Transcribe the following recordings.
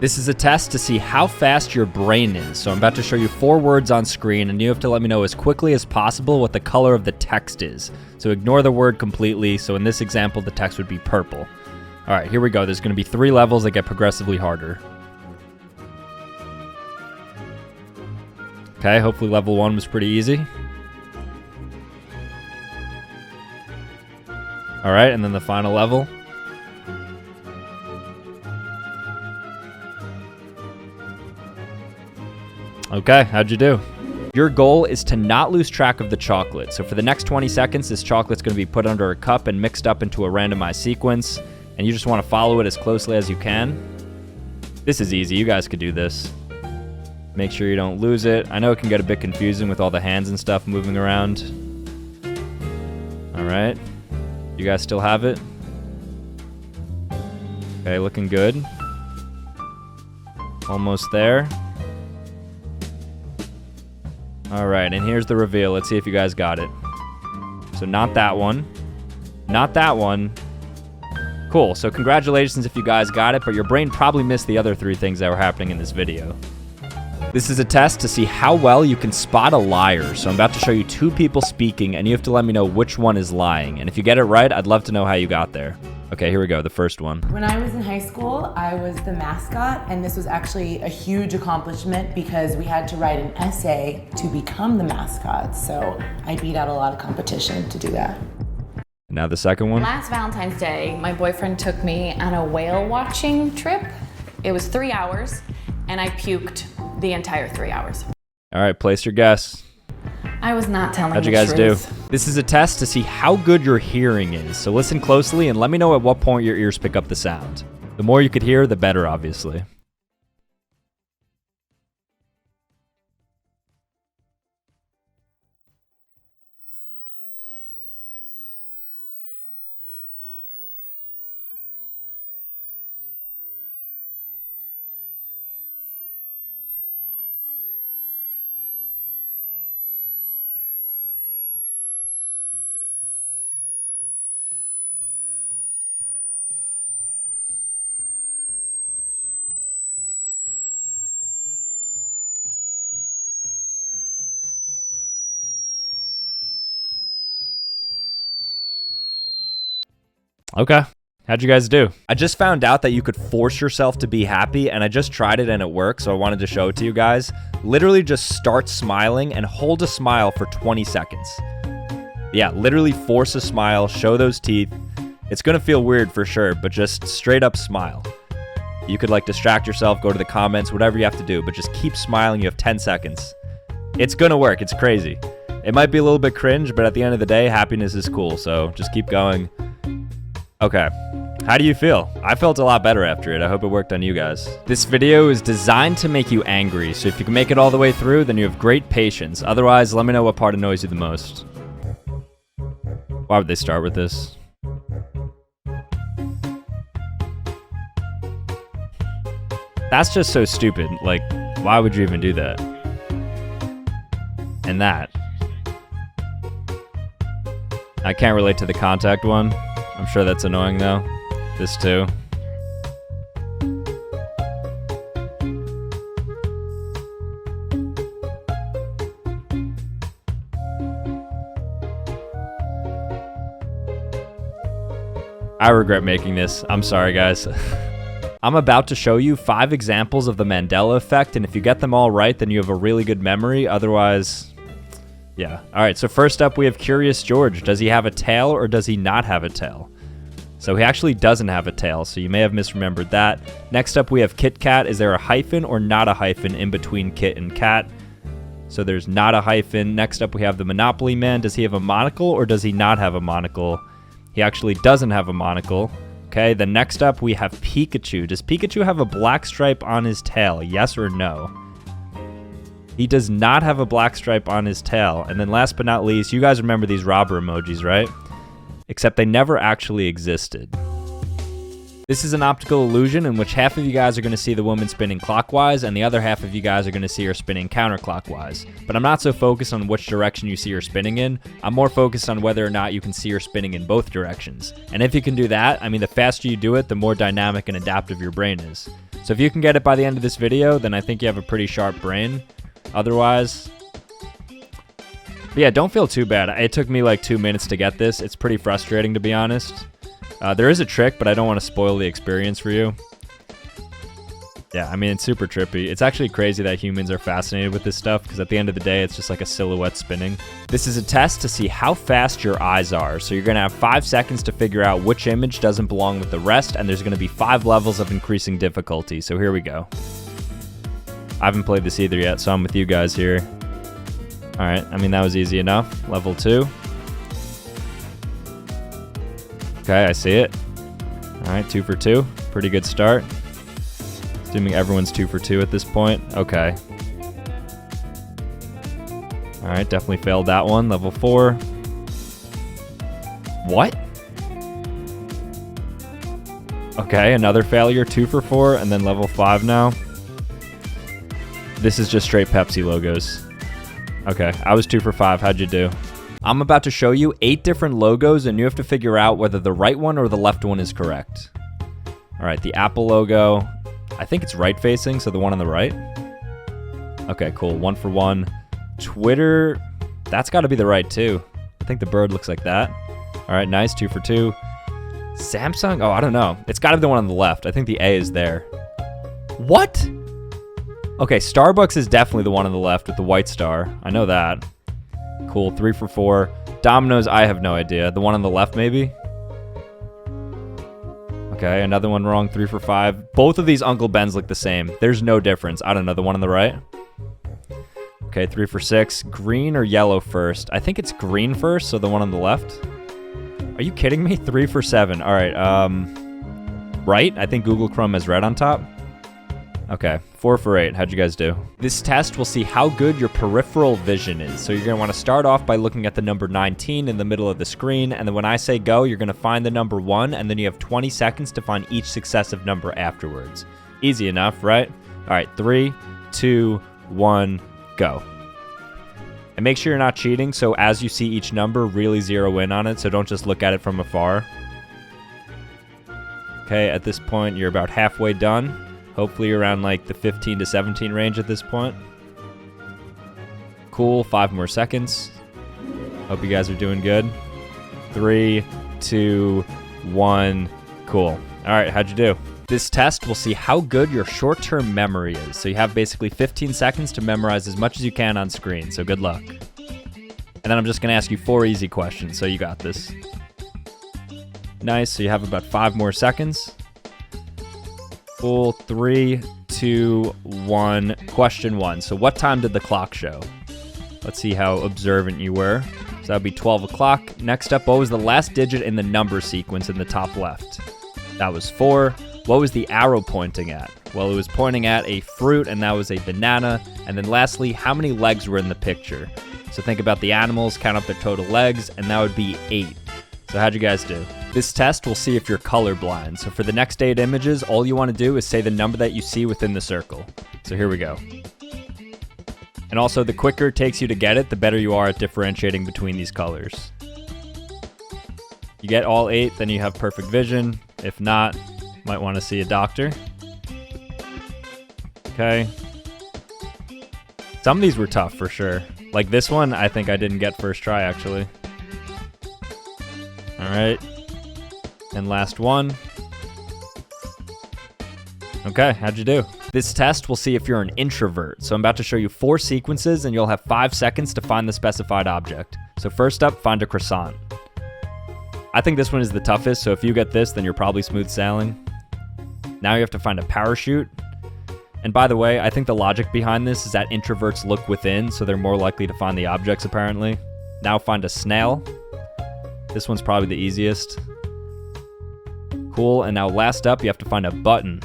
This is a test to see how fast your brain is. So I'm about to show you 4 words on screen, and you have to let me know as quickly as possible what the color of the text is. So ignore the word completely. So in this example, the text would be purple. All right, here we go. There's going to be 3 levels that get progressively harder. Okay, hopefully level 1 was pretty easy. All right, and then the final level. Okay, how'd you do? Your goal is to not lose track of the chocolate. So for the next 20 seconds, this chocolate's gonna be put under a cup and mixed up into a randomized sequence, and you just wanna follow it as closely as you can. This is easy, you guys could do this. Make sure you don't lose it. I know it can get a bit confusing with all the hands and stuff moving around. All right, you guys still have it? Okay, looking good. Almost there. All right, and here's the reveal. Let's see if you guys got it. So not that one. Not that one. Cool, so congratulations if you guys got it, but your brain probably missed the other 3 things that were happening in this video. This is a test to see how well you can spot a liar. So I'm about to show you 2 people speaking, and you have to let me know which one is lying. And if you get it right, I'd love to know how you got there. Okay, here we go, the first one. When I was in high school, I was the mascot, and this was actually a huge accomplishment because we had to write an essay to become the mascot. So I beat out a lot of competition to do that. Now the second one. Last Valentine's Day, my boyfriend took me on a whale watching trip. It was 3 hours, and I puked the entire 3 hours. All right, place your guess. I was not telling the How'd you guys truth. do? This is a test to see how good your hearing is. So listen closely and let me know at what point your ears pick up the sound. The more you could hear, the better, obviously. Okay. How'd you guys do? I just found out that you could force yourself to be happy, and I just tried it and it worked, so I wanted to show it to you guys. Literally just start smiling and hold a smile for 20 seconds. Yeah, literally force a smile, show those teeth. It's gonna feel weird for sure, but just straight up smile. You could like distract yourself, go to the comments, whatever you have to do, but just keep smiling. You have 10 seconds. It's gonna work, it's crazy. It might be a little bit cringe, but at the end of the day, happiness is cool, so just keep going. Okay, how do you feel? I felt a lot better after it. I hope it worked on you guys. This video is designed to make you angry, so if you can make it all the way through, then you have great patience. Otherwise, let me know what part annoys you the most. Why would they start with this? That's just so stupid. Like, why would you even do that? And that. I can't relate to the contact one. I'm sure that's annoying though. This too. I regret making this. I'm sorry, guys. I'm about to show you 5 examples of the Mandela effect, and if you get them all right, then you have a really good memory. Otherwise, yeah. All right, so first up, we have Curious George. Does he have a tail or does he not have a tail? So he actually doesn't have a tail, so you may have misremembered that. Next up, we have Kit Kat. Is there a hyphen or not a hyphen in between Kit and Kat? So there's not a hyphen. Next up, we have the Monopoly Man. Does he have a monocle or does he not have a monocle? He actually doesn't have a monocle. Okay, then next up, we have Pikachu. Does Pikachu have a black stripe on his tail? Yes or no? He does not have a black stripe on his tail. And then last but not least, you guys remember these robber emojis, right? Except they never actually existed. This is an optical illusion in which half of you guys are going to see the woman spinning clockwise and the other half of you guys are going to see her spinning counterclockwise. But I'm not so focused on which direction you see her spinning in. I'm more focused on whether or not you can see her spinning in both directions. And if you can do that, I mean, the faster you do it, the more dynamic and adaptive your brain is. So if you can get it by the end of this video, then I think you have a pretty sharp brain. Otherwise, but yeah, don't feel too bad. It took me like 2 minutes to get this. It's pretty frustrating, to be honest. There is a trick, but I don't want to spoil the experience for you. Yeah, I mean, it's super trippy. It's actually crazy that humans are fascinated with this stuff, because at the end of the day, it's just like a silhouette spinning. This is a test to see how fast your eyes are. So you're going to have 5 seconds to figure out which image doesn't belong with the rest, and there's going to be 5 levels of increasing difficulty. So here we go. I haven't played this either yet, so I'm with you guys here. All right, I mean, that was easy enough. Level 2. Okay, I see it. All right, 2 for 2. Pretty good start. Assuming everyone's 2 for 2 at this point. Okay. All right, definitely failed that one. Level 4. What? Okay, another failure. 2 for 4, and then level 5 now. This is just straight Pepsi logos. Okay, I was 2 for 5. How'd you do? I'm about to show you 8 different logos, and you have to figure out whether the right one or the left one is correct. All right, the Apple logo. I think it's right facing, so the one on the right. Okay, cool. 1 for 1. Twitter, that's got to be the right too. I think the bird looks like that. All right, nice. 2 for 2. Samsung, oh, I don't know. It's got to be the one on the left. I think the A is there. What? Okay, Starbucks is definitely the one on the left with the white star. I know that. Cool. 3 for 4. Domino's, I have no idea. The one on the left, maybe? Okay, another one wrong. 3 for 5. Both of these Uncle Ben's look the same. There's no difference. I don't know. The one on the right? Okay, 3 for 6. Green or yellow first? I think it's green first, so the one on the left. Are you kidding me? 3 for 7. All right, right? I think Google Chrome has red on top. Okay, 4 for 8. How'd you guys do? This test will see how good your peripheral vision is. So you're going to want to start off by looking at the number 19 in the middle of the screen, and then when I say go, you're going to find the number 1, and then you have 20 seconds to find each successive number afterwards. Easy enough, right? All right, 3, 2, 1, go. And make sure you're not cheating, so as you see each number, really zero in on it, so don't just look at it from afar. Okay, at this point, you're about halfway done. Hopefully around like the 15 to 17 range at this point. Cool, 5 more seconds. Hope you guys are doing good. 3, 2, 1, cool. All right, how'd you do? This test will see how good your short-term memory is. So you have basically 15 seconds to memorize as much as you can on screen, so good luck. And then I'm just gonna ask you 4 easy questions, so you got this. Nice, so you have about 5 more seconds. Cool, 3, 2, 1. Question 1. So what time did the clock show? Let's see how observant you were. So that would be 12 o'clock. Next up, what was the last digit in the number sequence in the top left? That was 4. What was the arrow pointing at? Well, it was pointing at a fruit, and that was a banana. And then lastly, how many legs were in the picture? So think about the animals, count up their total legs, and that would be 8. So how'd you guys do? This test will see if you're colorblind. So for the next 8 images, all you want to do is say the number that you see within the circle. So here we go. And also, the quicker it takes you to get it, the better you are at differentiating between these colors. You get all 8, then you have perfect vision. If not, might want to see a doctor. Okay. Some of these were tough for sure. Like this one, I think I didn't get first try actually. All right. And last one. Okay, how'd you do? This test will see if you're an introvert. So I'm about to show you 4 sequences and you'll have 5 seconds to find the specified object. So first up, find a croissant. I think this one is the toughest, so if you get this, then you're probably smooth sailing. Now you have to find a parachute. And by the way, I think the logic behind this is that introverts look within, so they're more likely to find the objects apparently. Now find a snail. This one's probably the easiest. Cool, and now last up, you have to find a button.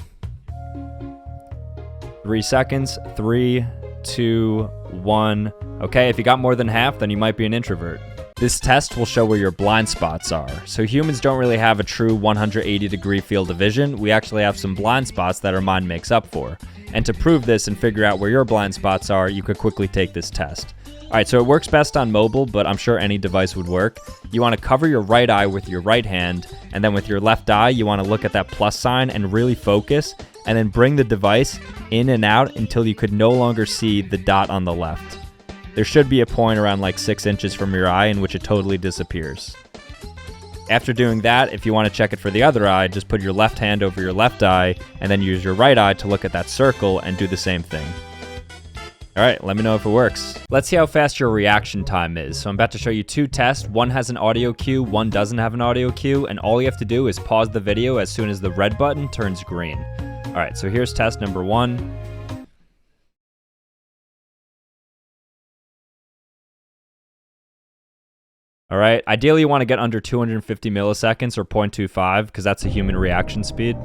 3 seconds, 3, 2, 1. Okay, if you got more than half, then you might be an introvert. This test will show where your blind spots are. So humans don't really have a true 180-degree field of vision. We actually have some blind spots that our mind makes up for. And to prove this and figure out where your blind spots are, you could quickly take this test. All right, so it works best on mobile, but I'm sure any device would work. You want to cover your right eye with your right hand, and then with your left eye, you want to look at that plus sign and really focus, and then bring the device in and out until you could no longer see the dot on the left. There should be a point around like 6 inches from your eye in which it totally disappears. After doing that, if you want to check it for the other eye, just put your left hand over your left eye and then use your right eye to look at that circle and do the same thing. All right, let me know if it works. Let's see how fast your reaction time is. So I'm about to show you 2 tests. One has an audio cue, one doesn't have an audio cue, and all you have to do is pause the video as soon as the red button turns green. All right, so here's test number 1. All right, ideally you want to get under 250 milliseconds or 0.25 because that's a human reaction speed.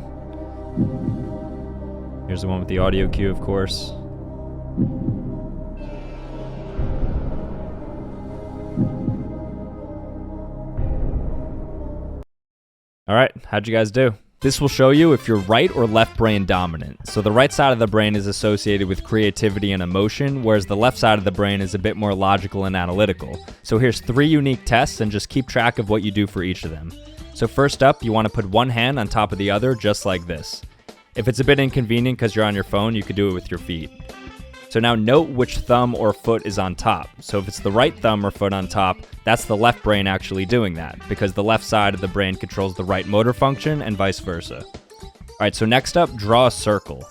Here's the one with the audio cue, of course. All right, how'd you guys do? This will show you if you're right or left brain dominant. So the right side of the brain is associated with creativity and emotion, whereas the left side of the brain is a bit more logical and analytical. So here's 3 unique tests, and just keep track of what you do for each of them. So first up, you want to put one hand on top of the other, just like this. If it's a bit inconvenient because you're on your phone, you could do it with your feet. So now note which thumb or foot is on top. So if it's the right thumb or foot on top, that's the left brain actually doing that, because the left side of the brain controls the right motor function and vice versa. All right, so next up, draw a circle.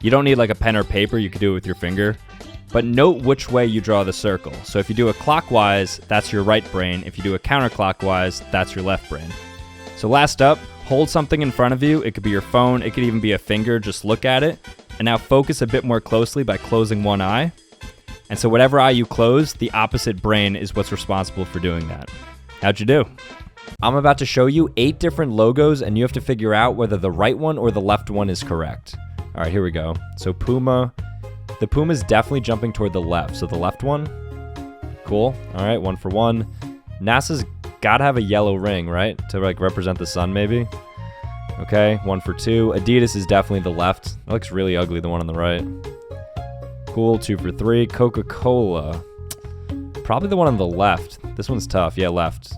You don't need like a pen or paper, you could do it with your finger. But note which way you draw the circle. So if you do it clockwise, that's your right brain. If you do it counterclockwise, that's your left brain. So last up, hold something in front of you. It could be your phone, it could even be a finger, just look at it. And now focus a bit more closely by closing one eye. And so whatever eye you close, the opposite brain is what's responsible for doing that. How'd you do? I'm about to show you 8 different logos, and you have to figure out whether the right one or the left one is correct. All right, here we go. So Puma. The Puma is definitely jumping toward the left. So the left one. Cool. All right, 1 for 1. NASA's got to have a yellow ring, right? To like represent the sun, maybe. Okay, 1 for 2. Adidas is definitely the left. That looks really ugly, the one on the right. Cool, 2 for 3. Coca-Cola. Probably the one on the left. This one's tough. Yeah, left.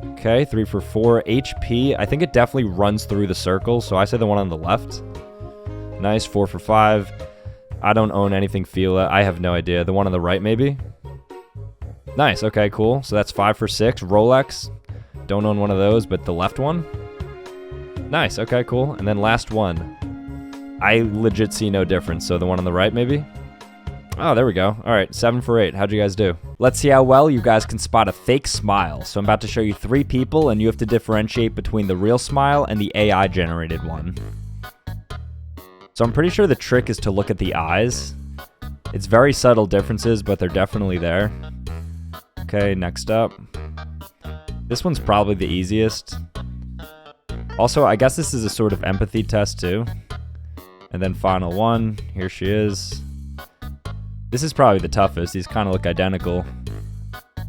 Okay, 3 for 4. HP. I think it definitely runs through the circle, so I say the one on the left. Nice, 4 for 5. I don't own anything Fila. I have no idea. The one on the right, maybe? Nice, okay, cool. So that's 5 for 6. Rolex. Don't own one of those, but the left one? Nice, okay, cool. And then last one. I legit see no difference, so the one on the right, maybe? Oh, there we go. All right, 7 for 8. How'd you guys do? Let's see how well you guys can spot a fake smile. So I'm about to show you 3 people, and you have to differentiate between the real smile and the AI-generated one. So I'm pretty sure the trick is to look at the eyes. It's very subtle differences, but they're definitely there. Okay, next up. This one's probably the easiest. Also, I guess this is a sort of empathy test too. And then final one, here she is. This is probably the toughest. These kind of look identical.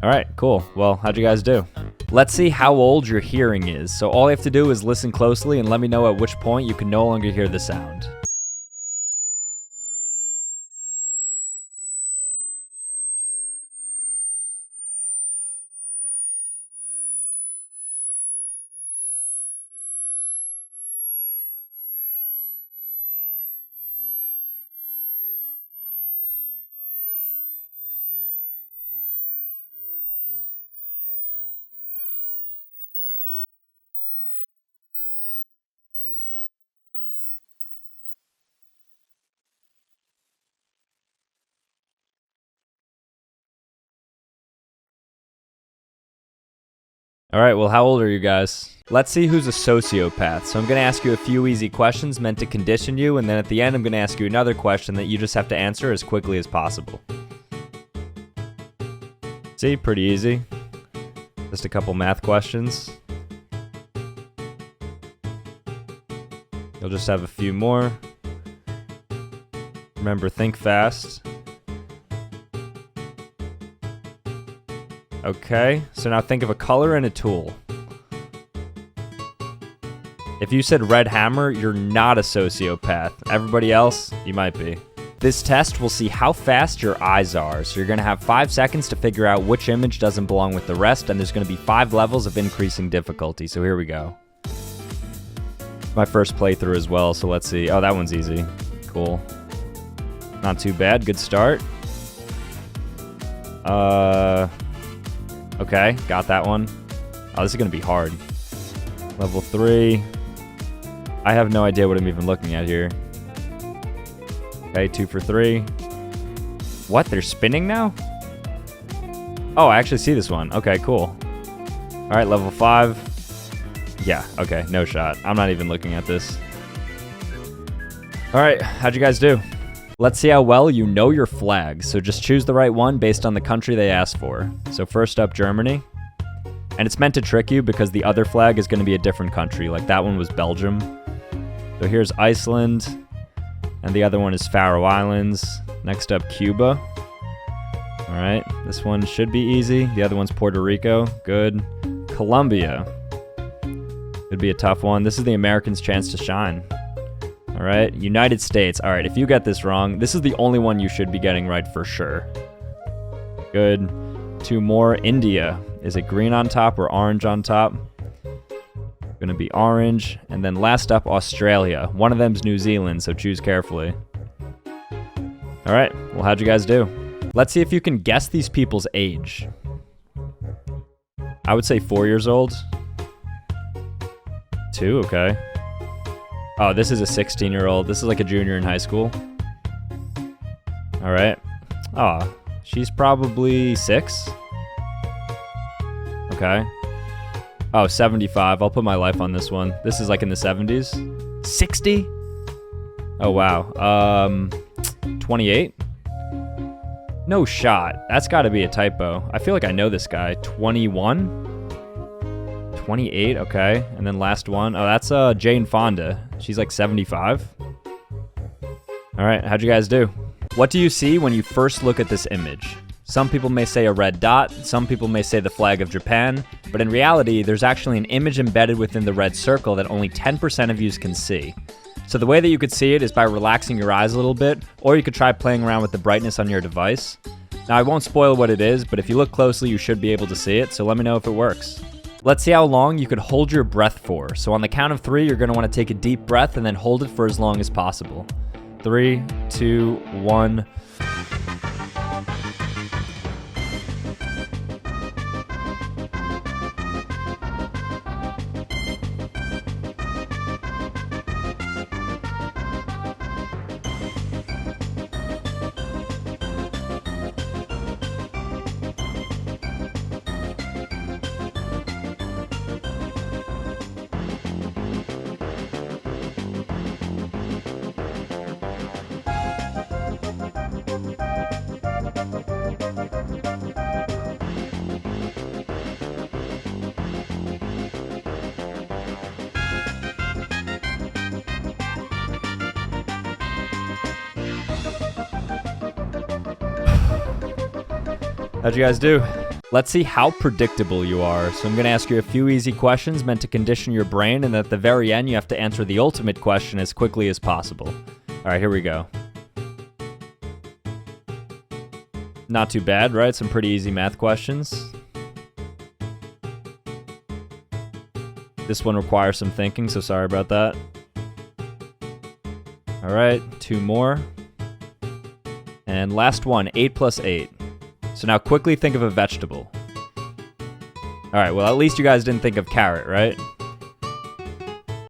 All right, cool. Well, how'd you guys do? Let's see how old your hearing is. So all you have to do is listen closely and let me know at which point you can no longer hear the sound. All right, well, how old are you guys? Let's see who's a sociopath. So I'm going to ask you a few easy questions meant to condition you, and then at the end I'm going to ask you another question that you just have to answer as quickly as possible. See, pretty easy. Just a couple math questions. You'll just have a few more. Remember, think fast. Okay, so now think of a color and a tool. If you said red hammer, you're not a sociopath. Everybody else, you might be. This test will see how fast your eyes are. So you're gonna have 5 seconds to figure out which image doesn't belong with the rest, and there's gonna be 5 levels of increasing difficulty. So here we go. My first playthrough as well, so let's see. Oh, that one's easy. Cool. Not too bad. Good start. Okay, got that one. Oh, this is gonna be hard. Level 3. I have no idea what I'm even looking at here. Okay, 2 for 3. What? They're spinning now? Oh, I actually see this one. Okay, cool. All right, level 5. Yeah, okay, no shot. I'm not even looking at this. All right, how'd you guys do? Let's see how well you know your flags. So just choose the right one based on the country they asked for. So first up, Germany. And it's meant to trick you because the other flag is going to be a different country. Like that one was Belgium. So here's Iceland. And the other one is Faroe Islands. Next up, Cuba. All right, this one should be easy. The other one's Puerto Rico. Good. Colombia. Could be a tough one. This is the Americans' chance to shine. All right, United States. All right, if you get this wrong, this is the only one you should be getting right for sure. Good. 2 more. India. Is it green on top or orange on top? Gonna be orange. And then last up, Australia. One of them's New Zealand, so choose carefully. All right, well, how'd you guys do? Let's see if you can guess these people's age. I would say 4 years old. 2, okay. Oh, this is a 16-year-old. This is like a junior in high school. All right. Oh, she's probably 6. Okay. Oh, 75. I'll put my life on this one. This is like in the 70s. 60? Oh, wow. 28? No shot. That's got to be a typo. I feel like I know this guy. 21? 28, okay. And then last one. Oh, that's Jane Fonda. She's like 75. All right, how'd you guys do? What do you see when you first look at this image? Some people may say a red dot, some people may say the flag of Japan, but in reality, there's actually an image embedded within the red circle that only 10% of you can see. So the way that you could see it is by relaxing your eyes a little bit, or you could try playing around with the brightness on your device. Now, I won't spoil what it is, but if you look closely, you should be able to see it, so let me know if it works. Let's see how long you could hold your breath for. So on the count of 3, you're gonna wanna take a deep breath and then hold it for as long as possible. 3, 2, 1. How'd you guys do? Let's see how predictable you are. So I'm gonna ask you a few easy questions meant to condition your brain, and at the very end, you have to answer the ultimate question as quickly as possible. All right, here we go. Not too bad, right? Some pretty easy math questions. This one requires some thinking, so sorry about that. All right, 2 more. And last one, 8 plus 8. So now quickly think of a vegetable. All right, well, at least you guys didn't think of carrot, right?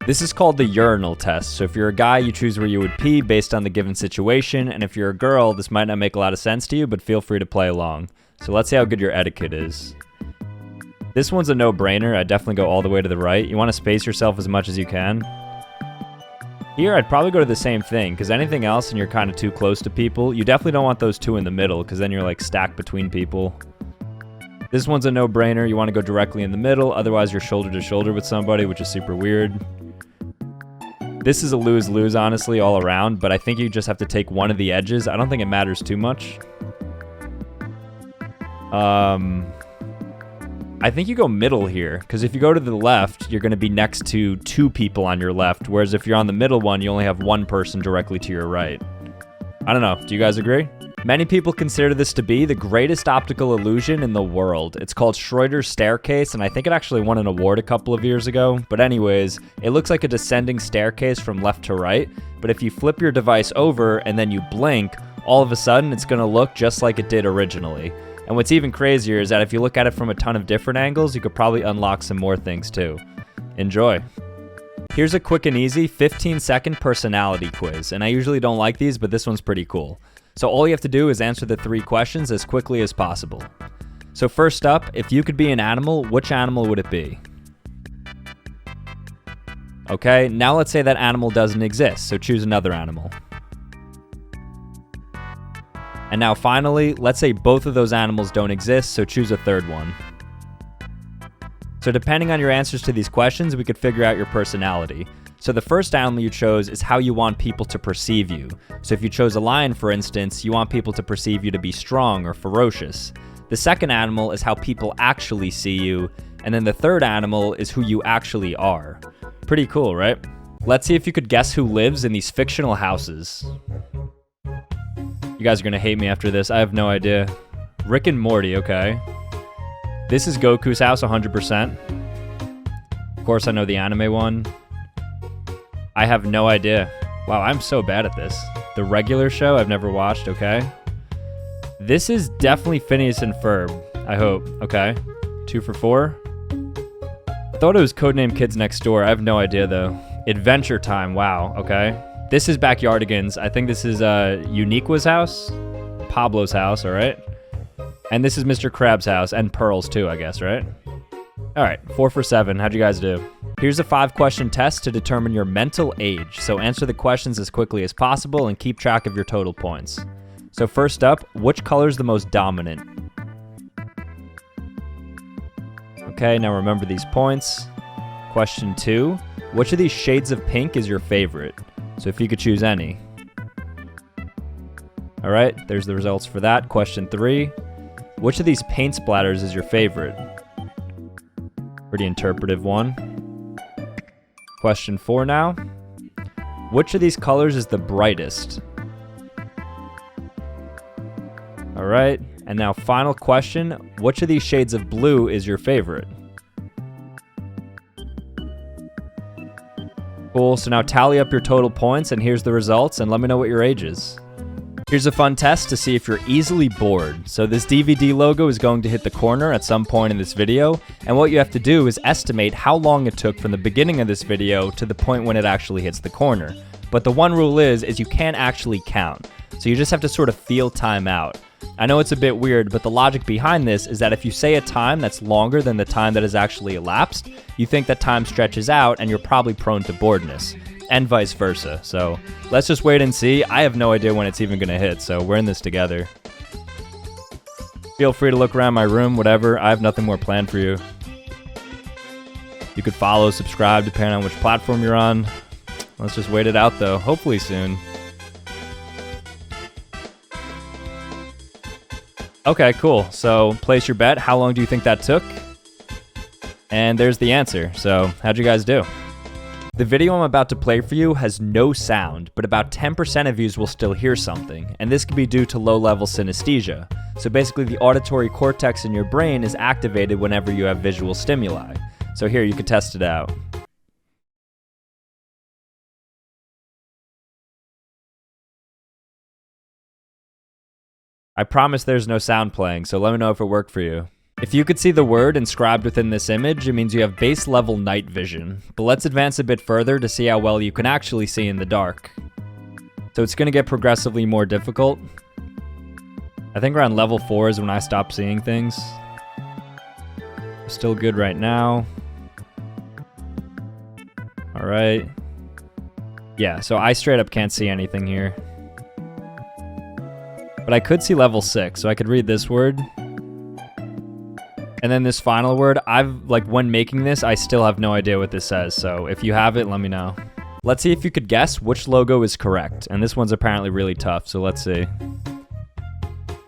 This is called the urinal test. So if you're a guy, you choose where you would pee based on the given situation. And if you're a girl, this might not make a lot of sense to you, but feel free to play along. So let's see how good your etiquette is. This one's a no-brainer. I'd definitely go all the way to the right. You want to space yourself as much as you can. Here, I'd probably go to the same thing, because anything else and you're kind of too close to people, you definitely don't want those 2 in the middle, because then you're like stacked between people. This one's a no-brainer. You want to go directly in the middle, otherwise you're shoulder to shoulder with somebody, which is super weird. This is a lose-lose, honestly, all around, but I think you just have to take one of the edges. I don't think it matters too much. I think you go middle here, because if you go to the left, you're going to be next to 2 people on your left, whereas if you're on the middle one, you only have 1 person directly to your right. I don't know. Do you guys agree? Many people consider this to be the greatest optical illusion in the world. It's called Schroeder's staircase, and I think it actually won an award a couple of years ago. But anyways, it looks like a descending staircase from left to right, but if you flip your device over and then you blink, all of a sudden it's gonna look just like it did originally. And what's even crazier is that if you look at it from a ton of different angles, you could probably unlock some more things too. Enjoy. Here's a quick and easy 15-second personality quiz, and I usually don't like these, but this one's pretty cool. So all you have to do is answer the 3 questions as quickly as possible. So first up, if you could be an animal, which animal would it be? Okay, now let's say that animal doesn't exist, so choose another animal. And now finally, let's say both of those animals don't exist, so choose a third one. So depending on your answers to these questions, we could figure out your personality. So the first animal you chose is how you want people to perceive you. So if you chose a lion, for instance, you want people to perceive you to be strong or ferocious. The second animal is how people actually see you. And then the third animal is who you actually are. Pretty cool, right? Let's see if you could guess who lives in these fictional houses. You guys are gonna hate me after this. I have no idea. Rick and Morty, okay. This is Goku's house, 100%. Of course, I know the anime one. I have no idea. Wow, I'm so bad at this. The regular show, I've never watched, okay. This is definitely Phineas and Ferb, I hope, okay. 2 for 4. I thought it was Codename Kids Next Door. I have no idea, though. Adventure Time, wow, okay. This is Backyardigans. I think this is Unique's house. Pablo's house, all right. And this is Mr. Krabs' house, and Pearl's too, I guess, right? All right, 4 for 7. How'd you guys do? Here's a 5-question test to determine your mental age. So answer the questions as quickly as possible and keep track of your total points. So first up, which color is the most dominant? Okay, now remember these points. Question 2, which of these shades of pink is your favorite? So if you could choose any. All right, there's the results for that. Question 3, which of these paint splatters is your favorite? Pretty interpretive one. Question 4 now. Which of these colors is the brightest? All right, and now final question. Which of these shades of blue is your favorite? Cool, so now tally up your total points, and here's the results, and let me know what your age is. Here's a fun test to see if you're easily bored. So this DVD logo is going to hit the corner at some point in this video, and what you have to do is estimate how long it took from the beginning of this video to the point when it actually hits the corner. But the one rule is you can't actually count, so you just have to sort of feel time out. I know it's a bit weird, but the logic behind this is that if you say a time that's longer than the time that has actually elapsed, you think that time stretches out and you're probably prone to boredness. And vice versa. So let's just wait and see. I have no idea when it's even gonna hit, so we're in this together. Feel free to look around my room, whatever. I have nothing more planned for you. You could follow, subscribe, depending on which platform you're on. Let's just wait it out though, hopefully soon. Okay, cool. So place your bet. How long do you think that took? And there's the answer. So how'd you guys do? The video I'm about to play for you has no sound, but about 10% of you will still hear something, and this could be due to low-level synesthesia. So basically the auditory cortex in your brain is activated whenever you have visual stimuli. So here, you can test it out. I promise there's no sound playing, so let me know if it worked for you. If you could see the word inscribed within this image, it means you have base level night vision. But let's advance a bit further to see how well you can actually see in the dark. So it's going to get progressively more difficult. I think around level 4 is when I stop seeing things. Still good right now. All right. Yeah, so I straight up can't see anything here. But I could see level 6, so I could read this word. And then this final word, when making this, I still have no idea what this says. So if you have it, let me know. Let's see if you could guess which logo is correct. And this one's apparently really tough, so let's see.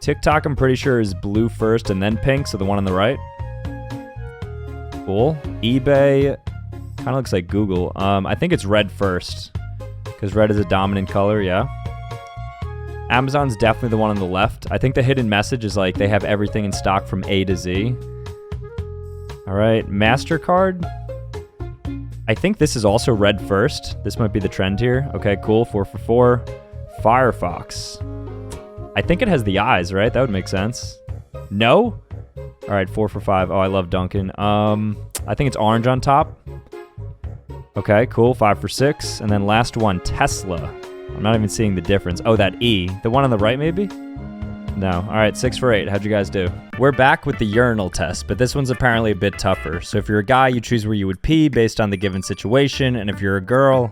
TikTok, I'm pretty sure, is blue first and then pink, so the one on the right. Cool. eBay, kind of looks like Google. I think it's red first, because red is a dominant color, yeah. Amazon's definitely the one on the left. I think the hidden message is like they have everything in stock from A to Z. All right, MasterCard. I think this is also red first. This might be the trend here. Okay, cool, 4 for 4. Firefox. I think it has the eyes, right? That would make sense. No? All right, 4 for 5. Oh, I love Duncan. I think it's orange on top. Okay, cool, 5 for 6. And then last one, Tesla. I'm not even seeing the difference. Oh, that E. The one on the right, maybe? No. All right, 6 for 8. How'd you guys do? We're back with the urinal test, but this one's apparently a bit tougher. So if you're a guy, you choose where you would pee based on the given situation. And if you're a girl,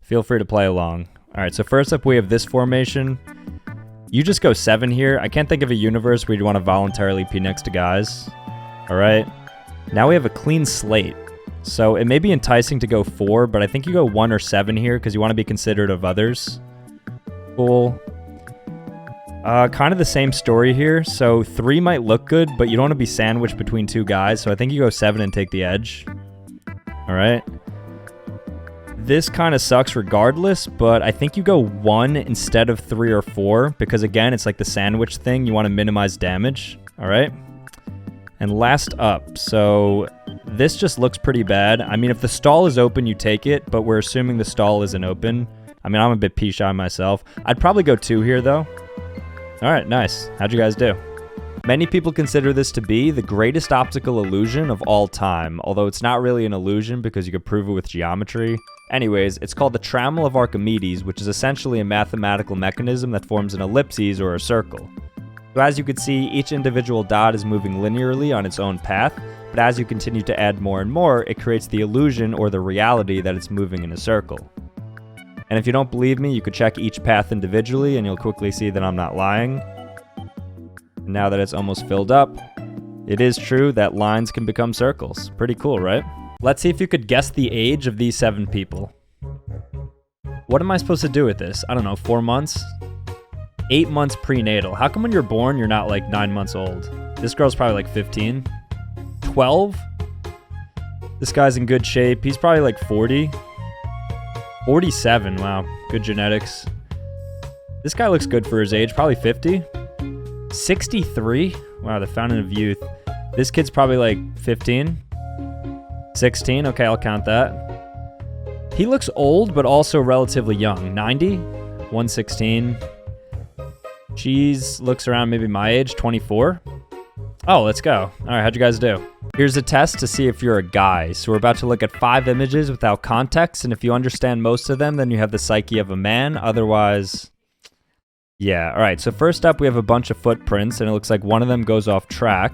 feel free to play along. All right, so first up, we have this formation. You just go 7 here. I can't think of a universe where you'd want to voluntarily pee next to guys. All right. Now we have a clean slate. So it may be enticing to go 4, but I think you go 1 or 7 here because you want to be considerate of others. Cool. Kind of the same story here. So 3 might look good, but you don't want to be sandwiched between 2 guys. So I think you go 7 and take the edge. All right. This kind of sucks regardless, but I think you go 1 instead of 3 or 4 because, again, it's like the sandwich thing. You want to minimize damage. All right. And last up. So this just looks pretty bad. I mean, if the stall is open, you take it, but we're assuming the stall isn't open. I mean, I'm a bit pee shy myself. I'd probably go 2 here, though. All right, nice. How'd you guys do? Many people consider this to be the greatest optical illusion of all time, although it's not really an illusion because you could prove it with geometry. Anyways, it's called the trammel of Archimedes, which is essentially a mathematical mechanism that forms an ellipses or a circle. So as you can see, each individual dot is moving linearly on its own path, but as you continue to add more and more, it creates the illusion or the reality that it's moving in a circle. And if you don't believe me, you could check each path individually and you'll quickly see that I'm not lying. Now that it's almost filled up, it is true that lines can become circles. Pretty cool, right? Let's see if you could guess the age of these 7 people. What am I supposed to do with this? I don't know, 4 months? 8 months prenatal. How come when you're born, you're not like 9 months old? This girl's probably like 15. 12? This guy's in good shape. He's probably like 40. 47, wow, good genetics. This guy looks good for his age, probably 50. 63, wow, the fountain of youth. This kid's probably like 15. 16, okay, I'll count that. He looks old, but also relatively young. 90, 116. Cheese looks around maybe my age, 24. Oh, let's go. All right, how'd you guys do? Here's a test to see if you're a guy. So we're about to look at 5 images without context, and if you understand most of them, then you have the psyche of a man. Otherwise, yeah. All right, so first up, we have a bunch of footprints, and it looks like one of them goes off track.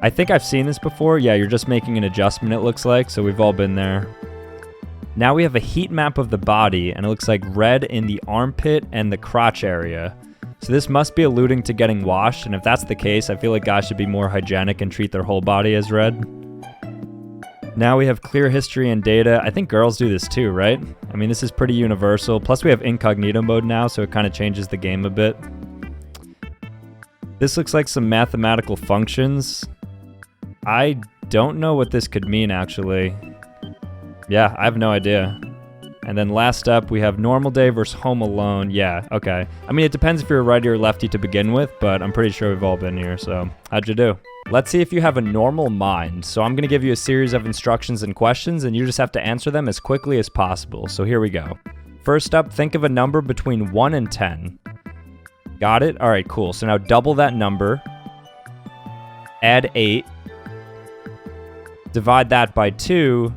I think I've seen this before. Yeah, you're just making an adjustment, it looks like, so we've all been there. Now we have a heat map of the body, and it looks like red in the armpit and the crotch area. So this must be alluding to getting washed, and if that's the case, I feel like guys should be more hygienic and treat their whole body as red. Now we have clear history and data. I think girls do this too, right? I mean, this is pretty universal. Plus we have incognito mode now, so it kind of changes the game a bit. This looks like some mathematical functions. I don't know what this could mean, actually. Yeah, I have no idea. And then last up, we have normal day versus home alone. Yeah, okay. I mean, it depends if you're a righty or lefty to begin with, but I'm pretty sure we've all been here, so how'd you do? Let's see if you have a normal mind. So I'm going to give you a series of instructions and questions, and you just have to answer them as quickly as possible. So here we go. First up, think of a number between 1 and 10. Got it? All right, cool. So now double that number. Add 8. Divide that by 2.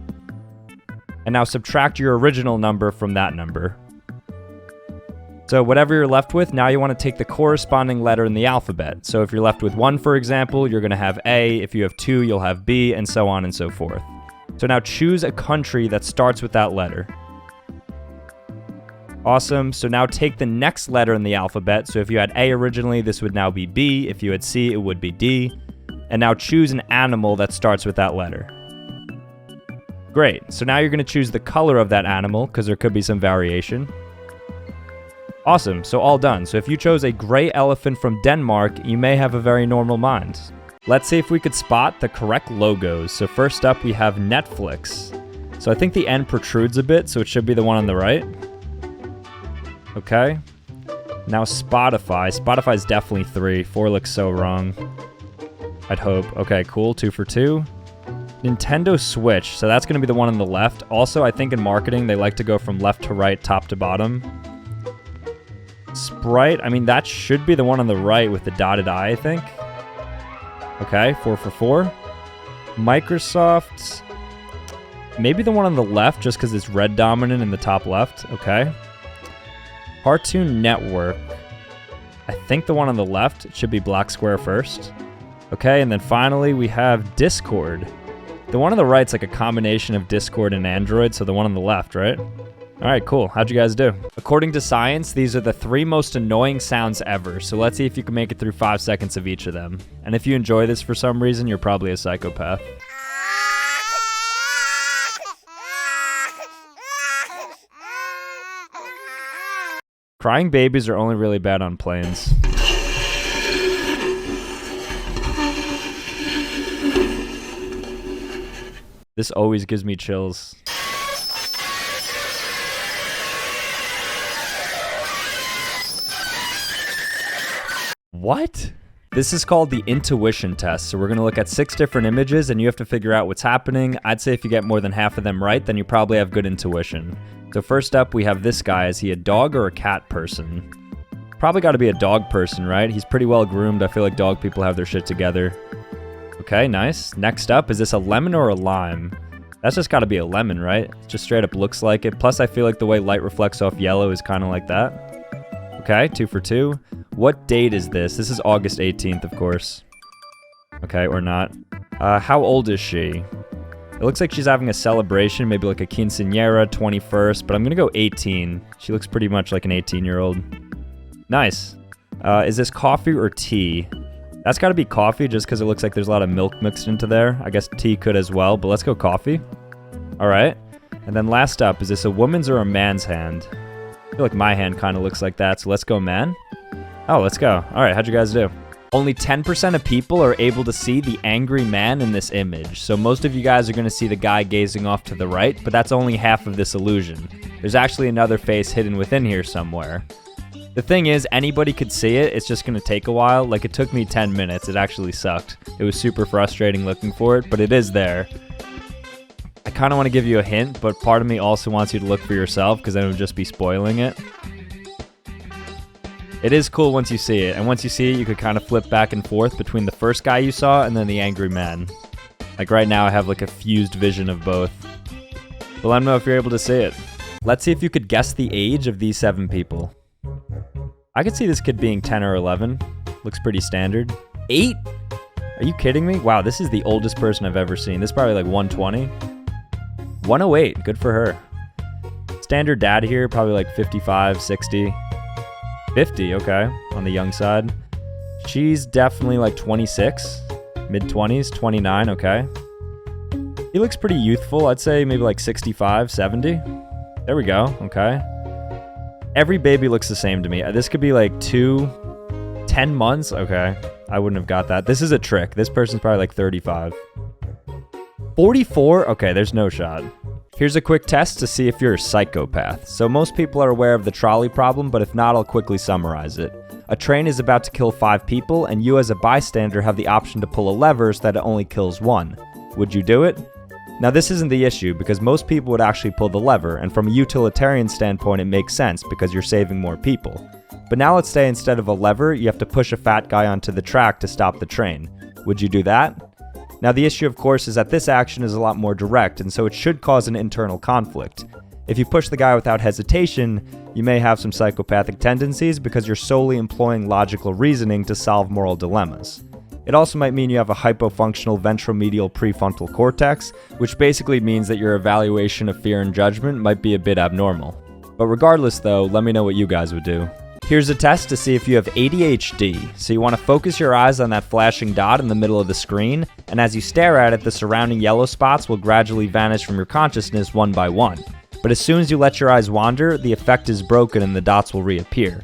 And now subtract your original number from that number. So whatever you're left with, now you want to take the corresponding letter in the alphabet. So if you're left with 1, for example, you're going to have A. If you have 2, you'll have B, and so on and so forth. So now choose a country that starts with that letter. Awesome. So now take the next letter in the alphabet. So if you had A originally, this would now be B. If you had C, it would be D. And now choose an animal that starts with that letter. Great. So now you're going to choose the color of that animal because there could be some variation. Awesome. So all done. So if you chose a gray elephant from Denmark, you may have a very normal mind. Let's see if we could spot the correct logos. So first up, we have Netflix. So I think the N protrudes a bit, so it should be the one on the right. Okay. Now Spotify. Spotify's definitely 3. 4 looks so wrong. I'd hope. Okay, cool. 2 for 2. Nintendo Switch. So that's going to be the one on the left. Also, I think in marketing, they like to go from left to right, top to bottom. Sprite. I mean, that should be the one on the right with the dotted eye, I think. Okay, 4 for 4. Microsoft's. Maybe the one on the left, just because it's red dominant in the top left. Okay. Cartoon Network. I think the one on the left, it should be black square first. Okay, and then finally we have Discord. The one on the right's like a combination of Discord and Android, so the one on the left, right? All right, cool. How'd you guys do? According to science, these are the 3 most annoying sounds ever, so let's see if you can make it through 5 seconds of each of them. And if you enjoy this for some reason, you're probably a psychopath. Crying babies are only really bad on planes. This always gives me chills. What? This is called the intuition test. So we're going to look at 6 different images and you have to figure out what's happening. I'd say if you get more than half of them right, then you probably have good intuition. So first up, we have this guy. Is he a dog or a cat person? Probably got to be a dog person, right? He's pretty well groomed. I feel like dog people have their shit together. Okay, nice. Next up, is this a lemon or a lime? That's just got to be a lemon, right? It just straight up looks like it. Plus, I feel like the way light reflects off yellow is kind of like that. Okay, 2 for 2. What date is this? This is August 18th, of course. Okay, or not. How old is she? It looks like she's having a celebration, maybe like a quinceañera, 21st, but I'm going to go 18. She looks pretty much like an 18-year-old. Nice. Is this coffee or tea? That's got to be coffee just because it looks like there's a lot of milk mixed into there. I guess tea could as well, but let's go coffee. All right. And then last up, is this a woman's or a man's hand? I feel like my hand kind of looks like that, so let's go man. Oh, let's go. All right, how'd you guys do? Only 10% of people are able to see the angry man in this image. So most of you guys are going to see the guy gazing off to the right, but that's only half of this illusion. There's actually another face hidden within here somewhere. The thing is, anybody could see it. It's just going to take a while. Like, it took me 10 minutes. It actually sucked. It was super frustrating looking for it, but it is there. I kind of want to give you a hint, but part of me also wants you to look for yourself because then it would just be spoiling it. It is cool once you see it, and once you see it, you could kind of flip back and forth between the first guy you saw and then the angry man. Like right now, I have like a fused vision of both. But let me know if you're able to see it. Let's see if you could guess the age of these 7 people. I could see this kid being 10 or 11. Looks pretty standard. 8? Are you kidding me? Wow, this is the oldest person I've ever seen. This is probably like 120. 108, good for her. Standard dad here, probably like 55, 60. 50, okay, on the young side. She's definitely like 26, mid-20s, 29, okay. He looks pretty youthful. I'd say maybe like 65, 70. There we go, okay. Every baby looks the same to me. This could be like 10 months, okay. I wouldn't have got that. This is a trick. This person's probably like 35. 44? Okay, there's no shot. Here's a quick test to see if you're a psychopath. So most people are aware of the trolley problem, but if not, I'll quickly summarize it. A train is about to kill 5 people, and you as a bystander have the option to pull a lever so that it only kills 1. Would you do it? Now this isn't the issue, because most people would actually pull the lever, and from a utilitarian standpoint it makes sense because you're saving more people. But now let's say instead of a lever, you have to push a fat guy onto the track to stop the train. Would you do that? Now the issue of course is that this action is a lot more direct, and so it should cause an internal conflict. If you push the guy without hesitation, you may have some psychopathic tendencies because you're solely employing logical reasoning to solve moral dilemmas. It also might mean you have a hypofunctional ventromedial prefrontal cortex, which basically means that your evaluation of fear and judgment might be a bit abnormal. But regardless though, let me know what you guys would do. Here's a test to see if you have ADHD. So you want to focus your eyes on that flashing dot in the middle of the screen, and as you stare at it, the surrounding yellow spots will gradually vanish from your consciousness one by one. But as soon as you let your eyes wander, the effect is broken and the dots will reappear.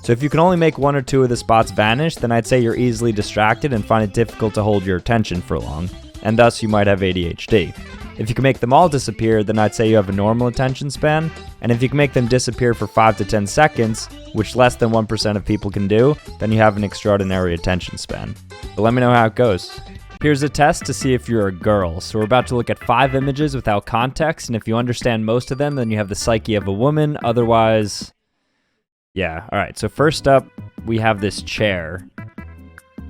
So if you can only make 1 or 2 of the spots vanish, then I'd say you're easily distracted and find it difficult to hold your attention for long, and thus you might have ADHD. If you can make them all disappear, then I'd say you have a normal attention span. And if you can make them disappear for 5 to 10 seconds, which less than 1% of people can do, then you have an extraordinary attention span. But let me know how it goes. Here's a test to see if you're a girl. So we're about to look at 5 images without context, and if you understand most of them, then you have the psyche of a woman. Otherwise, yeah. All right, so first up, we have this chair.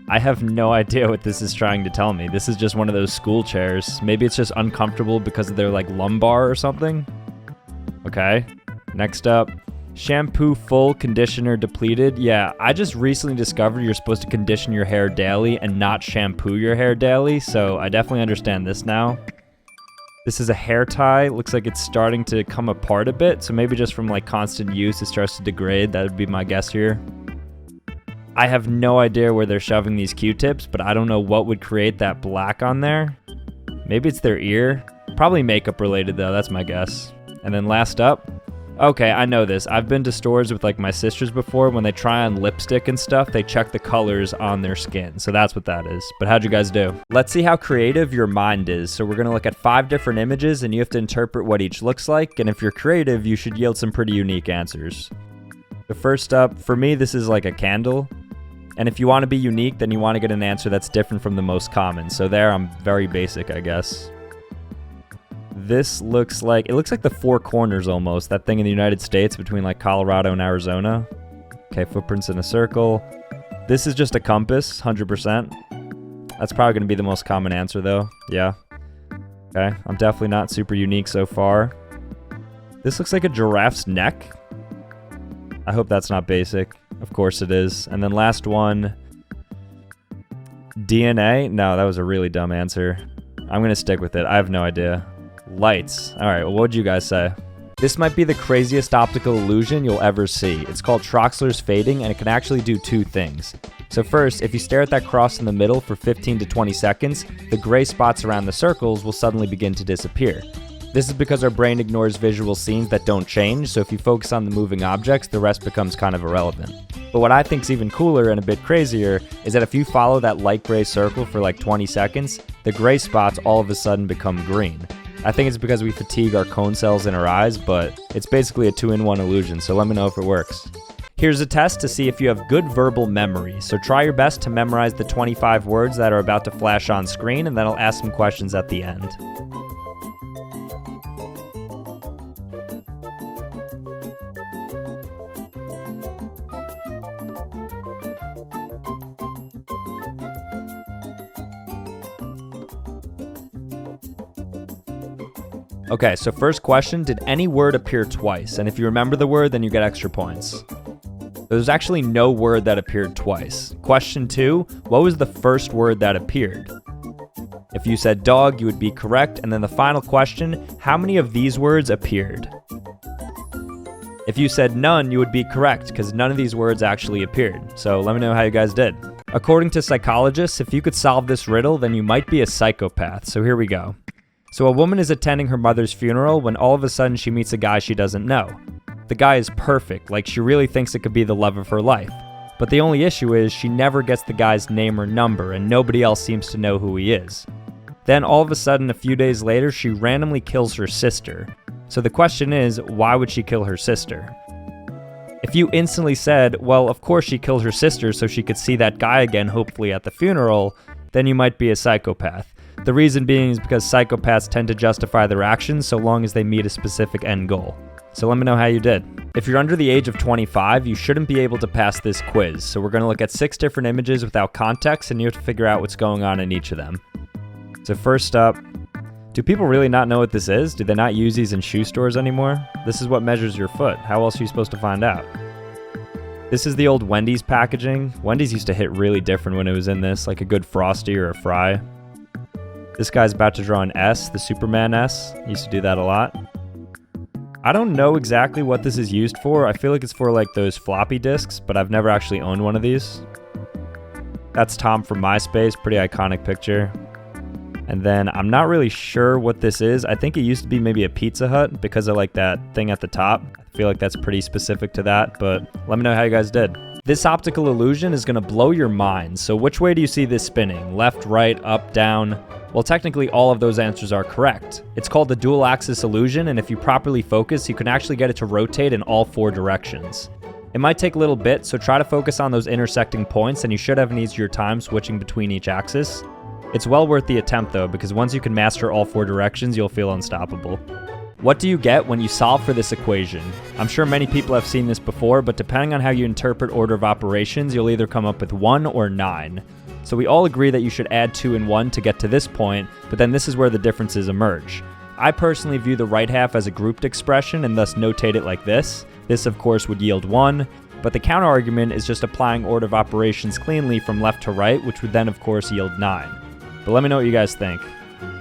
I have no idea what this is trying to tell me. This is just one of those school chairs. Maybe it's just uncomfortable because of their like lumbar or something. Okay, next up. Shampoo full, conditioner depleted. Yeah, I just recently discovered you're supposed to condition your hair daily and not shampoo your hair daily, so I definitely understand this now. This is a hair tie. Looks like it's starting to come apart a bit, so maybe just from like constant use it starts to degrade. That would be my guess here. I have no idea where they're shoving these Q-tips, but I don't know what would create that black on there. Maybe it's their ear. Probably makeup related though, that's my guess. And then last up. Okay, I know this. I've been to stores with like my sisters before. When they try on lipstick and stuff, they check the colors on their skin. So that's what that is. But how'd you guys do? Let's see how creative your mind is. So we're gonna look at 5 different images and you have to interpret what each looks like. And if you're creative, you should yield some pretty unique answers. The first up, for me, this is like a candle. And if you want to be unique, then you want to get an answer that's different from the most common. So there, I'm very basic, I guess. This looks like the Four Corners almost, that thing in the United States between like Colorado and Arizona. Okay, footprints in a circle. This is just a compass, 100%. That's probably going to be the most common answer though. Yeah. Okay, I'm definitely not super unique so far. This looks like a giraffe's neck. I hope that's not basic. Of course it is. And then last one, DNA. No, that was a really dumb answer. I'm going to stick with it. I have no idea. Lights. All right, well, what'd you guys say? This might be the craziest optical illusion you'll ever see. It's called Troxler's fading, and it can actually do 2 things. So first, if you stare at that cross in the middle for 15 to 20 seconds, the gray spots around the circles will suddenly begin to disappear. This is because our brain ignores visual scenes that don't change, so if you focus on the moving objects, the rest becomes kind of irrelevant. But what I think is even cooler and a bit crazier is that if you follow that light gray circle for like 20 seconds, the gray spots all of a sudden become green. I think it's because we fatigue our cone cells in our eyes, but it's basically a 2-in-1 illusion, so let me know if it works. Here's a test to see if you have good verbal memory, so try your best to memorize the 25 words that are about to flash on screen, and then I'll ask some questions at the end. Okay, so first question, did any word appear twice? And if you remember the word, then you get extra points. There's actually no word that appeared twice. Question 2, what was the first word that appeared? If you said dog, you would be correct. And then the final question, how many of these words appeared? If you said none, you would be correct, because none of these words actually appeared. So let me know how you guys did. According to psychologists, if you could solve this riddle, then you might be a psychopath. So here we go. So a woman is attending her mother's funeral when all of a sudden she meets a guy she doesn't know. The guy is perfect, like she really thinks it could be the love of her life. But the only issue is she never gets the guy's name or number and nobody else seems to know who he is. Then all of a sudden, a few days later, she randomly kills her sister. So the question is, why would she kill her sister? If you instantly said, well, of course she killed her sister so she could see that guy again, hopefully at the funeral, then you might be a psychopath. The reason being is because psychopaths tend to justify their actions so long as they meet a specific end goal. So let me know how you did. If you're under the age of 25, you shouldn't be able to pass this quiz. So we're going to look at 6 different images without context, and you have to figure out what's going on in each of them. So first up, do people really not know what this is? Do they not use these in shoe stores anymore? This is what measures your foot. How else are you supposed to find out? This is the old Wendy's packaging. Wendy's used to hit really different when it was in this, like a good Frosty or a Fry. This guy's about to draw an S, the Superman S. He used to do that a lot. I don't know exactly what this is used for. I feel like it's for like those floppy disks, but I've never actually owned one of these. That's Tom from MySpace, pretty iconic picture. And then I'm not really sure what this is. I think it used to be maybe a Pizza Hut because of like that thing at the top. I feel like that's pretty specific to that, but let me know how you guys did. This optical illusion is gonna blow your mind. So which way do you see this spinning? Left, right, up, down? Well, technically all of those answers are correct. It's called the dual axis illusion, and if you properly focus, you can actually get it to rotate in all 4 directions. It might take a little bit, so try to focus on those intersecting points and you should have an easier time switching between each axis. It's well worth the attempt though, because once you can master all 4 directions, you'll feel unstoppable. What do you get when you solve for this equation? I'm sure many people have seen this before, but depending on how you interpret order of operations, you'll either come up with 1 or 9. So we all agree that you should add 2 and 1 to get to this point, but then this is where the differences emerge. I personally view the right half as a grouped expression and thus notate it like this. This of course would yield 1, but the counterargument is just applying order of operations cleanly from left to right, which would then of course yield 9. But let me know what you guys think.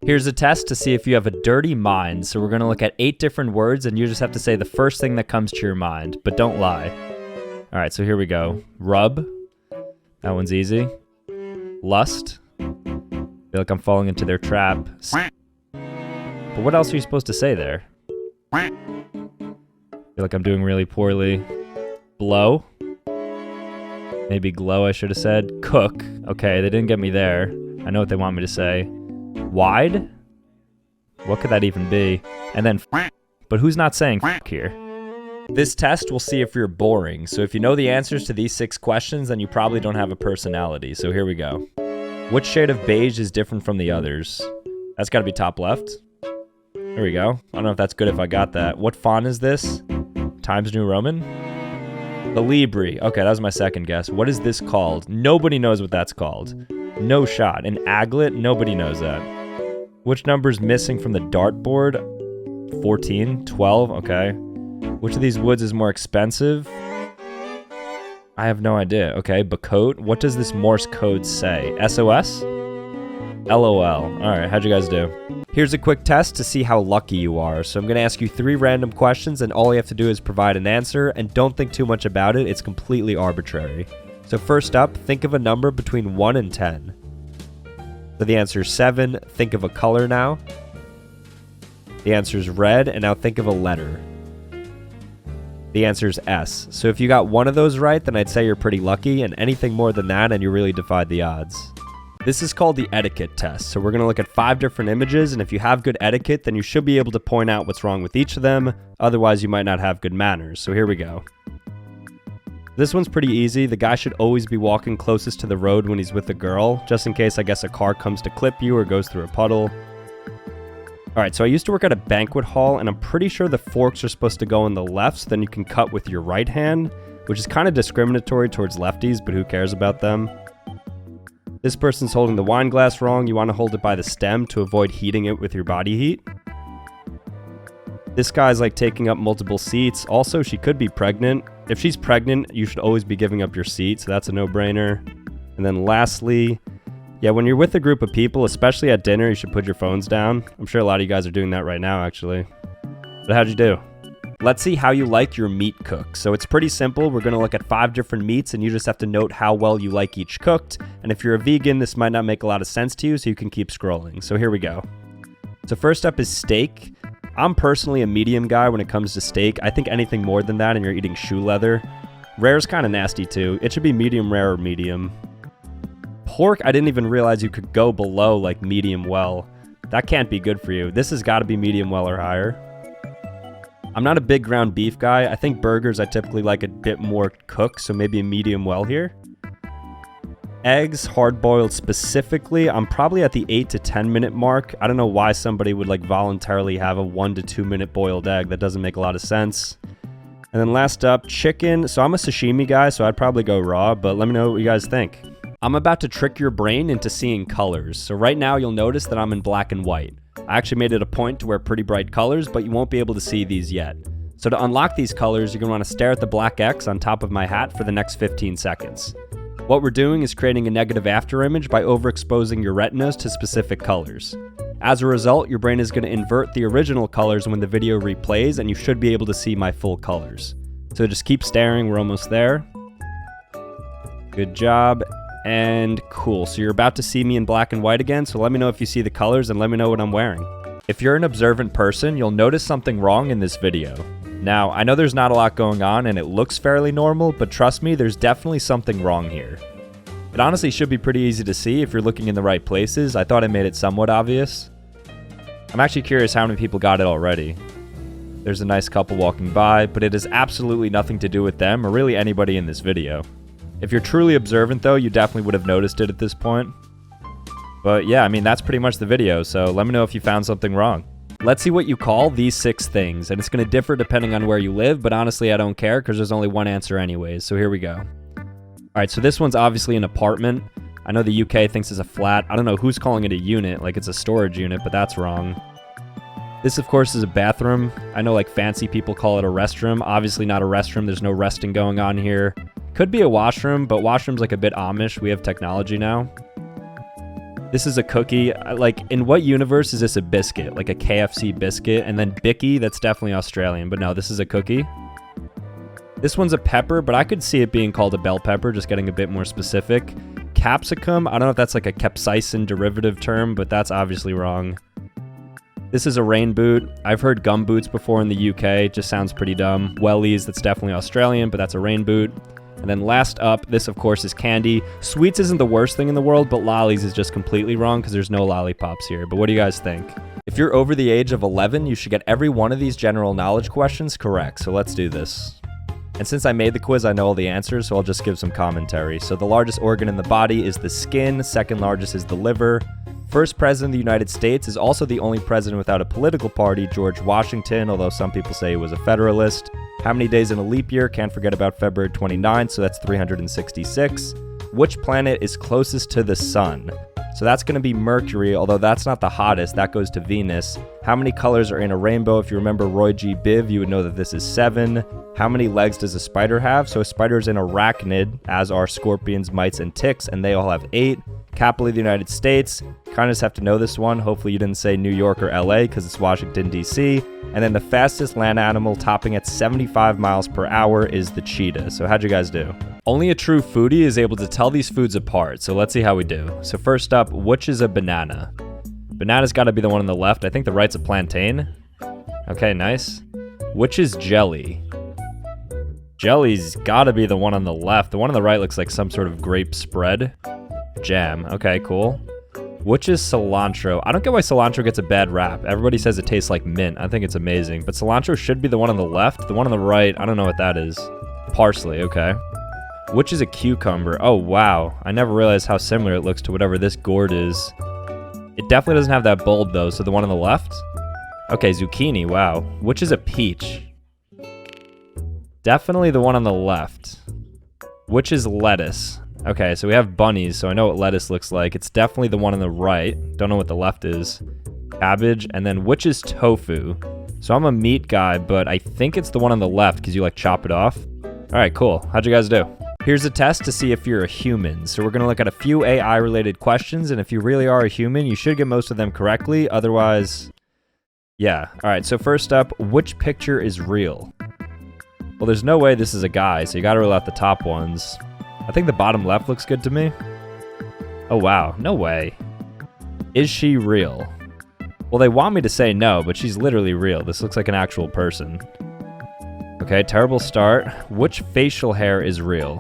Here's a test to see if you have a dirty mind. So we're going to look at 8 different words and you just have to say the first thing that comes to your mind, but don't lie. All right, so here we go. Rub. That one's easy. Lust. I feel like I'm falling into their trap. But what else are you supposed to say there? I feel like I'm doing really poorly. Blow. Maybe glow, I should have said. Cook. Okay, they didn't get me there. I know what they want me to say. Wide? What could that even be? And then but who's not saying here? This test will see if you're boring. So if you know the answers to these 6 questions, then you probably don't have a personality. So here we go. Which shade of beige is different from the others? That's got to be top left. There we go. I don't know if that's good if I got that. What font is this? Times New Roman? The Libri. Okay, that was my second guess. What is this called? Nobody knows what that's called. No shot. An aglet? Nobody knows that. Which number's missing from the dartboard? 14? 12? Okay. Which of these woods is more expensive? I have no idea. Okay, Bacote. What does this Morse code say? SOS? LOL. Alright, how'd you guys do? Here's a quick test to see how lucky you are. So I'm going to ask you 3 random questions and all you have to do is provide an answer, and don't think too much about it. It's completely arbitrary. So first up, think of a number between 1 and 10. So the answer is 7. Think of a color now. The answer is red, and now think of a letter. The answer is S. So if you got one of those right, then I'd say you're pretty lucky, and anything more than that, and you really defied the odds. This is called the etiquette test. So we're going to look at 5 different images, and if you have good etiquette, then you should be able to point out what's wrong with each of them. Otherwise, you might not have good manners. So here we go. This one's pretty easy. The guy should always be walking closest to the road when he's with a girl, just in case, I guess, a car comes to clip you or goes through a puddle. Alright, so I used to work at a banquet hall, and I'm pretty sure the forks are supposed to go on the left, so then you can cut with your right hand, which is kind of discriminatory towards lefties, but who cares about them? This person's holding the wine glass wrong. You want to hold it by the stem to avoid heating it with your body heat. This guy's like taking up multiple seats. Also, she could be pregnant. If she's pregnant, you should always be giving up your seat, so that's a no-brainer. And then lastly, yeah, when you're with a group of people, especially at dinner, you should put your phones down. I'm sure a lot of you guys are doing that right now, actually. But how'd you do? Let's see how you like your meat cooked. So it's pretty simple. We're going to look at 5 different meats, and you just have to note how well you like each cooked. And if you're a vegan, this might not make a lot of sense to you, so you can keep scrolling. So here we go. So first up is steak. I'm personally a medium guy when it comes to steak. I think anything more than that and you're eating shoe leather. Rare is kind of nasty too. It should be medium rare or medium. Pork, I didn't even realize you could go below like medium well. That can't be good for you. This has got to be medium well or higher. I'm not a big ground beef guy. I think burgers I typically like a bit more cooked, so maybe a medium well here. Eggs, hard-boiled specifically, I'm probably at the 8 to 10 minute mark. I don't know why somebody would like voluntarily have a 1 to 2 minute boiled egg. That doesn't make a lot of sense. And then last up, chicken. So I'm a sashimi guy, so I'd probably go raw, but let me know what you guys think. I'm about to trick your brain into seeing colors. So right now you'll notice that I'm in black and white. I actually made it a point to wear pretty bright colors, but you won't be able to see these yet. So to unlock these colors, you're going to want to stare at the black X on top of my hat for the next 15 seconds. What we're doing is creating a negative afterimage by overexposing your retinas to specific colors. As a result, your brain is going to invert the original colors when the video replays, and you should be able to see my full colors. So just keep staring, we're almost there. Good job, and cool. So you're about to see me in black and white again, so let me know if you see the colors and let me know what I'm wearing. If you're an observant person, you'll notice something wrong in this video. Now, I know there's not a lot going on and it looks fairly normal, but trust me, there's definitely something wrong here. It honestly should be pretty easy to see if you're looking in the right places. I thought I made it somewhat obvious. I'm actually curious how many people got it already. There's a nice couple walking by, but it has absolutely nothing to do with them or really anybody in this video. If you're truly observant though, you definitely would have noticed it at this point. But yeah, I mean, that's pretty much the video, so let me know if you found something wrong. Let's see what you call these 6 things, and it's going to differ depending on where you live, but honestly I don't care because there's only one answer anyways, so here we go. Alright, so this one's obviously an apartment. I know the UK thinks it's a flat. I don't know who's calling it a unit, like it's a storage unit, but that's wrong. This, of course, is a bathroom. I know, like, fancy people call it a restroom. Obviously not a restroom. There's no resting going on here. Could be a washroom, but washroom's, like, a bit Amish. We have technology now. This is a cookie. Like, in what universe is this a biscuit? Like a KFC biscuit? And then Bicky, that's definitely Australian. But no, this is a cookie. This one's a pepper, but I could see it being called a bell pepper, just getting a bit more specific. Capsicum. I don't know if that's, like, a capsaicin derivative term, but that's obviously wrong. This is a rain boot. I've heard gum boots before in the UK. Just sounds pretty dumb. Wellies, that's definitely Australian, but that's a rain boot. And then last up, this of course is candy. Sweets isn't the worst thing in the world, but lollies is just completely wrong because there's no lollipops here. But what do you guys think? If you're over the age of 11, you should get every one of these general knowledge questions correct. So let's do this. And since I made the quiz, I know all the answers, so I'll just give some commentary. So the largest organ in the body is the skin. Second largest is the liver. First president of the United States is also the only president without a political party, George Washington, although some people say he was a Federalist. How many days in a leap year? Can't forget about February 29th, so that's 366. Which planet is closest to the sun? So that's going to be Mercury, although that's not the hottest. That goes to Venus. How many colors are in a rainbow? If you remember Roy G. Biv, you would know that this is 7. How many legs does a spider have? So a spider is an arachnid, as are scorpions, mites, and ticks, and they all have 8. Capital of the United States. Kind of just have to know this one. Hopefully you didn't say New York or LA because it's Washington, D.C. And then the fastest land animal, topping at 75 miles per hour, is the cheetah. So how'd you guys do? Only a true foodie is able to tell these foods apart, so let's see how we do. So first up, which is a banana? Banana's got to be the one on the left. I think the right's a plantain. Okay, nice. Which is jelly? Jelly's got to be the one on the left. The one on the right looks like some sort of grape spread. Jam. Okay, cool. Which is cilantro? I don't get why cilantro gets a bad rap. Everybody says it tastes like mint. I think it's amazing. But cilantro should be the one on the left. The one on the right, I don't know what that is. Parsley, okay. Which is a cucumber? Oh, wow. I never realized how similar it looks to whatever this gourd is. It definitely doesn't have that bulb, though. So the one on the left? Okay, zucchini. Wow. Which is a peach? Definitely the one on the left. Which is lettuce? Okay, so we have bunnies, so I know what lettuce looks like. It's definitely the one on the right. Don't know what the left is. Cabbage, and then which is tofu? So I'm a meat guy, but I think it's the one on the left because you like chop it off. All right, cool. How'd you guys do? Here's a test to see if you're a human. So we're going to look at a few AI-related questions, and if you really are a human, you should get most of them correctly. Otherwise, yeah. All right, so first up, which picture is real? Well, there's no way this is a guy, so you got to rule out the top ones. I think the bottom left looks good to me. Oh, wow. No way. Is she real? Well, they want me to say no, but she's literally real. This looks like an actual person. Okay, terrible start. Which facial hair is real?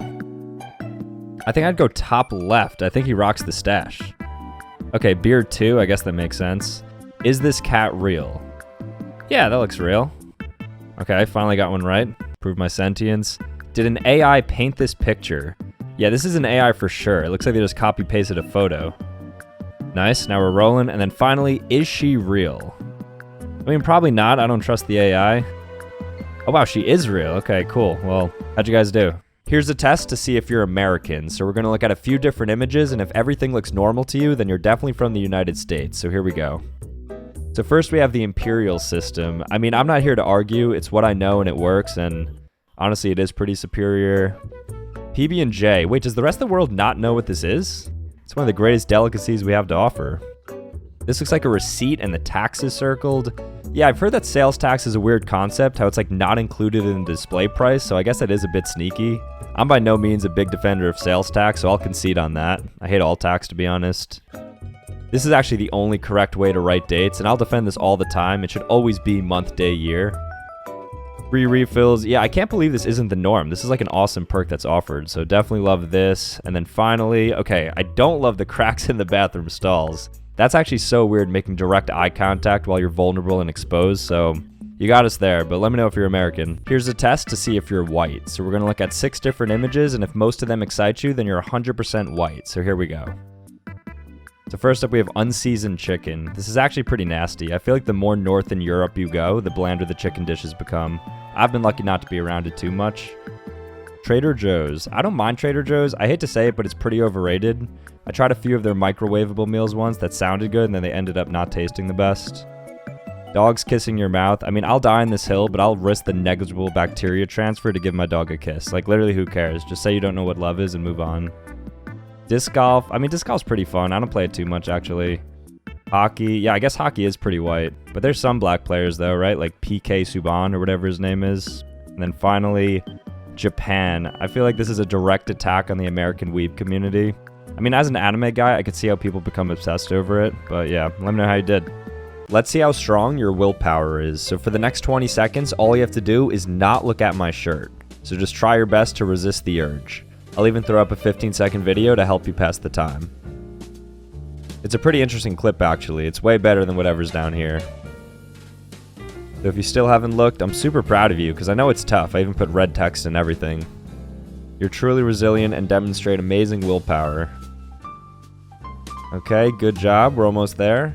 I think I'd go top left. I think he rocks the stash. Okay, beard too. I guess that makes sense. Is this cat real? Yeah, that looks real. Okay, I finally got one right. Prove my sentience. Did an AI paint this picture? Yeah, this is an AI for sure. It looks like they just copy-pasted a photo. Nice, now we're rolling. And then finally, is she real? I mean, probably not. I don't trust the AI. Oh, wow, she is real. Okay, cool. Well, how'd you guys do? Here's a test to see if you're American. So we're going to look at a few different images, and if everything looks normal to you, then you're definitely from the United States. So here we go. So first we have the imperial system. I mean, I'm not here to argue. It's what I know and it works, and honestly, it is pretty superior. PB&J. Wait, does the rest of the world not know what this is? It's one of the greatest delicacies we have to offer. This looks like a receipt and the taxes circled. Yeah, I've heard that sales tax is a weird concept, how it's like not included in the display price, so I guess that is a bit sneaky. I'm by no means a big defender of sales tax, so I'll concede on that. I hate all tax, to be honest. This is actually the only correct way to write dates, and I'll defend this all the time. It should always be month, day, year. Free refills. Yeah, I can't believe this isn't the norm. This is like an awesome perk that's offered. So definitely love this. And then finally, okay, I don't love the cracks in the bathroom stalls. That's actually so weird, making direct eye contact while you're vulnerable and exposed. So you got us there, but let me know if you're American. Here's a test to see if you're white. So we're gonna look at 6 different images, and if most of them excite you, then you're 100% white. So here we go. So first up, we have unseasoned chicken. This is actually pretty nasty. I feel like the more north in Europe you go, the blander the chicken dishes become. I've been lucky not to be around it too much. Trader Joe's. I don't mind Trader Joe's. I hate to say it, but it's pretty overrated. I tried a few of their microwavable meals once that sounded good, and then they ended up not tasting the best. Dogs kissing your mouth. I mean, I'll die on this hill, but I'll risk the negligible bacteria transfer to give my dog a kiss. Like, literally, who cares? Just say you don't know what love is and move on. Disc golf. I mean, disc golf's pretty fun. I don't play it too much, actually. Hockey. Yeah, I guess hockey is pretty white. But there's some black players, though, right? Like PK Subban or whatever his name is. And then finally, Japan. I feel like this is a direct attack on the American weeb community. I mean, as an anime guy, I could see how people become obsessed over it. But yeah, let me know how you did. Let's see how strong your willpower is. So for the next 20 seconds, all you have to do is not look at my shirt. So just try your best to resist the urge. I'll even throw up a 15-second video to help you pass the time. It's a pretty interesting clip, actually. It's way better than whatever's down here. So if you still haven't looked, I'm super proud of you, because I know it's tough. I even put red text and everything. You're truly resilient and demonstrate amazing willpower. Okay, good job. We're almost there.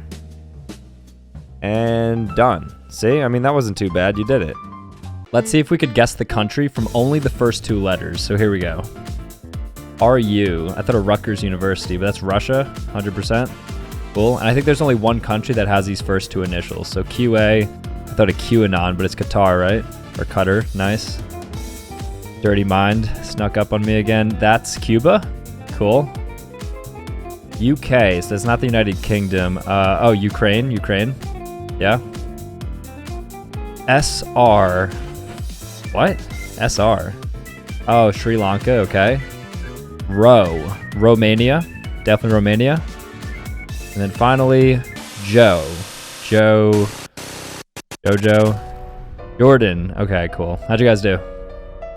And done. See? I mean, that wasn't too bad. You did it. Let's see if we could guess the country from only the first 2 letters. So here we go. RU. I thought of Rutgers University, but that's Russia, 100%. Cool. And I think there's only one country that has these first 2 initials. So QA. I thought of QAnon, but it's Qatar, right? Or Qatar. Nice. Dirty Mind snuck up on me again. That's Cuba. Cool. UK. So that's not the United Kingdom. Oh, Ukraine. Ukraine. Yeah. SR. What? SR. Oh, Sri Lanka. Okay. Romania. Definitely Romania. And then finally, Jojo. Jordan. Okay, cool. How'd you guys do?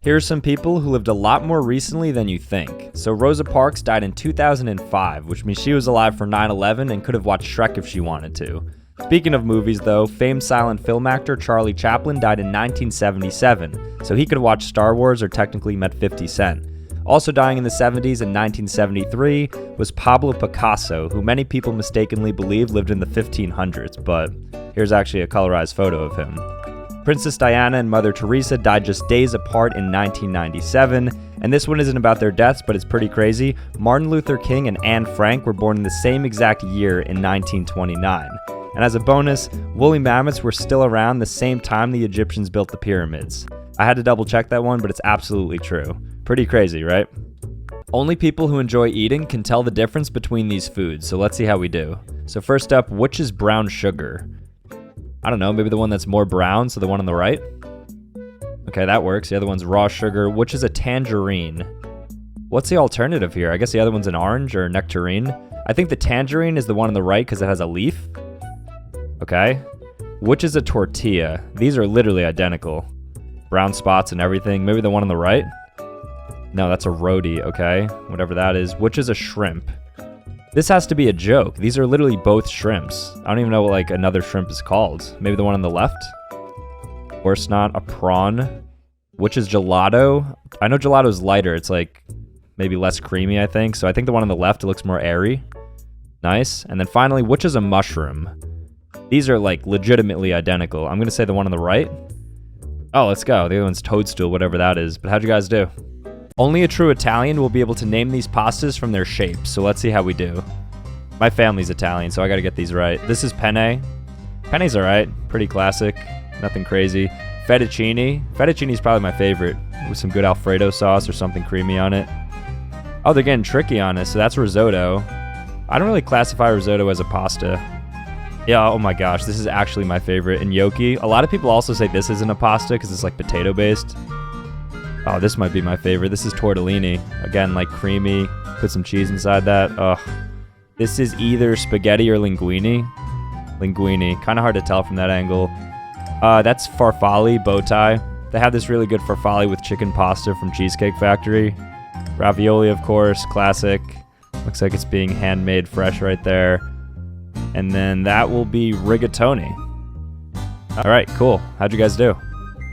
Here's some people who lived a lot more recently than you think. So Rosa Parks died in 2005, which means she was alive for 9/11 and could have watched Shrek if she wanted to. Speaking of movies, though, famed silent film actor Charlie Chaplin died in 1977, so he could have watched Star Wars or technically met 50 Cent. Also dying in the 70s in 1973 was Pablo Picasso, who many people mistakenly believe lived in the 1500s, but here's actually a colorized photo of him. Princess Diana and Mother Teresa died just days apart in 1997, and this one isn't about their deaths, but it's pretty crazy. Martin Luther King and Anne Frank were born in the same exact year in 1929. And as a bonus, woolly mammoths were still around the same time the Egyptians built the pyramids. I had to double check that one, but it's absolutely true. Pretty crazy, right? Only people who enjoy eating can tell the difference between these foods, so let's see how we do. So first up, which is brown sugar? I don't know, maybe the one that's more brown, so the one on the right? Okay, that works. The other one's raw sugar. Which is a tangerine? What's the alternative here? I guess the other one's an orange or a nectarine. I think the tangerine is the one on the right because it has a leaf. Okay. Which is a tortilla? These are literally identical. Brown spots and everything. Maybe the one on the right? No, that's a roti, okay. Whatever that is. Which is a shrimp? This has to be a joke. These are literally both shrimps. I don't even know what like another shrimp is called. Maybe the one on the left? Of course not. A prawn. Which is gelato? I know gelato's lighter. It's like maybe less creamy, I think. So I think the one on the left, it looks more airy. Nice. And then finally, which is a mushroom? These are like legitimately identical. I'm going to say the one on the right. Oh, let's go. The other one's toadstool, whatever that is. But how'd you guys do? Only a true Italian will be able to name these pastas from their shapes. So let's see how we do. My family's Italian, so I got to get these right. This is penne. Penne's all right. Pretty classic. Nothing crazy. Fettuccine. Fettuccine's probably my favorite. With some good Alfredo sauce or something creamy on it. Oh, they're getting tricky on us. So that's risotto. I don't really classify risotto as a pasta. Yeah, oh my gosh, this is actually my favorite. And gnocchi. A lot of people also say this isn't a pasta because it's like potato based. Oh, this might be my favorite. This is tortellini. Again, like creamy. Put some cheese inside that. Ugh. This is either spaghetti or linguine. Linguine. Kind of hard to tell from that angle. That's farfalle, bow tie. They have this really good farfalle with chicken pasta from Cheesecake Factory. Ravioli, of course, classic. Looks like it's being handmade fresh right there. And then that will be rigatoni. All right, cool. How'd you guys do?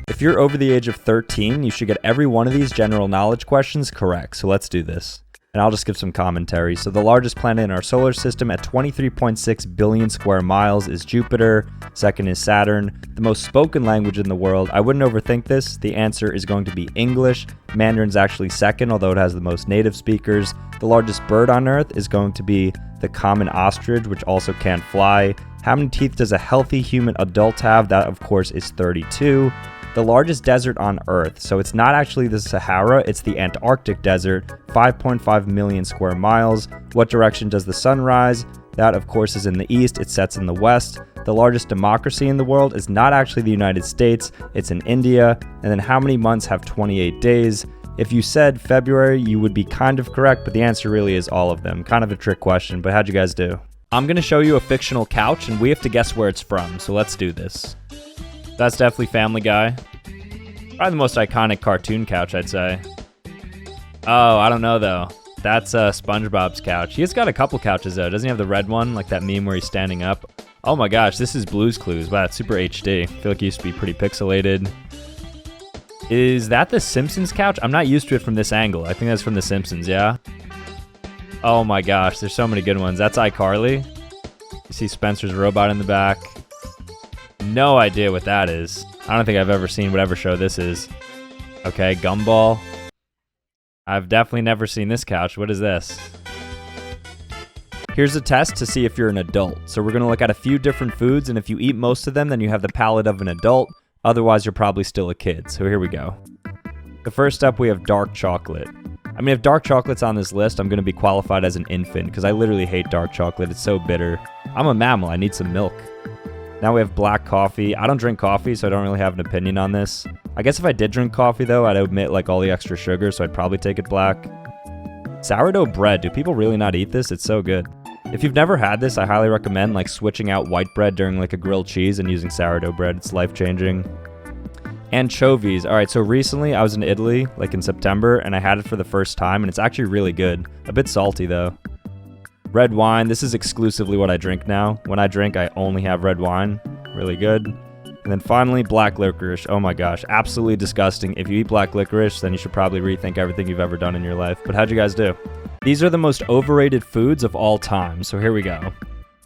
If you're over the age of 13, you should get every one of these general knowledge questions correct. So let's do this. And I'll just give some commentary. So the largest planet in our solar system at 23.6 billion square miles is Jupiter. Second is Saturn. The most spoken language in the world. I wouldn't overthink this. The answer is going to be English. Mandarin's actually second, although it has the most native speakers. The largest bird on Earth is going to be the common ostrich, which also can't fly. How many teeth does a healthy human adult have? That, of course, is 32. The largest desert on Earth, so it's not actually the Sahara, it's the Antarctic desert, 5.5 million square miles. What direction does the sun rise? That, of course, is in the east. It sets in the west. The largest democracy in the world is not actually the United States, it's in India. And then how many months have 28 days? If you said February, you would be kind of correct, but the answer really is all of them. Kind of a trick question, but how'd you guys do? I'm going to show you a fictional couch, and we have to guess where it's from, so let's do this. That's definitely Family Guy. Probably the most iconic cartoon couch, I'd say. Oh, I don't know, though. That's SpongeBob's couch. He's got a couple couches, though. Doesn't he have the red one, like that meme where he's standing up? Oh my gosh, this is Blue's Clues. Wow, it's super HD. I feel like it used to be pretty pixelated. Is that the Simpsons couch? I'm not used to it from this angle. I think that's from the Simpsons, yeah? Oh my gosh, there's so many good ones. That's iCarly. You see Spencer's robot in the back. No idea what that is. I don't think I've ever seen whatever show this is. Okay, Gumball. I've definitely never seen this couch. What is this? Here's a test to see if you're an adult. So we're going to look at a few different foods, and if you eat most of them, then you have the palate of an adult. Otherwise, you're probably still a kid. So here we go. The first up, we have dark chocolate. I mean, if dark chocolate's on this list, I'm going to be qualified as an infant because I literally hate dark chocolate. It's so bitter. I'm a mammal. I need some milk. Now we have black coffee. I don't drink coffee, so I don't really have an opinion on this. I guess if I did drink coffee, though, I'd omit like all the extra sugar, so I'd probably take it black. Sourdough bread. Do people really not eat this? It's so good. If you've never had this, I highly recommend like switching out white bread during like a grilled cheese and using sourdough bread. It's life-changing. Anchovies. All right, so recently I was in Italy, like in September, and I had it for the first time, and it's actually really good. A bit salty, though. Red wine. This is exclusively what I drink now. When I drink, I only have red wine. Really good. And then finally, black licorice. Oh my gosh, absolutely disgusting. If you eat black licorice, then you should probably rethink everything you've ever done in your life. But how'd you guys do? These are the most overrated foods of all time, so here we go.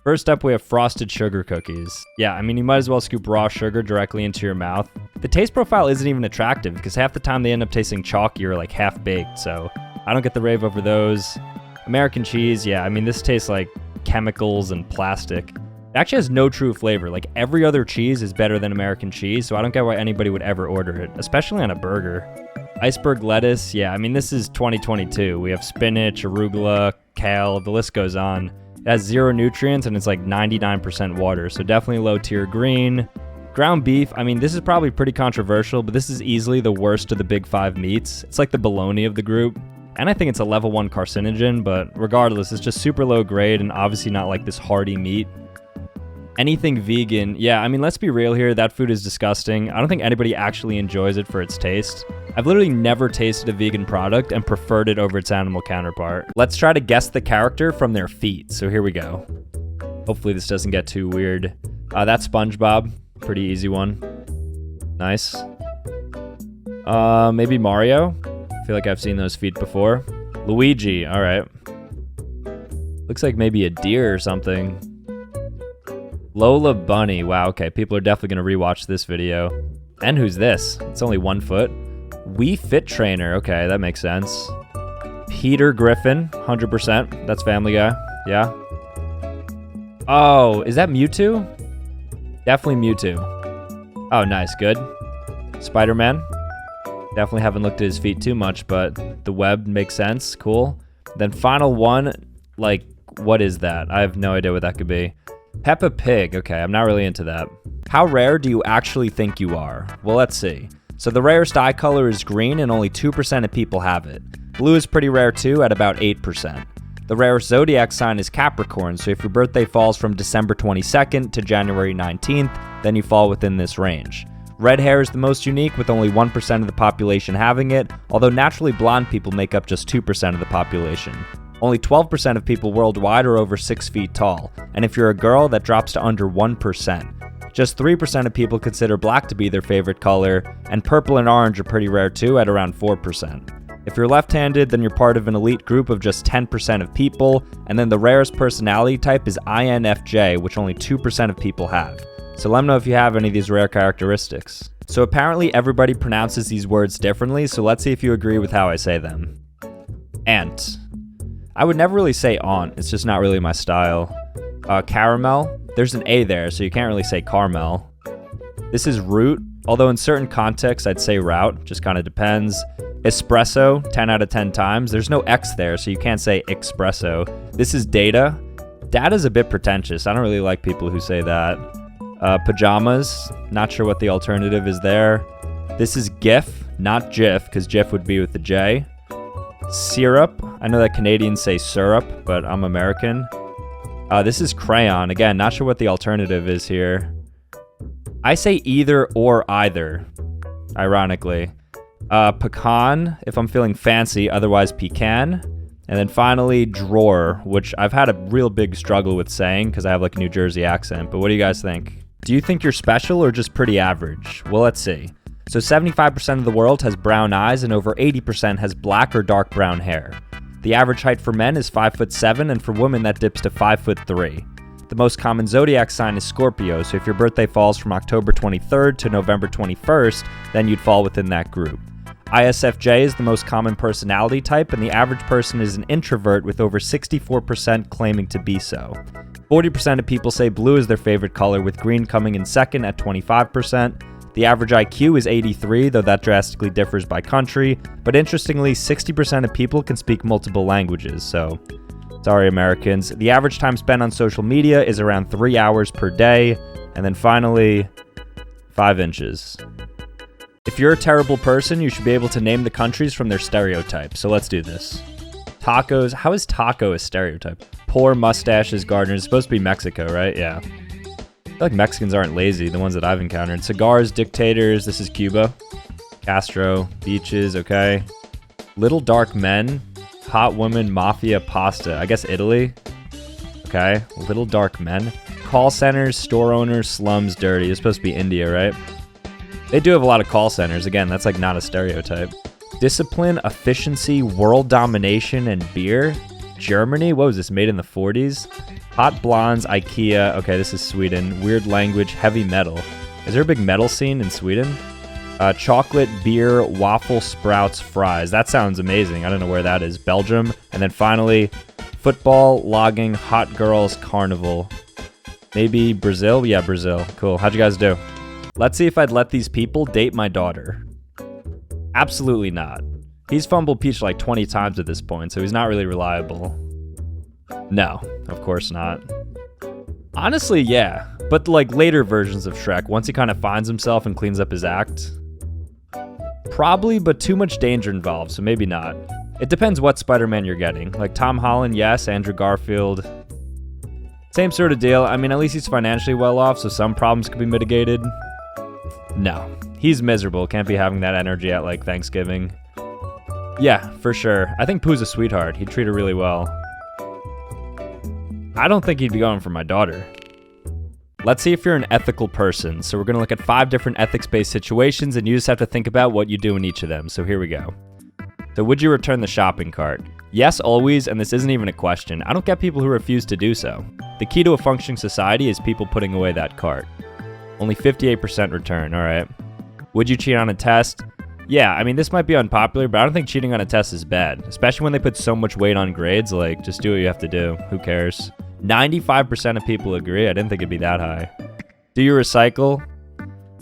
First up, we have frosted sugar cookies. Yeah, I mean, you might as well scoop raw sugar directly into your mouth. The taste profile isn't even attractive because half the time they end up tasting chalky or like half-baked, so I don't get the rave over those. American cheese, yeah, I mean, this tastes like chemicals and plastic. It actually has no true flavor. Like, every other cheese is better than American cheese, so I don't get why anybody would ever order it, especially on a burger. Iceberg lettuce, yeah, I mean, this is 2022. We have spinach, arugula, kale, the list goes on. It has 0 nutrients, and it's like 99% water, so definitely low tier green. Ground beef, I mean, this is probably pretty controversial, but this is easily the worst of the big 5 meats. It's like the bologna of the group. And I think it's a level 1 carcinogen, but regardless, it's just super low grade and obviously not like this hearty meat. Anything vegan, yeah, I mean, let's be real here, that food is disgusting. I don't think anybody actually enjoys it for its taste. I've literally never tasted a vegan product and preferred it over its animal counterpart. Let's try to guess the character from their feet, so here we go. Hopefully this doesn't get too weird. That's SpongeBob, pretty easy one. Nice. Maybe Mario? I feel like I've seen those feet before. Luigi, all right. Looks like maybe a deer or something. Lola Bunny, wow, okay, people are definitely gonna rewatch this video. And who's this? It's only 1 foot. Wii Fit Trainer, okay, that makes sense. Peter Griffin, 100%, that's Family Guy, yeah. Oh, is that Mewtwo? Definitely Mewtwo. Oh, nice, good. Spider-Man. Definitely haven't looked at his feet too much, but the web makes sense, cool. Then final one, like, what is that? I have no idea what that could be. Peppa Pig, okay, I'm not really into that. How rare do you actually think you are? Well, let's see. So the rarest eye color is green and only 2% of people have it. Blue is pretty rare too at about 8%. The rarest zodiac sign is Capricorn, so if your birthday falls from December 22nd to January 19th, then you fall within this range. Red hair is the most unique, with only 1% of the population having it, although naturally blonde people make up just 2% of the population. Only 12% of people worldwide are over 6 feet tall, and if you're a girl, that drops to under 1%. Just 3% of people consider black to be their favorite color, and purple and orange are pretty rare too at around 4%. If you're left-handed, then you're part of an elite group of just 10% of people, and then the rarest personality type is INFJ, which only 2% of people have. So let me know if you have any of these rare characteristics. So apparently everybody pronounces these words differently, so let's see if you agree with how I say them. Ant. I would never really say aunt, it's just not really my style. Caramel. There's an A there, so you can't really say caramel. This is root, although in certain contexts I'd say route, just kind of depends. Espresso, 10 out of 10 times. There's no X there, so you can't say espresso. This is data. Data's a bit pretentious. I don't really like people who say that. Pajamas, not sure what the alternative is there. This is GIF, not GIF, because GIF would be with the J. Syrup, I know that Canadians say syrup, but I'm American. This is crayon. Again, not sure what the alternative is here. I say either or either, ironically. Pecan, if I'm feeling fancy, otherwise pecan. And then finally, drawer, which I've had a real big struggle with saying because I have like a New Jersey accent. But what do you guys think? Do you think you're special or just pretty average? Well, let's see. So 75% of the world has brown eyes and over 80% has black or dark brown hair. The average height for men is 5'7", and for women that dips to 5'3". The most common zodiac sign is Scorpio, so if your birthday falls from October 23rd to November 21st, then you'd fall within that group. ISFJ is the most common personality type, and the average person is an introvert with over 64% claiming to be so. 40% of people say blue is their favorite color, with green coming in second at 25%. The average IQ is 83, though that drastically differs by country, but interestingly, 60% of people can speak multiple languages, so sorry Americans. The average time spent on social media is around 3 hours per day, and then finally, 5 inches. If you're a terrible person, you should be able to name the countries from their stereotypes, so let's do this. Tacos, how is taco a stereotype? Poor mustaches, gardeners, it's supposed to be Mexico, right? Yeah. I feel like Mexicans aren't lazy, the ones that I've encountered. Cigars, dictators, this is Cuba. Castro, beaches, okay. Little dark men, hot woman, mafia, pasta. I guess Italy. Okay, little dark men. Call centers, store owners, slums, dirty. It's supposed to be India, right? They do have a lot of call centers. Again, that's like not a stereotype. Discipline, efficiency, world domination, and beer. Germany, what was this, made in the 40s? Hot blondes, IKEA. Okay, this is Sweden. Weird language, heavy metal. Is there a big metal scene in Sweden? Chocolate, beer, waffle, sprouts, fries. That sounds amazing. I don't know where that is. Belgium. And then finally, football, logging, hot girls, carnival. Maybe Brazil? Yeah, Brazil. Cool. How'd you guys do? Let's see if I'd let these people date my daughter. Absolutely not. He's fumbled Peach like 20 times at this point, so he's not really reliable. No, of course not. Honestly, yeah. But like later versions of Shrek, once he kind of finds himself and cleans up his act. Probably, but too much danger involved, so maybe not. It depends what Spider-Man you're getting. Like Tom Holland, yes. Andrew Garfield. Same sort of deal. I mean, at least he's financially well off, so some problems could be mitigated. No, he's miserable. Can't be having that energy at like Thanksgiving. Yeah, for sure. I think Pooh's a sweetheart. He'd treat her really well. I don't think he'd be going for my daughter. Let's see if you're an ethical person. So we're going to look at 5 different ethics-based situations, and you just have to think about what you do in each of them. So here we go. So would you return the shopping cart? Yes, always, and this isn't even a question. I don't get people who refuse to do so. The key to a functioning society is people putting away that cart. Only 58% return, all right. Would you cheat on a test? Yeah, I mean, this might be unpopular, but I don't think cheating on a test is bad, especially when they put so much weight on grades. Like, just do what you have to do. Who cares? 95% of people agree. I didn't think it'd be that high. Do you recycle?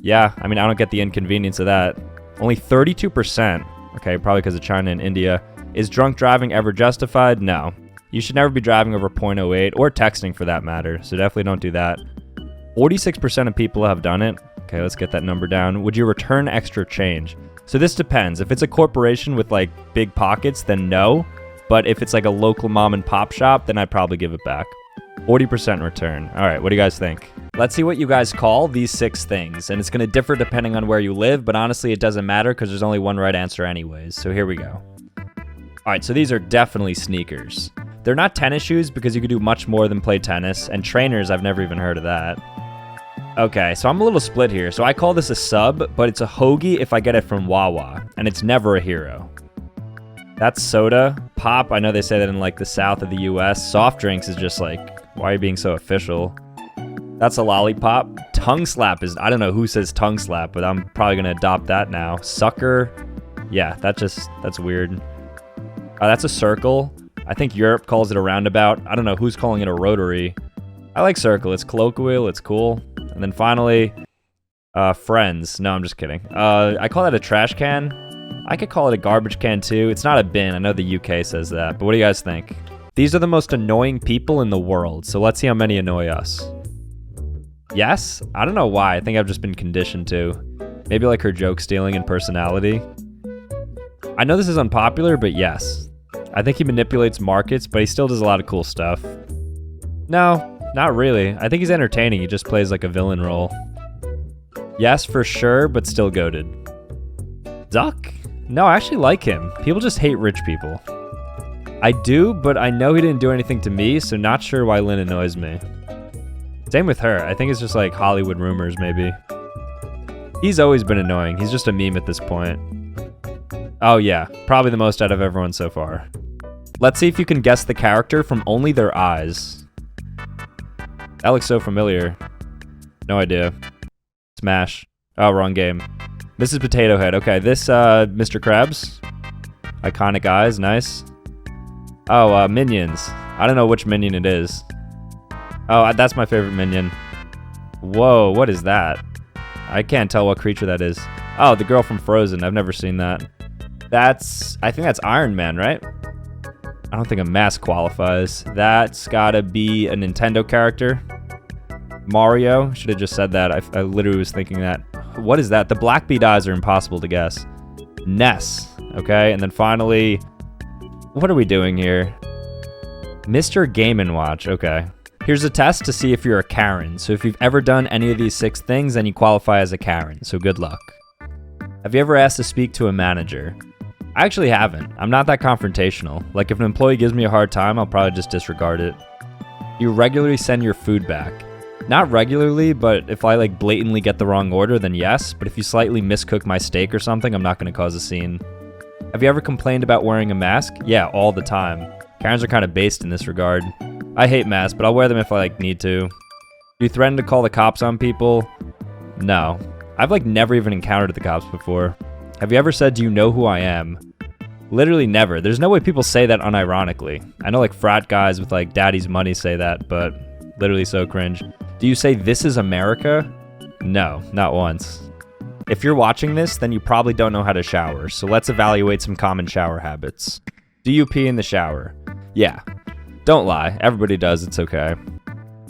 Yeah, I mean, I don't get the inconvenience of that. Only 32%, okay, probably because of China and India. Is drunk driving ever justified? No. You should never be driving over .08 or texting for that matter, so definitely don't do that. 46% of people have done it. Okay, let's get that number down. Would you return extra change? So this depends. If it's a corporation with like big pockets, then no. But if it's like a local mom and pop shop, then I'd probably give it back. 40% return. All right, what do you guys think? Let's see what you guys call these 6 things, and it's going to differ depending on where you live, but honestly it doesn't matter because there's only one right answer anyways, so here we go. Alright, so these are definitely sneakers. They're not tennis shoes because you could do much more than play tennis, and trainers, I've never even heard of that. Okay, so I'm a little split here. So I call this a sub, but it's a hoagie if I get it from Wawa, and it's never a hero. That's soda. Pop, I know they say that in like the south of the US. Soft drinks is just like, why are you being so official? That's a lollipop. Tongue slap is, I don't know who says tongue slap, but I'm probably gonna adopt that now. Sucker, yeah, that's weird. That's a circle. I think Europe calls it a roundabout. I don't know who's calling it a rotary. I like circle, it's colloquial, it's cool. And then finally, friends. No, I'm just kidding. I call that a trash can. I could call it a garbage can too. It's not a bin, I know the UK says that, but what do you guys think? These are the most annoying people in the world, so let's see how many annoy us. Yes? I don't know why, I think I've just been conditioned to. Maybe like her joke stealing and personality. I know this is unpopular, but yes. I think he manipulates markets, but he still does a lot of cool stuff. No, not really. I think he's entertaining, he just plays like a villain role. Yes, for sure, but still goated. Duck? No, I actually like him. People just hate rich people. I do, but I know he didn't do anything to me, so not sure why Lynn annoys me. Same with her. I think it's just like Hollywood rumors, maybe. He's always been annoying. He's just a meme at this point. Oh yeah, probably the most out of everyone so far. Let's see if you can guess the character from only their eyes. That looks so familiar. No idea. Smash. Oh, wrong game. Mrs. Potato Head. Okay, this, Mr. Krabs. Iconic eyes, nice. Oh, Minions. I don't know which Minion it is. Oh, that's my favorite Minion. Whoa, what is that? I can't tell what creature that is. Oh, the girl from Frozen. I've never seen that. I think that's Iron Man, right? I don't think a mask qualifies. That's gotta be a Nintendo character. Mario. Should have just said that. I literally was thinking that. What is that? The black bead eyes are impossible to guess. Ness. Okay, and then finally, what are we doing here? Mr. Game & Watch. Okay. Here's a test to see if you're a Karen. So if you've ever done any of these 6 things, then you qualify as a Karen. So good luck. Have you ever asked to speak to a manager? I actually haven't. I'm not that confrontational. Like if an employee gives me a hard time, I'll probably just disregard it. You regularly send your food back. Not regularly, but if I like blatantly get the wrong order, then yes. But if you slightly miscook my steak or something, I'm not going to cause a scene. Have you ever complained about wearing a mask? Yeah, all the time. Karens are kind of based in this regard. I hate masks, but I'll wear them if I like need to. Do you threaten to call the cops on people? No. I've like never even encountered the cops before. Have you ever said, do you know who I am? Literally never. There's no way people say that unironically. I know like frat guys with like daddy's money say that, but literally so cringe. Do you say, this is America? No, not once. If you're watching this, then you probably don't know how to shower, so let's evaluate some common shower habits. Do you pee in the shower? Yeah. Don't lie, everybody does, it's okay.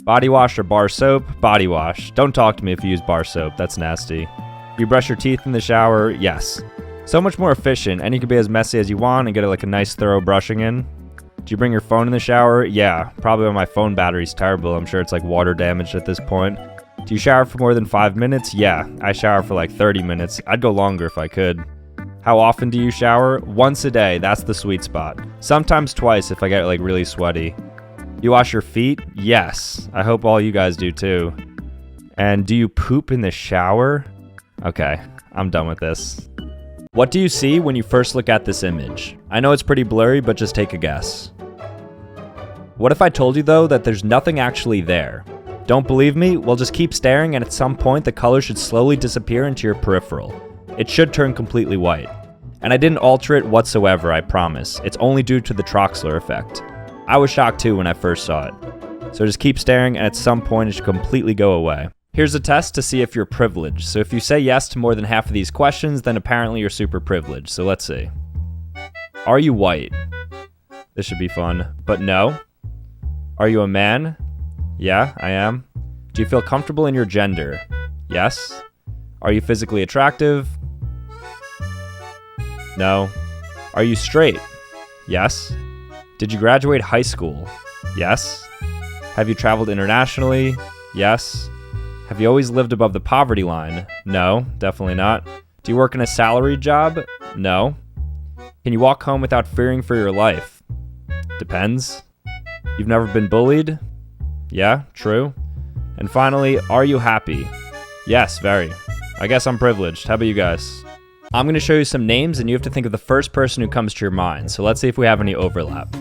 Body wash or bar soap? Body wash. Don't talk to me if you use bar soap, that's nasty. Do you brush your teeth in the shower? Yes. So much more efficient, and you can be as messy as you want and get like a nice thorough brushing in. Do you bring your phone in the shower? Yeah, probably when my phone battery's terrible. I'm sure it's like water damaged at this point. Do you shower for more than 5 minutes? Yeah, I shower for like 30 minutes. I'd go longer if I could. How often do you shower? Once a day, that's the sweet spot. Sometimes twice if I get like really sweaty. You wash your feet? Yes. I hope all you guys do too. And do you poop in the shower? Okay, I'm done with this. What do you see when you first look at this image? I know it's pretty blurry, but just take a guess. What if I told you though that there's nothing actually there? Don't believe me? Well, just keep staring and at some point the color should slowly disappear into your peripheral. It should turn completely white. And I didn't alter it whatsoever, I promise. It's only due to the Troxler effect. I was shocked too when I first saw it. So just keep staring and at some point it should completely go away. Here's a test to see if you're privileged. So if you say yes to more than half of these questions, then apparently you're super privileged. So let's see. Are you white? This should be fun. But no. Are you a man? Yeah, I am. Do you feel comfortable in your gender? Yes. Are you physically attractive? No. Are you straight? Yes. Did you graduate high school? Yes. Have you traveled internationally? Yes. Have you always lived above the poverty line? No, definitely not. Do you work in a salaried job? No. Can you walk home without fearing for your life? Depends. You've never been bullied? Yeah, true. And finally, are you happy? Yes, very. I guess I'm privileged. How about you guys? I'm going to show you some names and you have to think of the first person who comes to your mind. So let's see if we have any overlap.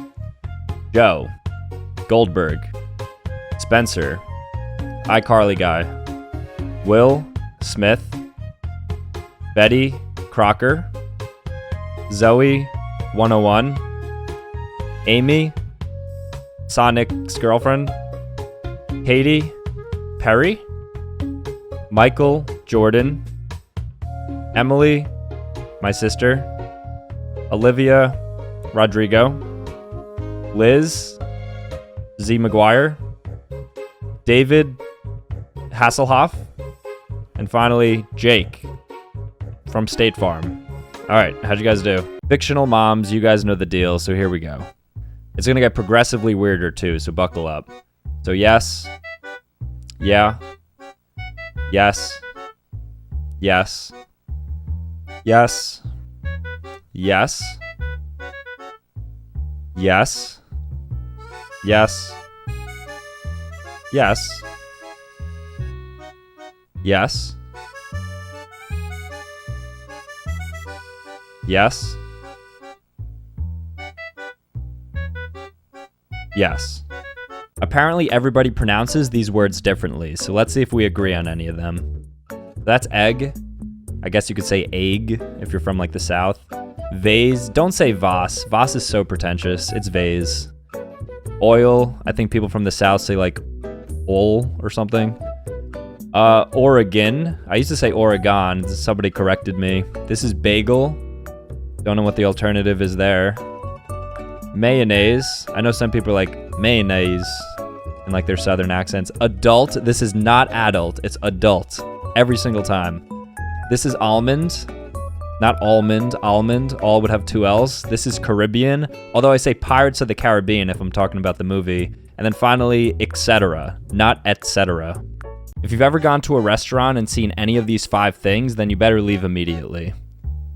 Joe. Goldberg. Spencer. iCarly guy. Will. Smith. Betty. Crocker. Zoe. 101. Amy. Sonic's girlfriend. Katie. Perry. Michael. Jordan. Emily. My sister. Olivia. Rodrigo. Liz. Z. McGuire. David Hasselhoff. And finally, Jake from State Farm. All right, how'd you guys do? Fictional moms, you guys know the deal, so here we go. It's gonna get progressively weirder too, so buckle up. So yes, yeah, yes, yes, yes, yes, yes, yes, yes, yes, yes, yes. Apparently everybody pronounces these words differently, so let's see if we agree on any of them. That's egg. I guess you could say egg if you're from like the South. Vase, don't say Voss. Voss is so pretentious. It's vase. Oil, I think people from the South say like oil or something. Oregon, I used to say Oregon. Somebody corrected me. This is bagel. Don't know what the alternative is there. Mayonnaise, I know some people are like mayonnaise in like their Southern accents. Adult, this is not adult, it's adult. Every single time. This is almond. Not almond, almond. All would have two L's. This is Caribbean, although I say Pirates of the Caribbean if I'm talking about the movie. And then finally, etc., not etc. If you've ever gone to a restaurant and seen any of these 5 things, then you better leave immediately.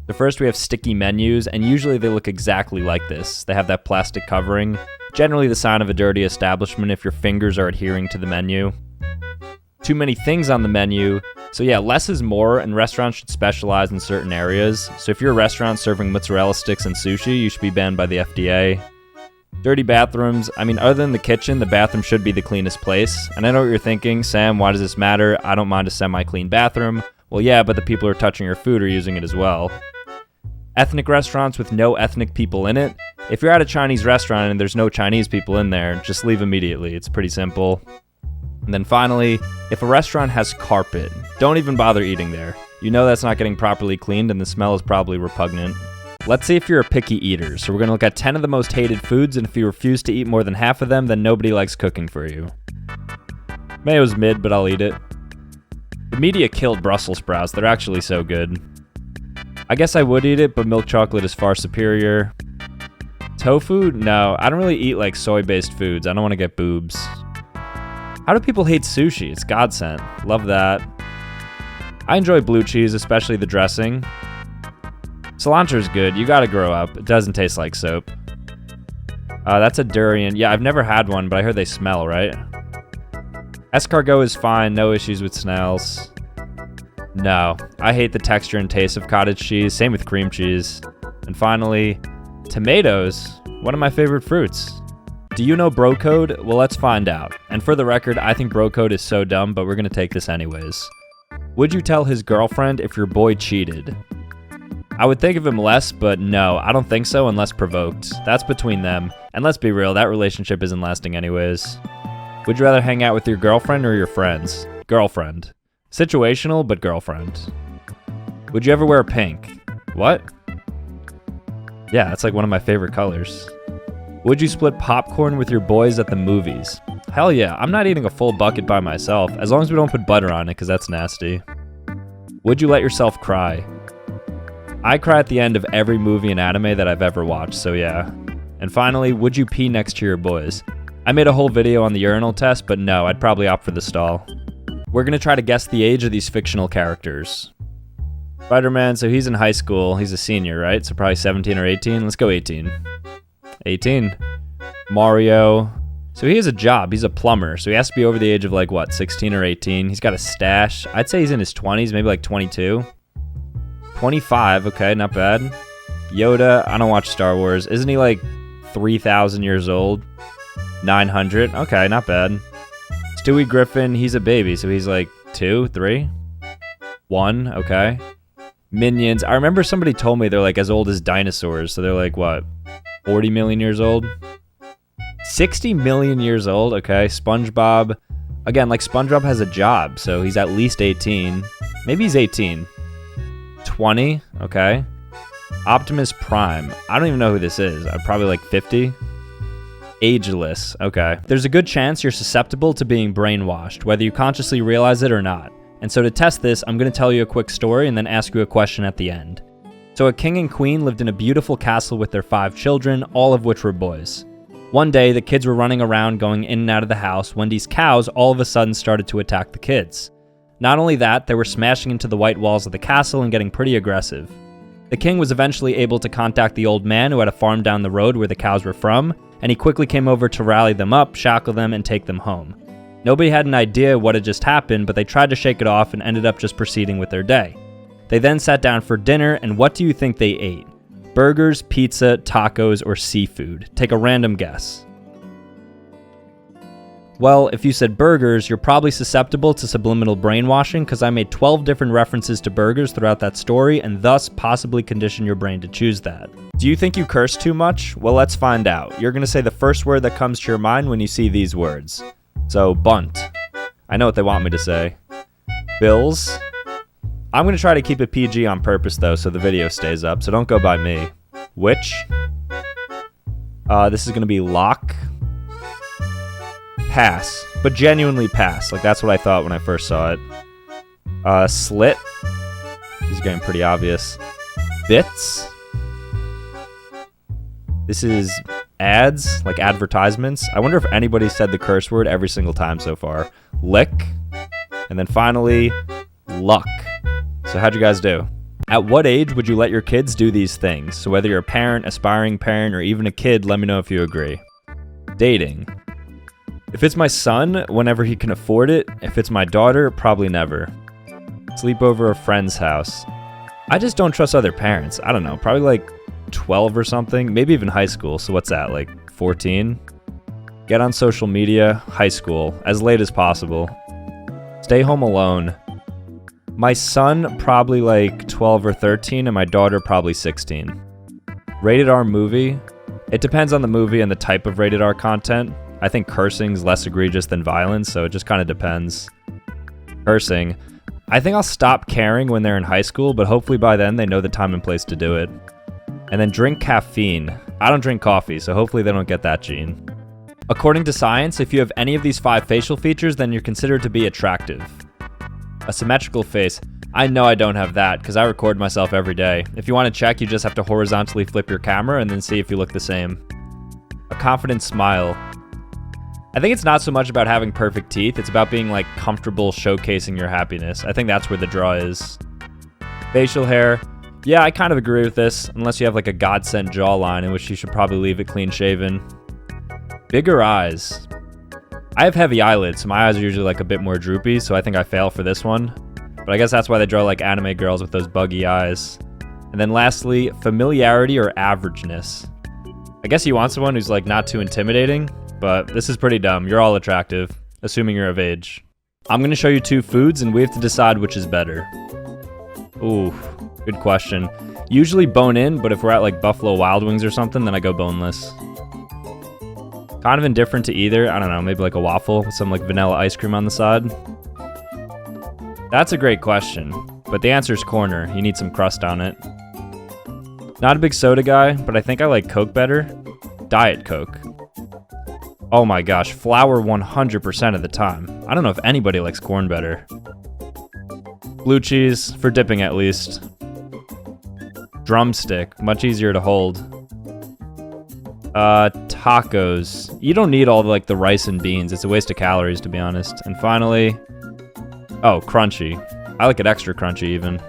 So first we have sticky menus, and usually they look exactly like this. They have that plastic covering, generally the sign of a dirty establishment if your fingers are adhering to the menu. Too many things on the menu. So yeah, less is more, and restaurants should specialize in certain areas. So if you're a restaurant serving mozzarella sticks and sushi, you should be banned by the FDA. Dirty bathrooms. I mean, other than the kitchen, the bathroom should be the cleanest place. And I know what you're thinking, Sam, why does this matter? I don't mind a semi-clean bathroom. Well, yeah, but the people who are touching your food are using it as well. Ethnic restaurants with no ethnic people in it. If you're at a Chinese restaurant and there's no Chinese people in there, just leave immediately. It's pretty simple. And then finally, if a restaurant has carpet, don't even bother eating there. You know that's not getting properly cleaned and the smell is probably repugnant. Let's see if you're a picky eater. So we're going to look at 10 of the most hated foods, and if you refuse to eat more than half of them, then nobody likes cooking for you. Mayo's mid, but I'll eat it. The media killed Brussels sprouts. They're actually so good. I guess I would eat it, but milk chocolate is far superior. Tofu? No, I don't really eat like soy-based foods. I don't want to get boobs. How do people hate sushi? It's godsend. Love that. I enjoy blue cheese, especially the dressing. Cilantro's good. You gotta grow up. It doesn't taste like soap. That's a durian. Yeah, I've never had one, but I heard they smell, right? Escargot is fine. No issues with snails. No. I hate the texture and taste of cottage cheese. Same with cream cheese. And finally, tomatoes. One of my favorite fruits. Do you know bro code? Well, let's find out. And for the record, I think bro code is so dumb, but we're gonna take this anyways. Would you tell his girlfriend if your boy cheated? I would think of him less, but no, I don't think so unless provoked. That's between them. And let's be real, that relationship isn't lasting anyways. Would you rather hang out with your girlfriend or your friends? Girlfriend. Situational, but girlfriend. Would you ever wear pink? What? Yeah, that's like one of my favorite colors. Would you split popcorn with your boys at the movies? Hell yeah, I'm not eating a full bucket by myself, as long as we don't put butter on it, because that's nasty. Would you let yourself cry? I cry at the end of every movie and anime that I've ever watched, so yeah. And finally, would you pee next to your boys? I made a whole video on the urinal test, but no, I'd probably opt for the stall. We're going to try to guess the age of these fictional characters. Spider-Man, so he's in high school. He's a senior, right? So probably 17 or 18. Let's go 18. 18. Mario. So he has a job. He's a plumber. So he has to be over the age of like, what, 16 or 18. He's got a stash. I'd say he's in his 20s, maybe like 22. 25. Okay, not bad. Yoda. I don't watch Star Wars. Isn't he like 3,000 years old? 900. Okay, not bad. Stewie Griffin. He's a baby. So he's like 2, 3, 1. Okay. Minions. I remember somebody told me they're like as old as dinosaurs. So they're like, what, 40 million years old? 60 million years old. Okay. SpongeBob. Again, like SpongeBob has a job. So he's at least 18. Maybe he's 18. 20. Okay. Optimus Prime. I don't even know who this is. I'm probably like 50. Ageless. Okay. There's a good chance you're susceptible to being brainwashed, whether you consciously realize it or not. And so to test this, I'm going to tell you a quick story and then ask you a question at the end. So a king and queen lived in a beautiful castle with their 5 children, all of which were boys. One day, the kids were running around going in and out of the house when these cows all of a sudden started to attack the kids. Not only that, they were smashing into the white walls of the castle and getting pretty aggressive. The king was eventually able to contact the old man who had a farm down the road where the cows were from, and he quickly came over to rally them up, shackle them, and take them home. Nobody had an idea what had just happened, but they tried to shake it off and ended up just proceeding with their day. They then sat down for dinner, and what do you think they ate? Burgers, pizza, tacos, or seafood? Take a random guess. Well, if you said burgers, you're probably susceptible to subliminal brainwashing because I made 12 different references to burgers throughout that story and thus possibly condition your brain to choose that. Do you think you curse too much? Well, let's find out. You're going to say the first word that comes to your mind when you see these words. So, bunt. I know what they want me to say. Bills. I'm going to try to keep it PG on purpose, though, so the video stays up, so don't go by me. Which. This is going to be lock. Pass. But genuinely pass. Like, that's what I thought when I first saw it. Slit. This is getting pretty obvious. Bits. This is ads, like advertisements. I wonder if anybody said the curse word every single time so far. Lick. And then finally, luck. So how'd you guys do? At what age would you let your kids do these things? So whether you're a parent, aspiring parent, or even a kid, let me know if you agree. Dating. If it's my son, whenever he can afford it. If it's my daughter, probably never. Sleep over a friend's house. I just don't trust other parents. I don't know, probably like 12 or something, maybe even high school. So what's that, like 14? Get on social media, high school, as late as possible. Stay home alone. My son, probably like 12 or 13, and my daughter, probably 16. Rated R movie. It depends on the movie and the type of rated R content. I think cursing's less egregious than violence, so it just kind of depends. Cursing. I think I'll stop caring when they're in high school, but hopefully by then they know the time and place to do it. And then drink caffeine. I don't drink coffee, so hopefully they don't get that gene. According to science, if you have any of these 5 facial features, then you're considered to be attractive. A symmetrical face. I know I don't have that, because I record myself every day. If you want to check, you just have to horizontally flip your camera and then see if you look the same. A confident smile. I think it's not so much about having perfect teeth, it's about being like comfortable showcasing your happiness. I think that's where the draw is. Facial hair. Yeah, I kind of agree with this, unless you have like a God-sent jawline, in which you should probably leave it clean-shaven. Bigger eyes. I have heavy eyelids, so my eyes are usually like a bit more droopy, so I think I fail for this one. But I guess that's why they draw like anime girls with those buggy eyes. And then lastly, familiarity or averageness. I guess you want someone who's like not too intimidating, but this is pretty dumb. You're all attractive, assuming you're of age. I'm going to show you 2 foods, and we have to decide which is better. Ooh. Good question. Usually bone in, but if we're at like Buffalo Wild Wings or something, then I go boneless. Kind of indifferent to either. I don't know, maybe like a waffle with some like vanilla ice cream on the side. That's a great question, but the answer's corner. You need some crust on it. Not a big soda guy, but I think I like Coke better. Diet Coke. Oh my gosh, flour 100% of the time. I don't know if anybody likes corn better. Blue cheese, for dipping at least. Drumstick, much easier to hold. Tacos. You don't need all the rice and beans. It's a waste of calories, to be honest. And finally, Oh, crunchy. I like it extra crunchy even.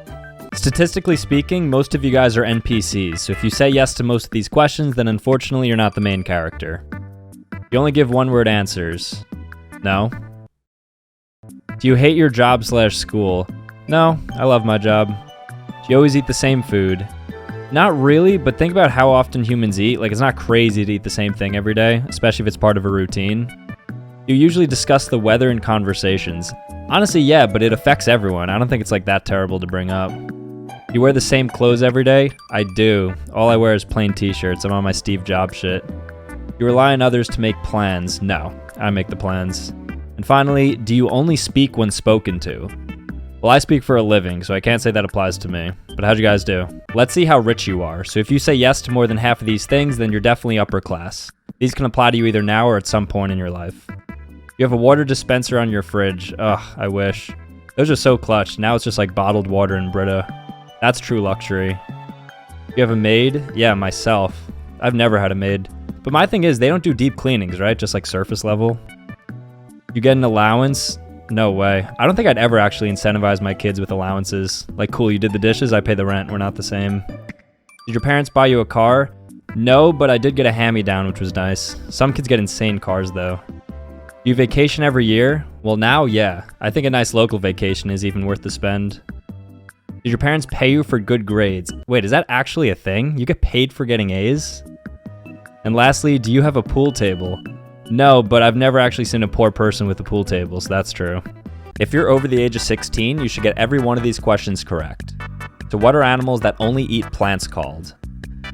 Statistically speaking, most of you guys are NPCs, so if you say yes to most of these questions, then unfortunately you're not the main character. You only give one-word answers. No? Do you hate your job/school? No, I love my job. Do you always eat the same food? Not really, but think about how often humans eat. Like, it's not crazy to eat the same thing every day, especially if it's part of a routine. You usually discuss the weather in conversations. Honestly, yeah, but it affects everyone. I don't think it's like that terrible to bring up. You wear the same clothes every day? I do. All I wear is plain t-shirts. I'm on my Steve Jobs shit. You rely on others to make plans? No, I make the plans. And finally, do you only speak when spoken to? Well, I speak for a living, so I can't say that applies to me. But how'd you guys do? Let's see how rich you are. So if you say yes to more than half of these things, then you're definitely upper class. These can apply to you either now or at some point in your life. You have a water dispenser on your fridge. Ugh, I wish. Those are so clutch. Now it's just like bottled water and Brita. That's true luxury. You have a maid? Yeah, myself. I've never had a maid. But my thing is, they don't do deep cleanings, right? Just like surface level. You get an allowance? No way. I don't think I'd ever actually incentivize my kids with allowances. Like, cool, you did the dishes, I pay the rent. We're not the same. Did your parents buy you a car? No, but I did get a hand-me-down, which was nice. Some kids get insane cars, though. Do you vacation every year? Well, now, yeah. I think a nice local vacation is even worth the spend. Did your parents pay you for good grades? Wait, is that actually a thing? You get paid for getting A's? And lastly, do you have a pool table? No, but I've never actually seen a poor person with a pool table, so that's true. If you're over the age of 16, you should get every one of these questions correct. So what are animals that only eat plants called?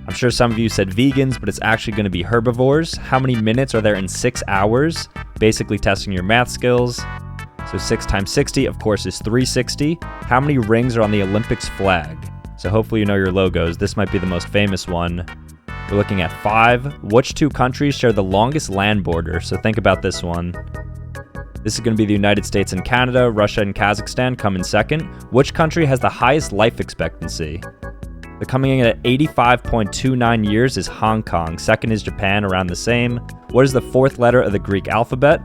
I'm sure some of you said vegans, but it's actually going to be herbivores. How many minutes are there in 6 hours? Basically testing your math skills. So 6 times 60, of course, is 360. How many rings are on the Olympics flag? So hopefully you know your logos. This might be the most famous one. We're looking at 5. Which 2 countries share the longest land border? So think about this one. This is going to be the United States and Canada. Russia and Kazakhstan come in second. Which country has the highest life expectancy? The coming in at 85.29 years is Hong Kong. Second is Japan, around the same. What is the 4th letter of the Greek alphabet?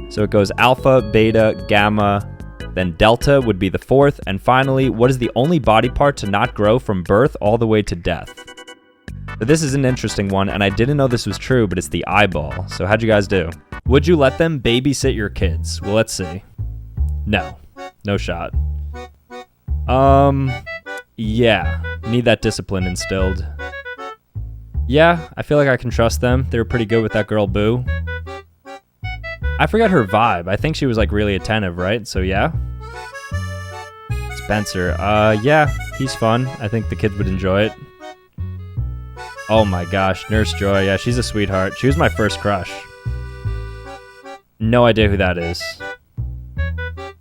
So it goes alpha, beta, gamma, then delta would be the 4th. And finally, what is the only body part to not grow from birth all the way to death? So this is an interesting one, and I didn't know this was true, but it's the eyeball. So how'd you guys do? Would you let them babysit your kids? Well, let's see. No. No shot. Yeah. Need that discipline instilled. Yeah, I feel like I can trust them. They were pretty good with that girl, Boo. I forgot her vibe. I think she was like really attentive, right? So yeah. Spencer. Yeah, he's fun. I think the kids would enjoy it. Oh my gosh, Nurse Joy. Yeah, she's a sweetheart. She was my first crush. No idea who that is.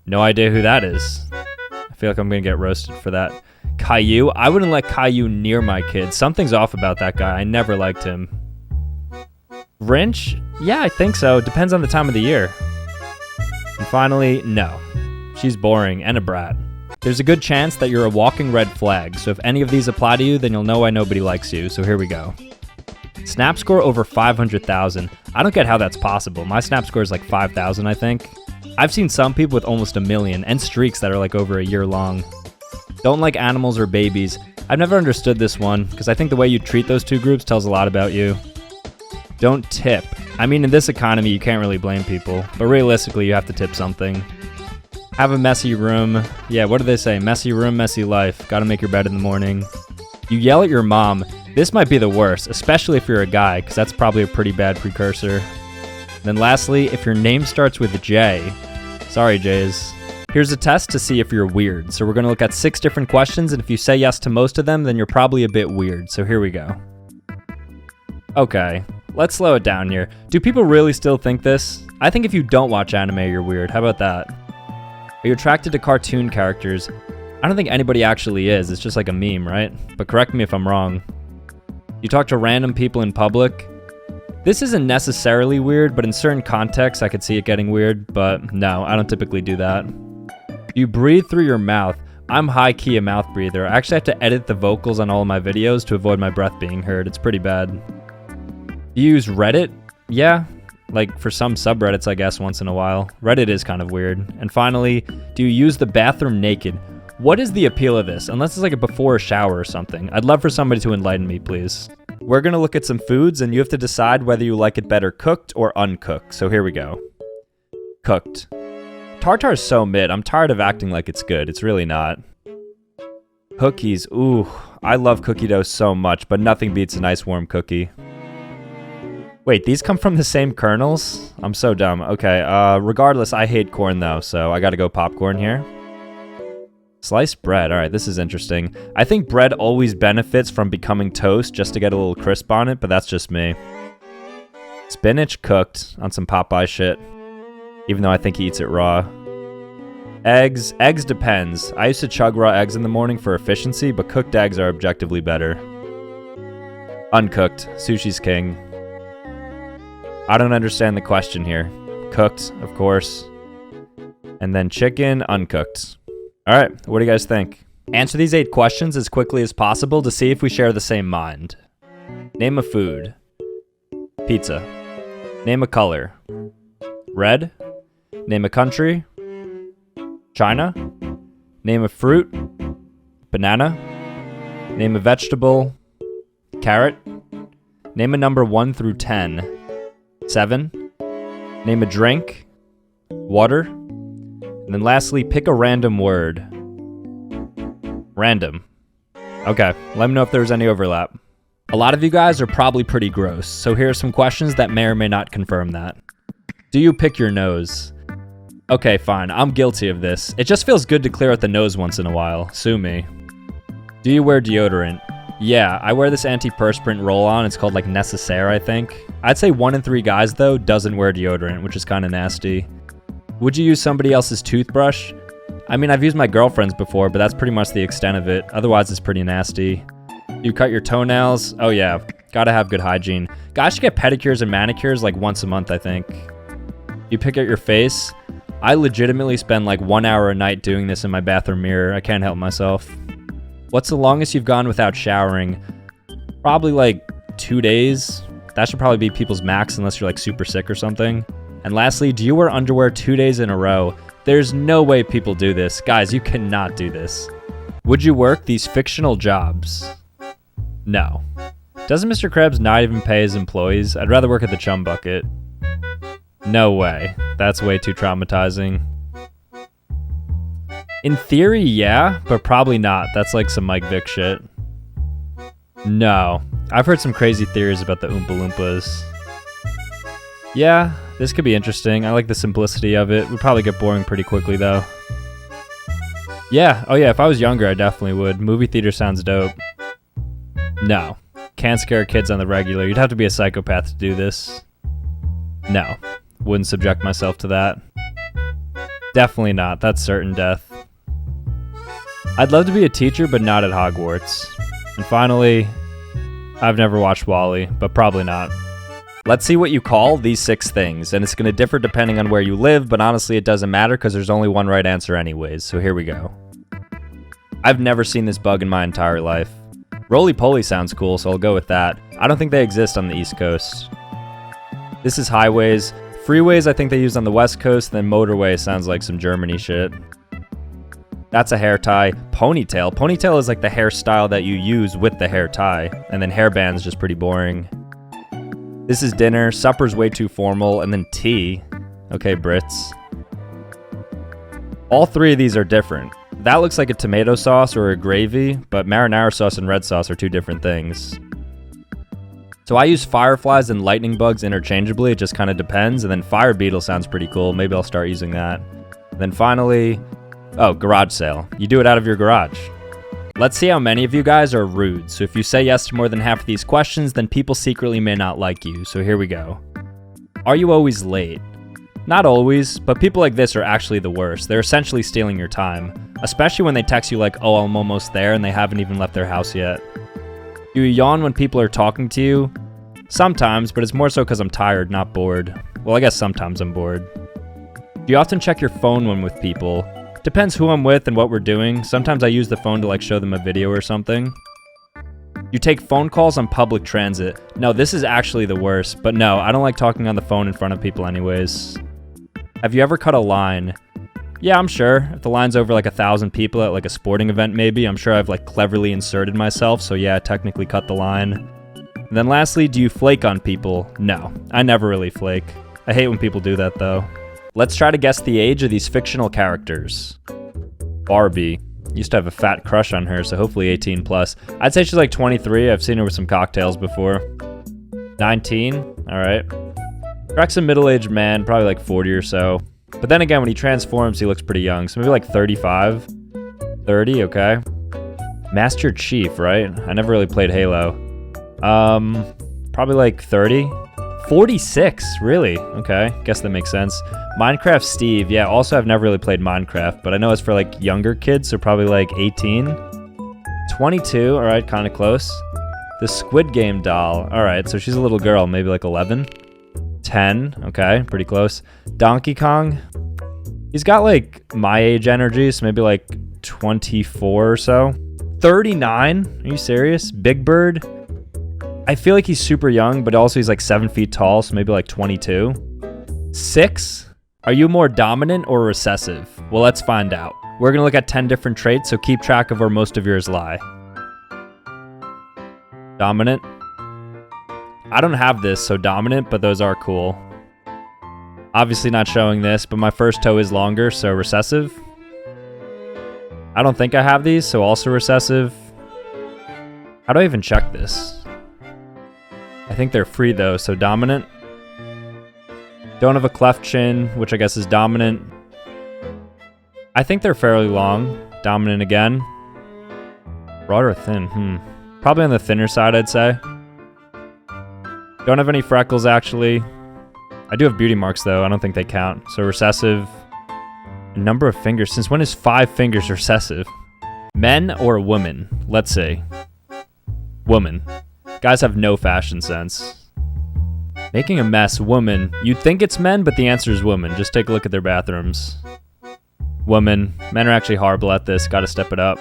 No idea who that is. I feel like I'm gonna get roasted for that. Caillou? I wouldn't let Caillou near my kids. Something's off about that guy. I never liked him. Grinch? Yeah, I think so. Depends on the time of the year. And finally, no. She's boring and a brat. There's a good chance that you're a walking red flag, so if any of these apply to you, then you'll know why nobody likes you, so here we go. Snap score over 500,000. I don't get how that's possible. My snap score is like 5,000, I think. I've seen some people with almost 1 million, and streaks that are like over a year long. Don't like animals or babies. I've never understood this one, because I think the way you treat those 2 groups tells a lot about you. Don't tip. I mean, in this economy, you can't really blame people, but realistically, you have to tip something. Have a messy room. Yeah, what do they say? Messy room, messy life. Gotta make your bed in the morning. You yell at your mom. This might be the worst, especially if you're a guy, because that's probably a pretty bad precursor. And then lastly, if your name starts with J. Sorry, Jays. Here's a test to see if you're weird. So we're going to look at 6 different questions, and if you say yes to most of them, then you're probably a bit weird. So here we go. Okay, let's slow it down here. Do people really still think this? I think if you don't watch anime, you're weird. How about that? Are you attracted to cartoon characters? I don't think anybody actually is. It's just like a meme, right? But correct me if I'm wrong. You talk to random people in public? This isn't necessarily weird, but in certain contexts, I could see it getting weird. But no, I don't typically do that. You breathe through your mouth. I'm high-key a mouth breather. I actually have to edit the vocals on all of my videos to avoid my breath being heard. It's pretty bad. You use Reddit? Yeah. Like for some subreddits, I guess, once in a while. Reddit is kind of weird. And finally, do you use the bathroom naked? What is the appeal of this? Unless it's like a before a shower or something. I'd love for somebody to enlighten me, please. We're gonna look at some foods and you have to decide whether you like it better cooked or uncooked. So here we go. Cooked. Tartar's so mid. I'm tired of acting like it's good. It's really not. Cookies. Ooh, I love cookie dough so much, but nothing beats a nice warm cookie. Wait, these come from the same kernels? I'm so dumb. Okay, regardless, I hate corn though, so I gotta go popcorn here. Sliced bread. All right, this is interesting. I think bread always benefits from becoming toast just to get a little crisp on it, but that's just me. Spinach cooked on some Popeye shit, even though I think he eats it raw. Eggs. Eggs depends. I used to chug raw eggs in the morning for efficiency, but cooked eggs are objectively better. Uncooked. Sushi's king. I don't understand the question here. Cooked, of course. And then chicken, uncooked. All right, what do you guys think? Answer these 8 questions as quickly as possible to see if we share the same mind. Name a food. Pizza. Name a color. Red. Name a country. China. Name a fruit. Banana. Name a vegetable. Carrot. Name a number 1 through 10. 7. Name a drink. Water. And then lastly, pick a random word. Random. Okay, let me know if there's any overlap. A lot of you guys are probably pretty gross, so here are some questions that may or may not confirm that. Do you pick your nose? Okay, fine, I'm guilty of this. It just feels good to clear out the nose once in a while. Sue me. Do you wear deodorant? Yeah, I wear this antiperspirant roll-on. It's called like Necessaire, I think. I'd say 1 in 3 guys, though, doesn't wear deodorant, which is kind of nasty. Would you use somebody else's toothbrush? I mean, I've used my girlfriend's before, but that's pretty much the extent of it. Otherwise, it's pretty nasty. You cut your toenails? Oh yeah, gotta have good hygiene. Guys should get pedicures and manicures like once a month, I think. You pick out your face? I legitimately spend like 1 hour a night doing this in my bathroom mirror. I can't help myself. What's the longest you've gone without showering? Probably like 2 days. That should probably be people's max unless you're like super sick or something. And lastly, do you wear underwear 2 days in a row? There's no way people do this. Guys, you cannot do this. Would you work these fictional jobs? No. Doesn't Mr. Krabs not even pay his employees? I'd rather work at the Chum Bucket. No way. That's way too traumatizing. In theory, yeah, but probably not. That's like some Mike Vick shit. No. I've heard some crazy theories about the Oompa Loompas. Yeah, this could be interesting. I like the simplicity of it. Would probably get boring pretty quickly, though. Yeah, oh yeah, if I was younger, I definitely would. Movie theater sounds dope. No. Can't scare kids on the regular. You'd have to be a psychopath to do this. No. Wouldn't subject myself to that. Definitely not. That's certain death. I'd love to be a teacher, but not at Hogwarts. And finally, I've never watched WALL-E, but probably not. Let's see what you call these 6 things, and it's going to differ depending on where you live, but honestly it doesn't matter because there's only one right answer anyways, so here we go. I've never seen this bug in my entire life. Roly-poly sounds cool, so I'll go with that. I don't think they exist on the East Coast. This is highways. Freeways I think they use on the West Coast, then motorway sounds like some Germany shit. That's a hair tie. Ponytail. Ponytail is like the hairstyle that you use with the hair tie, and then hairband's just pretty boring. This is dinner. Supper's way too formal. And then tea. Okay, Brits. All 3 of these are different. That looks like a tomato sauce or a gravy, but marinara sauce and red sauce are 2 different things. So I use fireflies and lightning bugs interchangeably. It just kind of depends. And then fire beetle sounds pretty cool. Maybe I'll start using that. And then finally, oh, garage sale. You do it out of your garage. Let's see how many of you guys are rude. So if you say yes to more than half of these questions, then people secretly may not like you. So here we go. Are you always late? Not always, but people like this are actually the worst. They're essentially stealing your time, especially when they text you like, oh, I'm almost there, and they haven't even left their house yet. Do you yawn when people are talking to you? Sometimes, but it's more so because I'm tired, not bored. Well, I guess sometimes I'm bored. Do you often check your phone when with people? Depends who I'm with and what we're doing. Sometimes I use the phone to like show them a video or something. You take phone calls on public transit. No, this is actually the worst, but no, I don't like talking on the phone in front of people anyways. Have you ever cut a line? Yeah, I'm sure. If the line's over like 1,000 people at like a sporting event maybe, I'm sure I've like cleverly inserted myself, so yeah, technically cut the line. And then lastly, do you flake on people? No, I never really flake. I hate when people do that though. Let's try to guess the age of these fictional characters. Barbie. Used to have a fat crush on her, so hopefully 18 plus. I'd say she's like 23. I've seen her with some cocktails before. 19. All right. Shrek's a middle-aged man, probably like 40 or so. But then again, when he transforms, he looks pretty young. So maybe like 35. 30, okay. Master Chief, right? I never really played Halo. Probably like 30. 46, really? Okay, guess that makes sense. Minecraft Steve, yeah, also I've never really played Minecraft, but I know it's for like younger kids, so probably like 18. 22, all right, kind of close. The Squid Game doll, all right, so she's a little girl, maybe like 11. 10, okay, pretty close. Donkey Kong, he's got like my age energy, so maybe like 24 or so. 39, are you serious? Big Bird, I feel like he's super young, but also he's like 7 feet tall, so maybe like 22. 6, are you more dominant or recessive? Well, let's find out. We're gonna look at 10 different traits, so keep track of where most of yours lie. Dominant. I don't have this, so dominant, but those are cool. Obviously not showing this, but my first toe is longer, so recessive. I don't think I have these, so also recessive. How do I even check this? I think they're free though, so dominant. Don't have a cleft chin, which I guess is dominant. I think they're fairly long. Dominant again. Broad or thin? Probably on the thinner side, I'd say. Don't have any freckles, actually. I do have beauty marks, though. I don't think they count. So recessive. Number of fingers. Since when is 5 fingers recessive? Men or women? Let's see. Woman. Guys have no fashion sense. Making a mess, woman. You'd think it's men, but the answer is woman. Just take a look at their bathrooms. Woman. Men are actually horrible at this. Gotta step it up.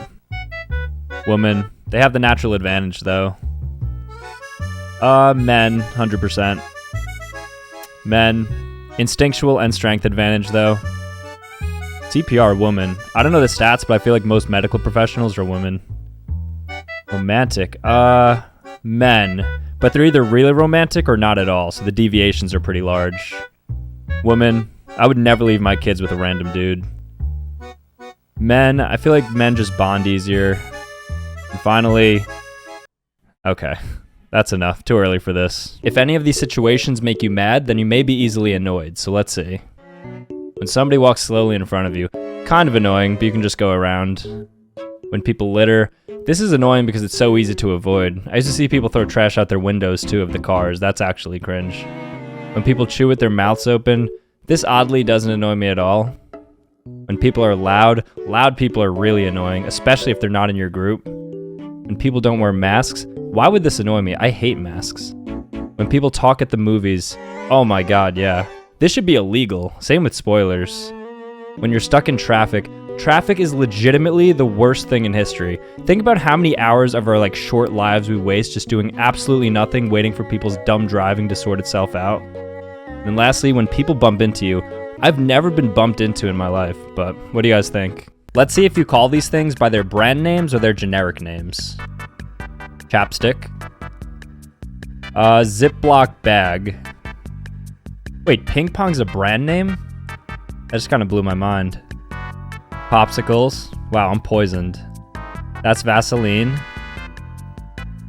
Woman. They have the natural advantage, though. Men. 100%. Men. Instinctual and strength advantage, though. CPR, woman. I don't know the stats, but I feel like most medical professionals are women. Romantic. Men. But they're either really romantic or not at all, so the deviations are pretty large. Women. I would never leave my kids with a random dude. Men. I feel like men just bond easier. And finally... Okay. That's enough. Too early for this. If any of these situations make you mad, then you may be easily annoyed, so let's see. When somebody walks slowly in front of you, kind of annoying, but you can just go around. When people litter, this is annoying because it's so easy to avoid. I used to see people throw trash out their windows too of the cars. That's actually cringe. When people chew with their mouths open, this oddly doesn't annoy me at all. When people are loud, loud people are really annoying, especially if they're not in your group. When people don't wear masks, why would this annoy me? I hate masks. When people talk at the movies, oh my god, yeah. This should be illegal. Same with spoilers. When you're stuck in traffic, traffic is legitimately the worst thing in history. Think about how many hours of our like short lives we waste just doing absolutely nothing, waiting for people's dumb driving to sort itself out. And lastly, when people bump into you, I've never been bumped into in my life, but what do you guys think? Let's see if you call these things by their brand names or their generic names. Chapstick. Ziploc bag. Wait, ping pong's a brand name? That just kind of blew my mind. Popsicles. Wow, I'm poisoned. That's Vaseline.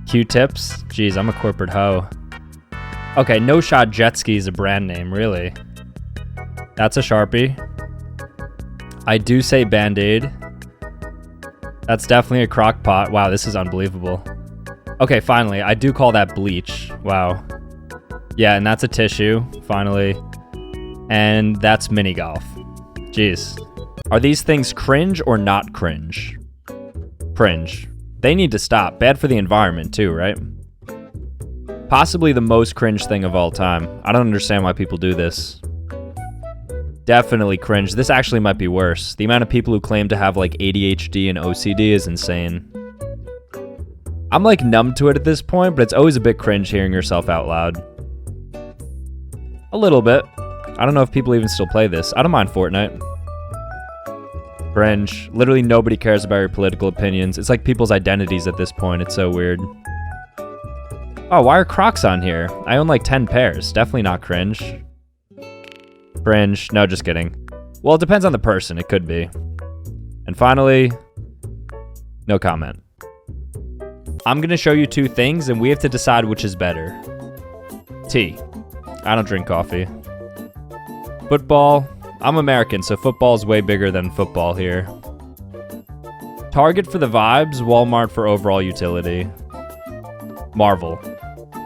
Q-tips. Jeez, I'm a corporate hoe. Okay, No Shot Jet Ski is a brand name, really. That's a Sharpie. I do say Band-Aid. That's definitely a crock pot. Wow, this is unbelievable. Okay, finally, I do call that bleach. Wow. Yeah, and that's a tissue, finally. And that's mini golf. Jeez. Are these things cringe or not cringe? Cringe. They need to stop. Bad for the environment too, right? Possibly the most cringe thing of all time. I don't understand why people do this. Definitely cringe. This actually might be worse. The amount of people who claim to have like ADHD and OCD is insane. I'm like numb to it at this point, but it's always a bit cringe hearing yourself out loud. A little bit. I don't know if people even still play this. I don't mind Fortnite. Cringe. Literally nobody cares about your political opinions. It's like people's identities at this point. It's so weird. Oh, why are Crocs on here? I own like 10 pairs. Definitely not cringe. Cringe. No, just kidding. Well, it depends on the person. It could be. And finally, no comment. I'm going to show you 2 things, and we have to decide which is better. Tea. I don't drink coffee. Football. I'm American, so football is way bigger than football here. Target for the vibes, Walmart for overall utility. Marvel.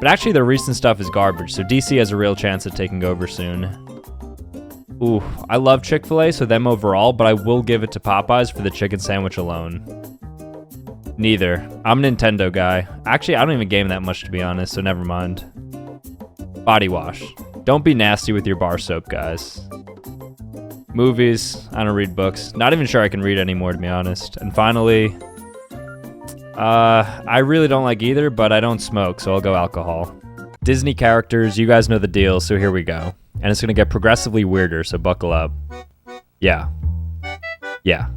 But actually their recent stuff is garbage, so DC has a real chance of taking over soon. Ooh, I love Chick-fil-A, so them overall, but I will give it to Popeyes for the chicken sandwich alone. Neither. I'm a Nintendo guy. Actually, I don't even game that much, to be honest, so never mind. Body wash. Don't be nasty with your bar soap, guys. Movies. I don't read books. Not even sure I can read anymore, to be honest. And finally, I really don't like either, but I don't smoke, so I'll go alcohol. Disney characters. You guys know the deal, so here we go. And it's going to get progressively weirder, so buckle up. Yeah. Yeah.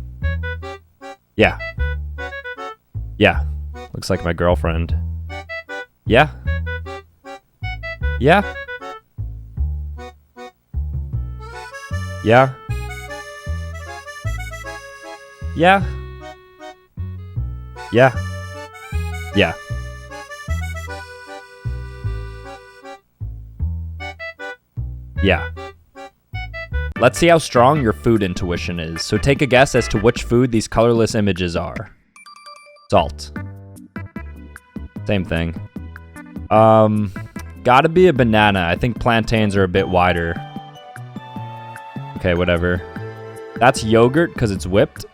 Yeah. Yeah. Looks like my girlfriend. Yeah. Yeah. Yeah. Yeah. Yeah. Yeah. Yeah. Let's see how strong your food intuition is. So take a guess as to which food these colorless images are. Salt. Same thing. Gotta be a banana. I think plantains are a bit wider. Okay, whatever. That's yogurt because it's whipped.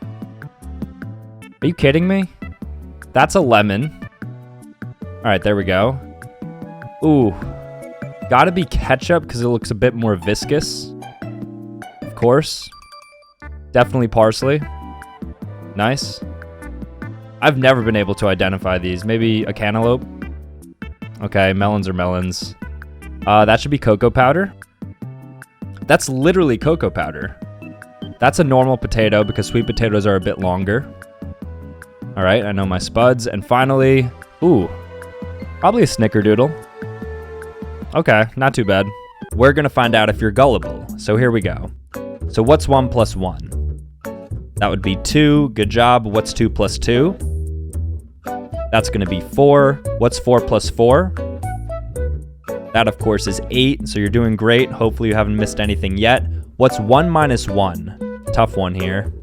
Are you kidding me? That's a lemon. All right, there we go. Ooh. Gotta be ketchup because it looks a bit more viscous. Of course. Definitely parsley. Nice. I've never been able to identify these. Maybe a cantaloupe? Okay, melons are melons. That should be cocoa powder. That's literally cocoa powder. That's a normal potato because sweet potatoes are a bit longer. All right, I know my spuds. And finally, ooh, probably a snickerdoodle. Okay, not too bad. We're gonna find out if you're gullible. So here we go. So what's 1 plus 1? That would be 2. Good job. What's 2 plus 2? That's gonna be 4. What's 4 plus 4? That, of course, is 8, so you're doing great. Hopefully you haven't missed anything yet. What's 1 minus 1? Tough one here.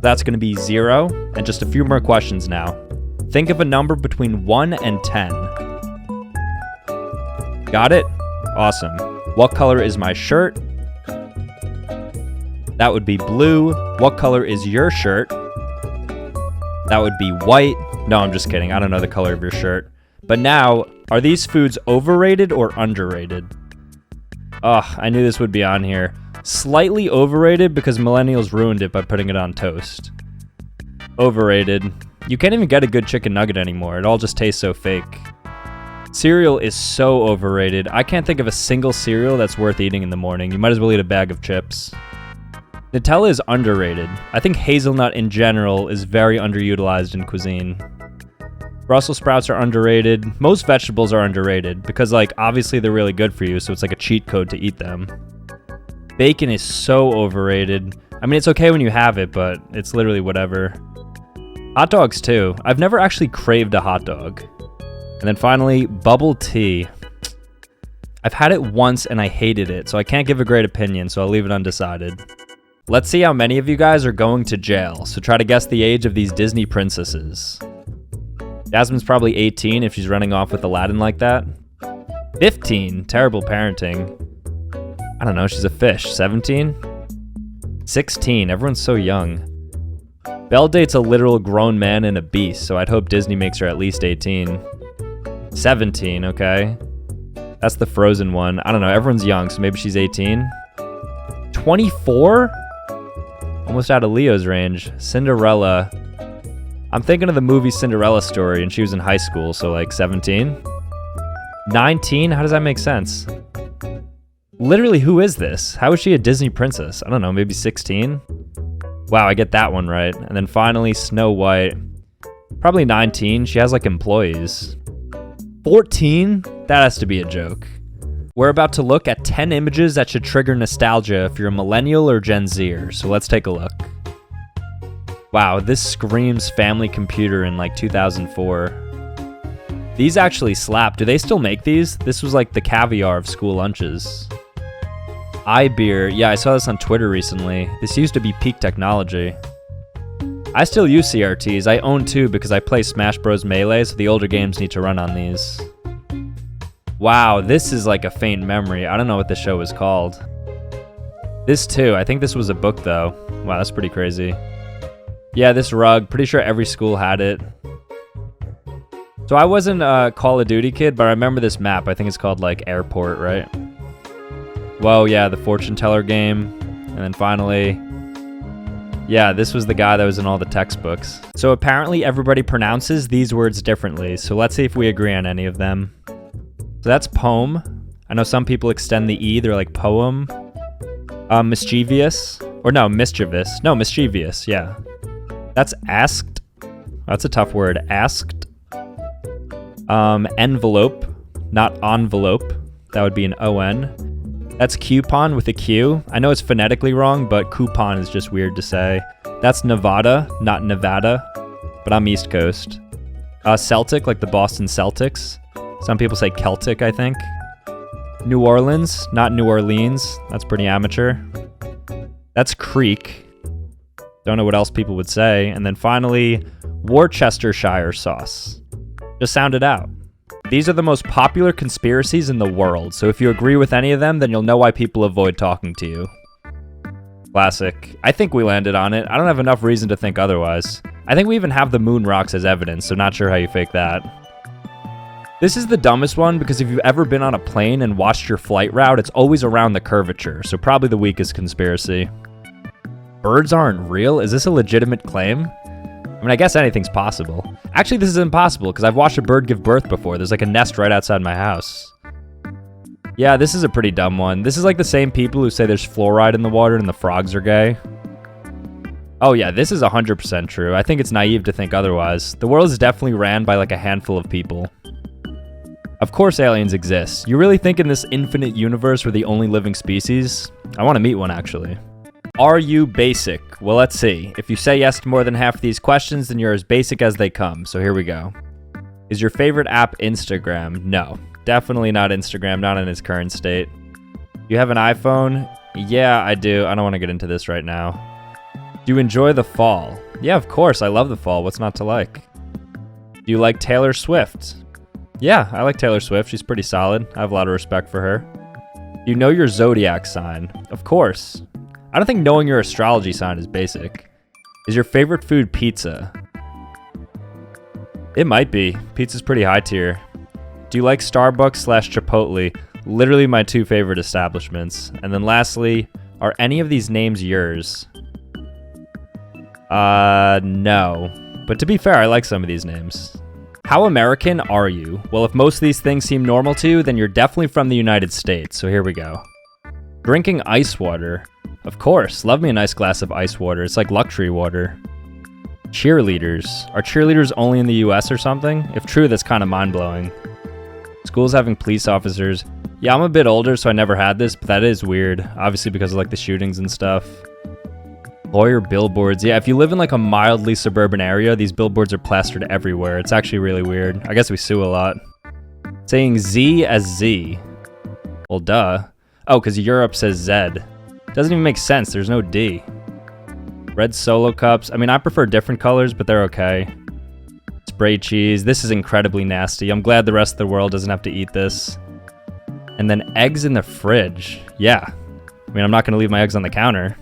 That's gonna be 0, and just a few more questions now. Think of a number between 1 and 10. Got it? Awesome. What color is my shirt? That would be blue. What color is your shirt? That would be white. No, I'm just kidding. I don't know the color of your shirt. But now, are these foods overrated or underrated? Ugh, I knew this would be on here. Slightly overrated because millennials ruined it by putting it on toast. Overrated. You can't even get a good chicken nugget anymore. It all just tastes so fake. Cereal is so overrated. I can't think of a single cereal that's worth eating in the morning. You might as well eat a bag of chips. Nutella is underrated. I think hazelnut in general is very underutilized in cuisine. Brussels sprouts are underrated. Most vegetables are underrated because, like, obviously they're really good for you, so it's like a cheat code to eat them. Bacon is so overrated. I mean, it's okay when you have it, but it's literally whatever. Hot dogs too. I've never actually craved a hot dog. And then finally, bubble tea. I've had it once and I hated it, so I can't give a great opinion, so I'll leave it undecided. Let's see how many of you guys are going to jail, so try to guess the age of these Disney princesses. Jasmine's probably 18 if she's running off with Aladdin like that. 15, terrible parenting. I don't know, she's a fish. 17? 16, everyone's so young. Belle dates a literal grown man and a beast, so I'd hope Disney makes her at least 18. 17, okay. That's the Frozen one. I don't know, everyone's young, so maybe she's 18. 24? Almost out of Leo's range. Cinderella. I'm thinking of the movie Cinderella Story, and she was in high school, so like 17? 19? How does that make sense? Literally, who is this? How is she a Disney princess? I don't know, maybe 16? Wow, I get that one right. And then finally, Snow White. Probably 19. She has like employees. 14? That has to be a joke. We're about to look at 10 images that should trigger nostalgia if you're a millennial or Gen Zer, so let's take a look. Wow, this screams family computer in like 2004. These actually slap. Do they still make these? This was like the caviar of school lunches. iBeer. Yeah, I saw this on Twitter recently. This used to be peak technology. I still use CRTs. I own 2 because I play Smash Bros. Melee, so the older games need to run on these. Wow, this is like a faint memory. I don't know what the show was called. This too. I think this was a book though. Wow, that's pretty crazy. Yeah, this rug. Pretty sure every school had it. So I wasn't a Call of Duty kid, but I remember this map. I think it's called like Airport, right? Whoa, yeah, the fortune teller game. And then finally, yeah, this was the guy that was in all the textbooks. So apparently everybody pronounces these words differently. So let's see if we agree on any of them. So that's poem. I know some people extend the E, they're like poem. Mischievous. Or no, mischievous. No, mischievous, yeah. That's asked. That's a tough word. Asked. Envelope, not envelope. That would be an O-N. That's coupon with a Q. I know it's phonetically wrong, but coupon is just weird to say. That's Nevada, not Nevada, but I'm East Coast. Celtic, like the Boston Celtics. Some people say Celtic, I think. New Orleans, not New Orleans. That's pretty amateur. That's Creek. Don't know what else people would say. And then finally, Worcestershire sauce. Just sound it out. These are the most popular conspiracies in the world, so if you agree with any of them, then you'll know why people avoid talking to you. Classic. I think we landed on it. I don't have enough reason to think otherwise. I think we even have the moon rocks as evidence, so not sure how you fake that. This is the dumbest one because if you've ever been on a plane and watched your flight route, it's always around the curvature, so probably the weakest conspiracy. Birds aren't real? Is this a legitimate claim? I mean, I guess anything's possible. Actually, this is impossible because I've watched a bird give birth before. There's like a nest right outside my house. Yeah, this is a pretty dumb one. This is like the same people who say there's fluoride in the water and the frogs are gay. Oh yeah, this is 100% true. I think it's naive to think otherwise. The world is definitely ran by like a handful of people. Of course aliens exist. You really think in this infinite universe we're the only living species? I want to meet one actually. Are you basic? Well, let's see. If you say yes to more than half of these questions, then you're as basic as they come. So here we go. Is your favorite app Instagram? No, definitely not Instagram, not in its current state. You have an iPhone? Yeah, I do. I don't want to get into this right now. Do you enjoy the fall? Yeah, of course. I love the fall. What's not to like? Do you like Taylor Swift? Yeah, I like Taylor Swift. She's pretty solid. I have a lot of respect for her. Do you know your zodiac sign? Of course. I don't think knowing your astrology sign is basic. Is your favorite food pizza? It might be. Pizza's pretty high tier. Do you like Starbucks/Chipotle? Literally my 2 favorite establishments. And then lastly, are any of these names yours? No. But to be fair, I like some of these names. How American are you? Well, if most of these things seem normal to you, then you're definitely from the United States. So here we go. Drinking ice water. Of course, love me a nice glass of ice water. It's like luxury water. Cheerleaders. Are cheerleaders only in the US or something? If true, that's kind of mind-blowing. Schools having police officers. Yeah, I'm a bit older, so I never had this, but that is weird. Obviously because of like the shootings and stuff. Lawyer billboards. Yeah, if you live in like a mildly suburban area, these billboards are plastered everywhere. It's actually really weird. I guess we sue a lot. Saying Z as Z. Well, duh. Oh, because Europe says Z. Doesn't even make sense. There's no D. Red Solo cups. I mean, I prefer different colors, but they're okay. Spray cheese. This is incredibly nasty. I'm glad the rest of the world doesn't have to eat this. And then eggs in the fridge. Yeah. I mean, I'm not going to leave my eggs on the counter.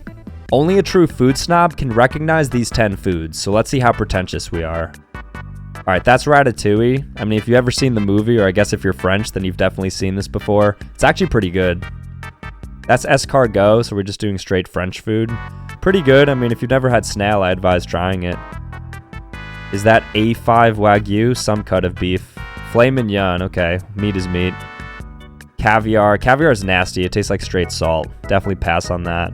Only a true food snob can recognize these 10 foods, so let's see how pretentious we are. Alright, that's Ratatouille. I mean, if you've ever seen the movie, or I guess if you're French, then you've definitely seen this before. It's actually pretty good. That's escargot, so we're just doing straight French food. Pretty good. I mean, if you've never had snail, I advise trying it. Is that A5 Wagyu? Some cut of beef. Filet mignon. Okay, meat is meat. Caviar. Caviar is nasty. It tastes like straight salt. Definitely pass on that.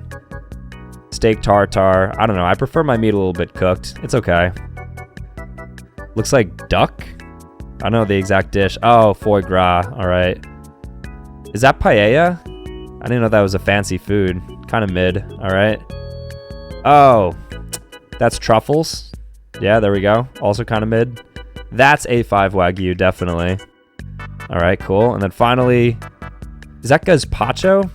Steak tartare. I don't know. I prefer my meat a little bit cooked. It's okay. Looks like duck? I don't know the exact dish. Oh, foie gras. All right. Is that paella? I didn't know that was a fancy food. Kind of mid. All right. Oh, that's truffles. Yeah, there we go. Also kind of mid. That's A5 Wagyu, definitely. All right, cool. And then finally, is that gazpacho?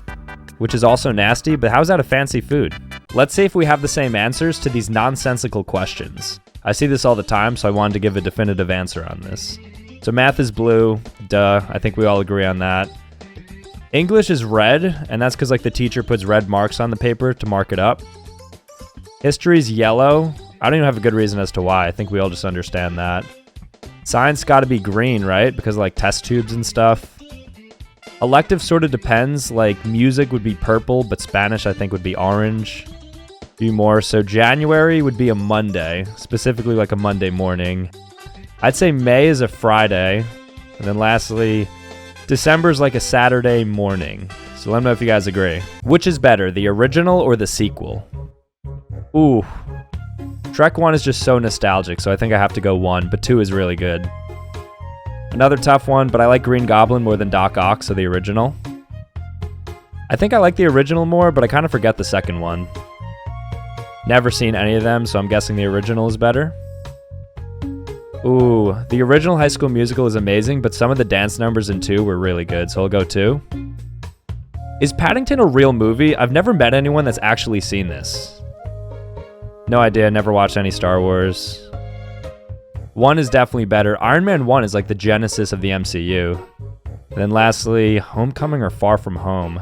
Which is also nasty, but how is that a fancy food? Let's see if we have the same answers to these nonsensical questions. I see this all the time, so I wanted to give a definitive answer on this. So math is blue. Duh. I think we all agree on that. English is red, and that's because like the teacher puts red marks on the paper to mark it up. History's yellow. I don't even have a good reason as to why. I think we all just understand that. Science got to be green, right? Because of, like test tubes and stuff. Elective sort of depends. Like music would be purple, but Spanish I think would be orange. Few more. So January would be a Monday, specifically like a Monday morning. I'd say May is a Friday. And then lastly, December's like a Saturday morning. So let me know if you guys agree. Which is better, the original or the sequel? Ooh. Shrek 1 is just so nostalgic, so I think I have to go 1, but 2 is really good. Another tough one, but I like Green Goblin more than Doc Ock, so the original. I think I like the original more, but I kind of forget the second one. Never seen any of them, so I'm guessing the original is better. Ooh, the original High School Musical is amazing, but some of the dance numbers in 2 were really good, so I'll go 2. Is Paddington a real movie? I've never met anyone that's actually seen this. No idea, never watched any Star Wars. 1 is definitely better. Iron Man 1 is like the genesis of the MCU. And then lastly, Homecoming or Far From Home?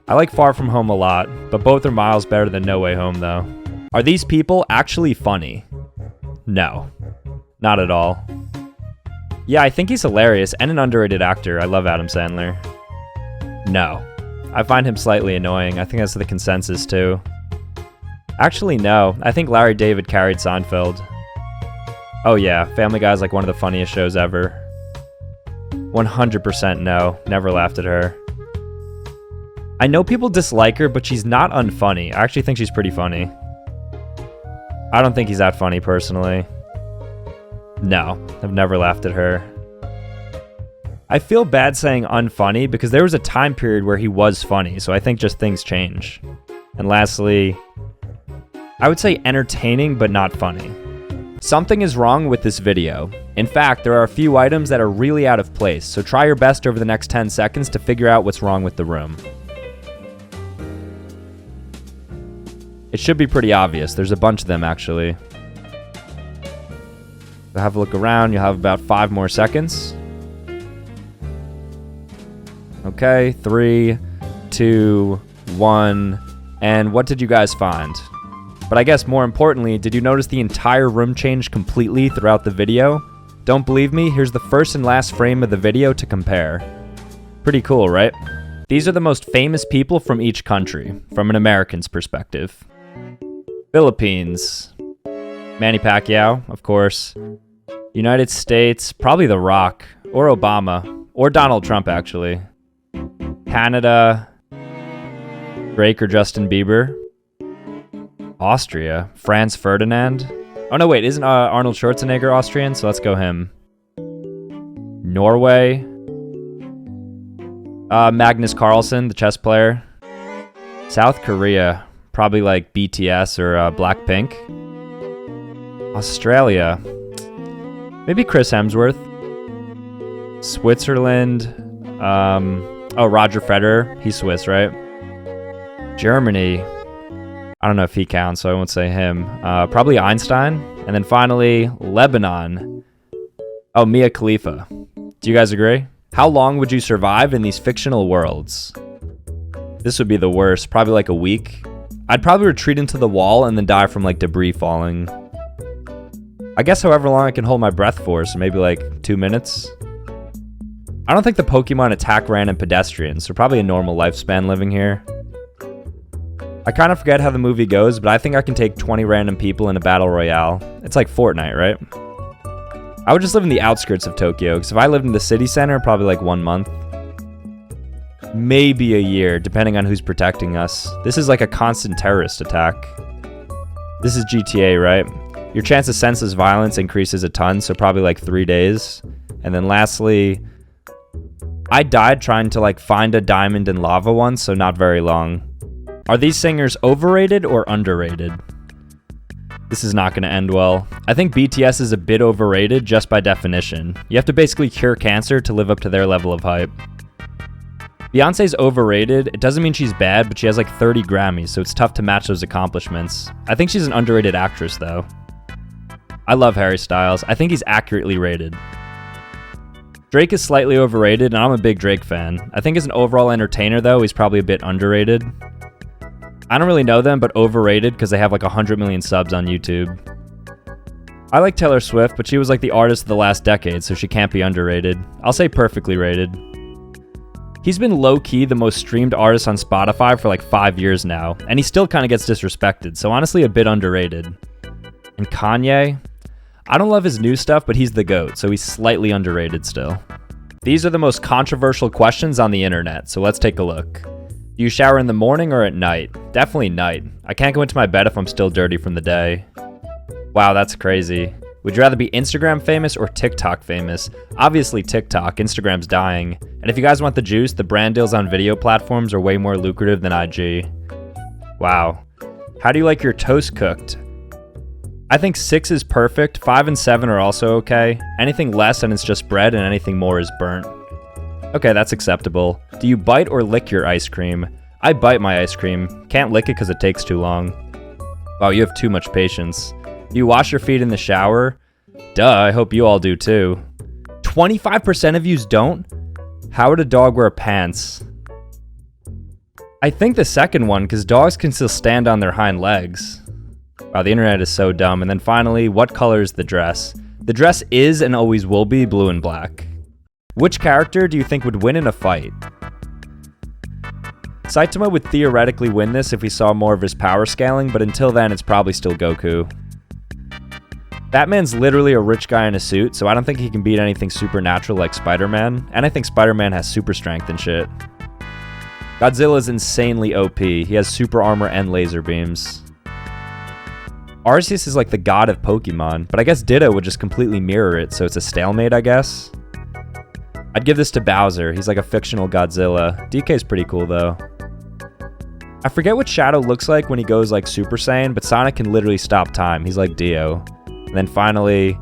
I like Far From Home a lot, but both are miles better than No Way Home though. Are these people actually funny? No, not at all. Yeah, I think he's hilarious and an underrated actor. I love Adam Sandler. No, I find him slightly annoying. I think that's the consensus too. Actually, no. I think Larry David carried Seinfeld. Oh yeah, Family Guy is like one of the funniest shows ever. 100% no. Never laughed at her. I know people dislike her, but she's not unfunny. I actually think she's pretty funny. I don't think he's that funny, personally. No, I've never laughed at her. I feel bad saying unfunny because there was a time period where he was funny, so I think just things change. And lastly, I would say entertaining, but not funny. Something is wrong with this video. In fact, there are a few items that are really out of place, so try your best over the next 10 seconds to figure out what's wrong with the room. It should be pretty obvious. There's a bunch of them, actually. So have a look around. You'll have about 5 more seconds. Okay, 3, 2, 1, and what did you guys find? But I guess more importantly, did you notice the entire room changed completely throughout the video? Don't believe me? Here's the first and last frame of the video to compare. Pretty cool, right? These are the most famous people from each country, from an American's perspective. Philippines. Manny Pacquiao, of course. United States, probably The Rock, or Obama, or Donald Trump, actually. Canada, Drake or Justin Bieber. Austria, Franz Ferdinand. Oh no, wait, isn't Arnold Schwarzenegger Austrian? So let's go him. Norway. Magnus Carlsen, the chess player. South Korea, probably like BTS or Blackpink. Australia, maybe Chris Hemsworth. Switzerland, oh, Roger Federer, he's Swiss, right? Germany, I don't know if he counts, so I won't say him. Probably Einstein. And then finally, Lebanon. Oh, Mia Khalifa. Do you guys agree? How long would you survive in these fictional worlds? This would be the worst. Probably like a week. I'd probably retreat into the wall and then die from like debris falling. I guess however long I can hold my breath for, so maybe like 2 minutes. I don't think the Pokemon attack random pedestrians, so probably a normal lifespan living here. I kind of forget how the movie goes, but I think I can take 20 random people in a battle royale. It's like Fortnite, right? I would just live in the outskirts of Tokyo, because if I lived in the city center, probably like 1 month. Maybe a year, depending on who's protecting us. This is like a constant terrorist attack. This is GTA, right? Your chance of senseless violence increases a ton, so probably like 3 days. And then lastly, I died trying to like find a diamond in lava once, so not very long. Are these singers overrated or underrated? This is not going to end well. I think BTS is a bit overrated just by definition. You have to basically cure cancer to live up to their level of hype. Beyonce's overrated. It doesn't mean she's bad, but she has like 30 Grammys, so it's tough to match those accomplishments. I think she's an underrated actress, though. I love Harry Styles. I think he's accurately rated. Drake is slightly overrated, and I'm a big Drake fan. I think as an overall entertainer, though, he's probably a bit underrated. I don't really know them, but overrated because they have like 100 million subs on YouTube. I like Taylor Swift, but she was like the artist of the last decade, so she can't be underrated. I'll say perfectly rated. He's been low-key the most streamed artist on Spotify for like 5 years now, and he still kind of gets disrespected, so honestly a bit underrated. And Kanye? I don't love his new stuff, but he's the GOAT, so he's slightly underrated still. These are the most controversial questions on the internet, so let's take a look. Do you shower in the morning or at night? Definitely night. I can't go into my bed if I'm still dirty from the day. Wow, that's crazy. Would you rather be Instagram famous or TikTok famous? Obviously TikTok, Instagram's dying. And if you guys want the juice, the brand deals on video platforms are way more lucrative than IG. Wow. How do you like your toast cooked? I think 6 is perfect, 5 and 7 are also okay. Anything less and it's just bread, and anything more is burnt. Okay, that's acceptable. Do you bite or lick your ice cream? I bite my ice cream. Can't lick it because it takes too long. Wow, you have too much patience. Do you wash your feet in the shower? Duh, I hope you all do too. 25% of yous don't? How would a dog wear pants? I think the second one, because dogs can still stand on their hind legs. Wow, the internet is so dumb. And then finally, what color is the dress? The dress is and always will be blue and black. Which character do you think would win in a fight? Saitama would theoretically win this if we saw more of his power scaling, but until then, it's probably still Goku. Batman's literally a rich guy in a suit, so I don't think he can beat anything supernatural like Spider-Man, and I think Spider-Man has super strength and shit. Godzilla's insanely OP. He has super armor and laser beams. Arceus is like the god of Pokemon, but I guess Ditto would just completely mirror it, so it's a stalemate, I guess. I'd give this to Bowser. He's like a fictional Godzilla. DK's pretty cool, though. I forget what Shadow looks like when he goes like Super Saiyan, but Sonic can literally stop time. He's like Dio. And then finally,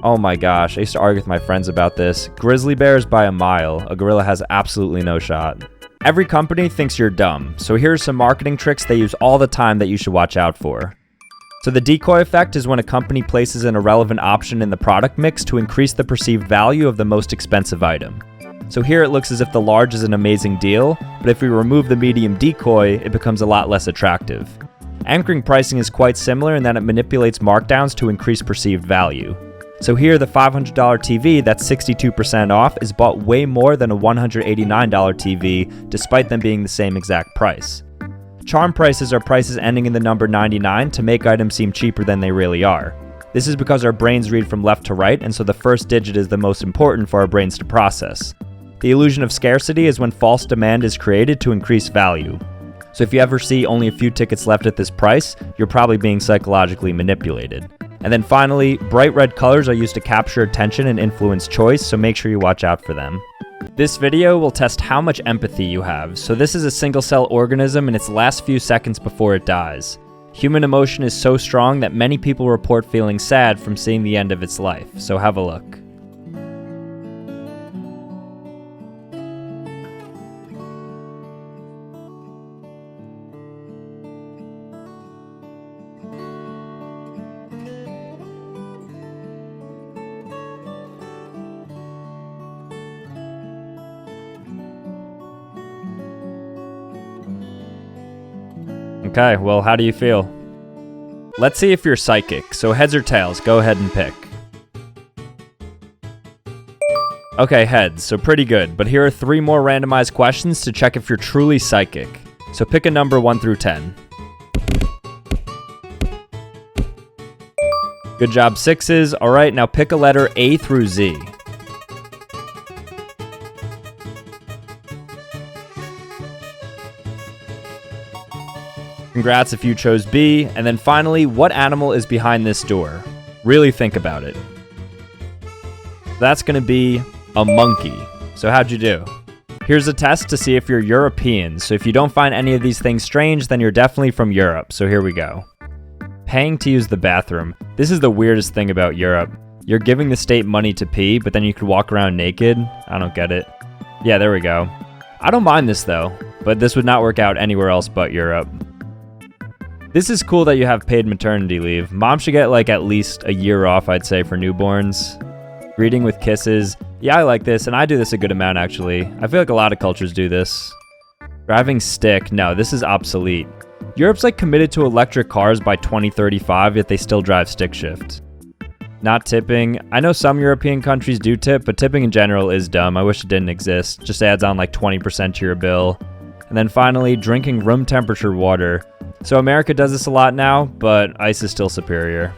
oh my gosh, I used to argue with my friends about this. Grizzly bears by a mile. A gorilla has absolutely no shot. Every company thinks you're dumb, so here's some marketing tricks they use all the time that you should watch out for. So the decoy effect is when a company places an irrelevant option in the product mix to increase the perceived value of the most expensive item. So here it looks as if the large is an amazing deal, but if we remove the medium decoy, it becomes a lot less attractive. Anchoring pricing is quite similar in that it manipulates markdowns to increase perceived value. So here the $500 TV that's 62% off is bought way more than a $189 TV, despite them being the same exact price. Charm prices are prices ending in the number 99 to make items seem cheaper than they really are. This is because our brains read from left to right, and so the first digit is the most important for our brains to process. The illusion of scarcity is when false demand is created to increase value. So if you ever see only a few tickets left at this price, you're probably being psychologically manipulated. And then finally, bright red colors are used to capture attention and influence choice, so make sure you watch out for them. This video will test how much empathy you have. So this is a single-cell organism in its last few seconds before it dies. Human emotion is so strong that many people report feeling sad from seeing the end of its life, so have a look. Okay, well, how do you feel? Let's see if you're psychic. So heads or tails, go ahead and pick. Okay, heads, so pretty good. But here are 3 more randomized questions to check if you're truly psychic. So pick a number 1 through 10. Good job, 6s. All right, now pick a letter A through Z. Congrats if you chose B. And then finally, what animal is behind this door? Really think about it. That's gonna be a monkey. So how'd you do? Here's a test to see if you're European. So if you don't find any of these things strange, then you're definitely from Europe. So here we go. Paying to use the bathroom. This is the weirdest thing about Europe. You're giving the state money to pee, but then you could walk around naked. I don't get it. Yeah, there we go. I don't mind this though, but this would not work out anywhere else but Europe. This is cool that you have paid maternity leave. Mom should get like at least a year off, I'd say, for newborns. Greeting with kisses. Yeah, I like this, and I do this a good amount actually. I feel like a lot of cultures do this. Driving stick. No, this is obsolete. Europe's like committed to electric cars by 2035, yet they still drive stick shift. Not tipping. I know some European countries do tip, but tipping in general is dumb. I wish it didn't exist. Just adds on like 20% to your bill. And then finally, drinking room temperature water. So America does this a lot now, but ice is still superior.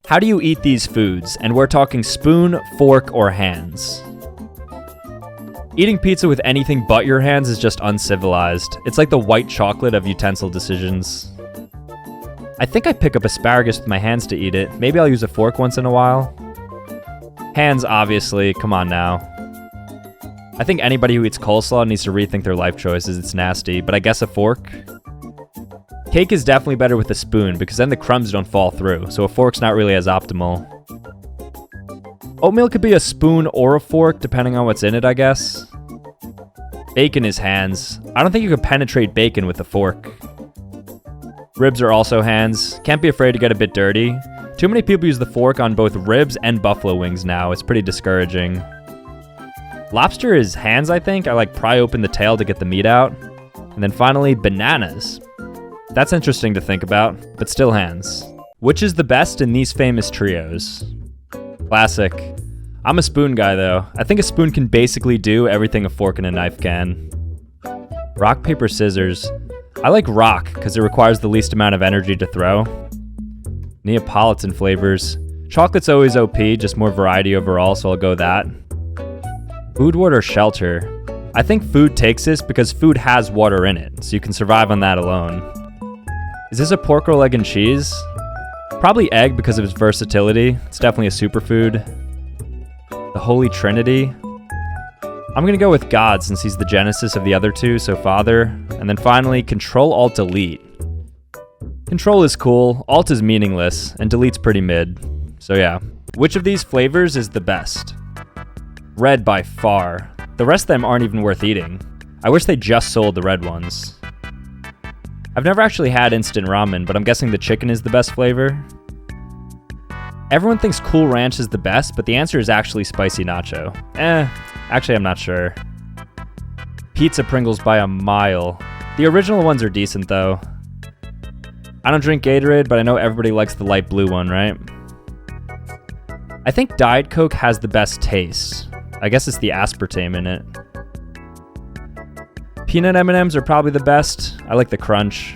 How do you eat these foods? And we're talking spoon, fork, or hands. Eating pizza with anything but your hands is just uncivilized. It's like the white chocolate of utensil decisions. I think I pick up asparagus with my hands to eat it. Maybe I'll use a fork once in a while. Hands, obviously. Come on now. I think anybody who eats coleslaw needs to rethink their life choices. It's nasty, but I guess a fork. Cake is definitely better with a spoon because then the crumbs don't fall through, so a fork's not really as optimal. Oatmeal could be a spoon or a fork, depending on what's in it, I guess. Bacon is hands. I don't think you could penetrate bacon with a fork. Ribs are also hands. Can't be afraid to get a bit dirty. Too many people use the fork on both ribs and buffalo wings now. It's pretty discouraging. Lobster is hands, I think. I like pry open the tail to get the meat out. And then finally, bananas. That's interesting to think about, but still hands. Which is the best in these famous trios? Classic. I'm a spoon guy though. I think a spoon can basically do everything a fork and a knife can. Rock, paper, scissors. I like rock because it requires the least amount of energy to throw. Neapolitan flavors. Chocolate's always OP, just more variety overall, so I'll go that. Food, water, shelter. I think food takes this because food has water in it, so you can survive on that alone. Is this a pork roll, egg, and cheese? Probably egg because of its versatility. It's definitely a superfood. The Holy Trinity. I'm gonna go with God since he's the genesis of the other two, so Father. And then finally, Control, Alt, Delete. Control is cool, Alt is meaningless, and Delete's pretty mid. So yeah. Which of these flavors is the best? Red by far. The rest of them aren't even worth eating. I wish they just sold the red ones. I've never actually had instant ramen, but I'm guessing the chicken is the best flavor. Everyone thinks Cool Ranch is the best, but the answer is actually spicy nacho. Actually I'm not sure. Pizza Pringles by a mile. The original ones are decent though. I don't drink Gatorade, but I know everybody likes the light blue one, right? I think Diet Coke has the best taste. I guess it's the aspartame in it. Peanut M&Ms are probably the best. I like the crunch.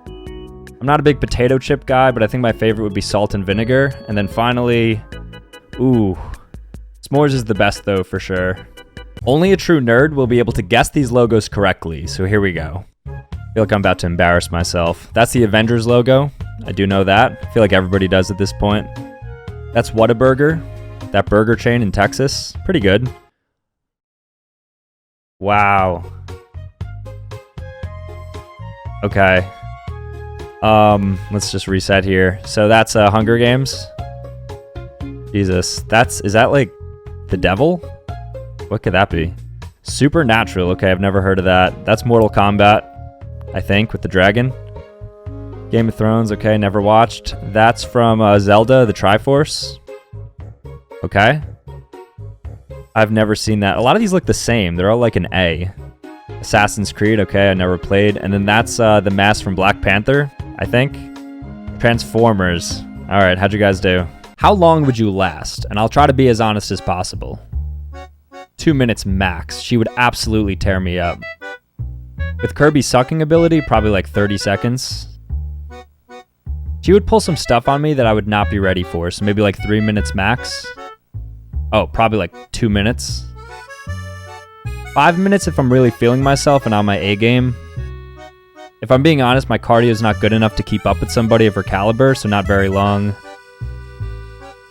I'm not a big potato chip guy, but I think my favorite would be salt and vinegar. And then finally, ooh, s'mores is the best though, for sure. Only a true nerd will be able to guess these logos correctly, so here we go. I feel like I'm about to embarrass myself. That's the Avengers logo. I do know that. I feel like everybody does at this point. That's Whataburger, that burger chain in Texas. Pretty good. Wow. Okay. Let's just reset here. So that's Hunger Games. Jesus, is that like the devil? What could that be? Supernatural. Okay, I've never heard of that. That's Mortal Kombat, I think, with the dragon. Game of Thrones. Okay, never watched. That's from Zelda, the Triforce. Okay. I've never seen that. A lot of these look the same. They're all like an A. Assassin's Creed, okay, I never played. And then that's the mask from Black Panther, I think. Transformers. All right, how'd you guys do? How long would you last? And I'll try to be as honest as possible. 2 minutes max. She would absolutely tear me up. With Kirby's sucking ability, probably like 30 seconds. She would pull some stuff on me that I would not be ready for, so maybe like 3 minutes max. Oh, probably like 2 minutes. 5 minutes if I'm really feeling myself and on my A game. If I'm being honest, my cardio is not good enough to keep up with somebody of her caliber, so not very long.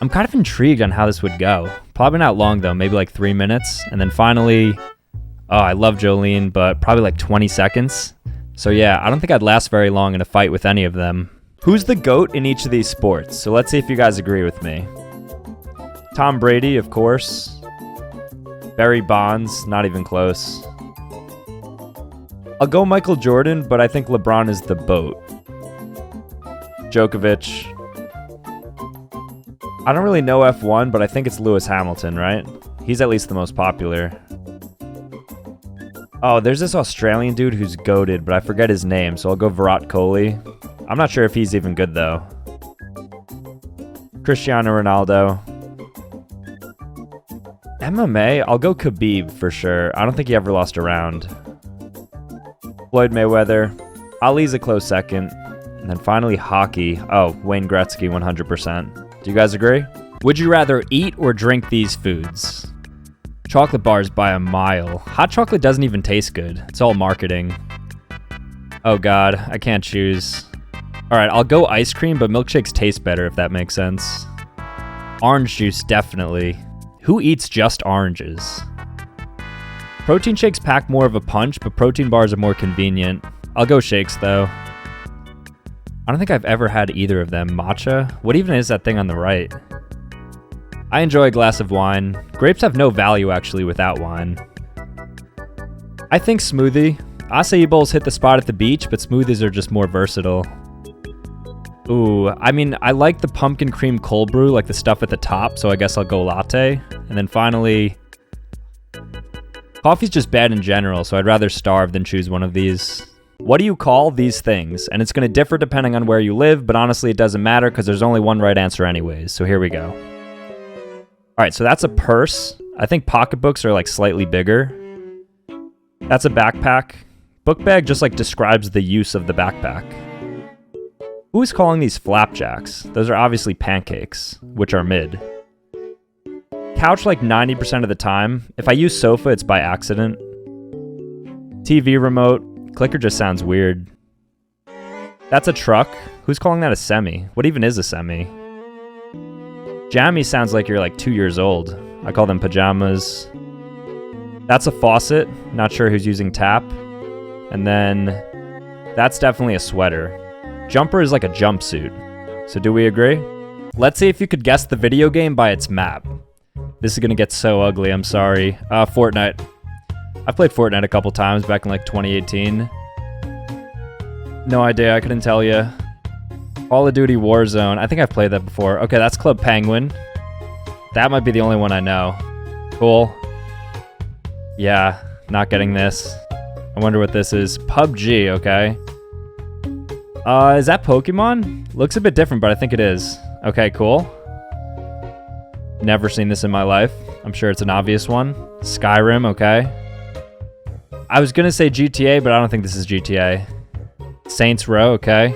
I'm kind of intrigued on how this would go. Probably not long though, maybe like 3 minutes. And then finally, oh, I love Jolene, but probably like 20 seconds. So yeah, I don't think I'd last very long in a fight with any of them. Who's the GOAT in each of these sports? So let's see if you guys agree with me. Tom Brady, of course. Barry Bonds, not even close. I'll go Michael Jordan, but I think LeBron is the BOAT. Djokovic. I don't really know F1, but I think it's Lewis Hamilton, right? He's at least the most popular. Oh, there's this Australian dude who's goated, but I forget his name, so I'll go Virat Kohli. I'm not sure if he's even good, though. Cristiano Ronaldo. MMA, I'll go Khabib for sure. I don't think he ever lost a round. Floyd Mayweather. Ali's a close second. And then finally, hockey. Oh, Wayne Gretzky, 100%. Do you guys agree? Would you rather eat or drink these foods? Chocolate bars by a mile. Hot chocolate doesn't even taste good. It's all marketing. Oh God, I can't choose. All right, I'll go ice cream, but milkshakes taste better if that makes sense. Orange juice, definitely. Who eats just oranges? Protein shakes pack more of a punch, but protein bars are more convenient. I'll go shakes though. I don't think I've ever had either of them. Matcha? What even is that thing on the right? I enjoy a glass of wine. Grapes have no value actually without wine. I think smoothie. Acai bowls hit the spot at the beach, but smoothies are just more versatile. Ooh, I mean, I like the pumpkin cream cold brew, like the stuff at the top, so I guess I'll go latte. And then finally, coffee's just bad in general, so I'd rather starve than choose one of these. What do you call these things? And it's going to differ depending on where you live, but honestly, it doesn't matter because there's only one right answer anyways, so here we go. All right, so that's a purse. I think pocketbooks are like slightly bigger. That's a backpack. Book bag just like describes the use of the backpack. Who is calling these flapjacks? Those are obviously pancakes, which are mid. Couch like 90% of the time. If I use sofa, it's by accident. TV remote. Clicker just sounds weird. That's a truck. Who's calling that a semi? What even is a semi? Jammy sounds like you're like 2 years old. I call them pajamas. That's a faucet. Not sure who's using tap. And then that's definitely a sweater. Jumper is like a jumpsuit. So do we agree? Let's see if you could guess the video game by its map. This is gonna get so ugly, I'm sorry. Fortnite. I've played Fortnite a couple times back in like 2018. No idea, I couldn't tell you. Call of Duty Warzone. I think I've played that before. Okay, that's Club Penguin. That might be the only one I know. Cool. Yeah, not getting this. I wonder what this is. PUBG, okay. Is that Pokemon? Looks a bit different, but I think it is. Okay, cool. Never seen this in my life. I'm sure it's an obvious one. Skyrim, okay. I was gonna say GTA, but I don't think this is GTA. Saints Row, okay.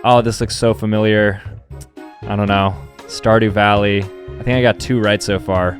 Oh, this looks so familiar. I don't know. Stardew Valley. I think I got 2 right so far.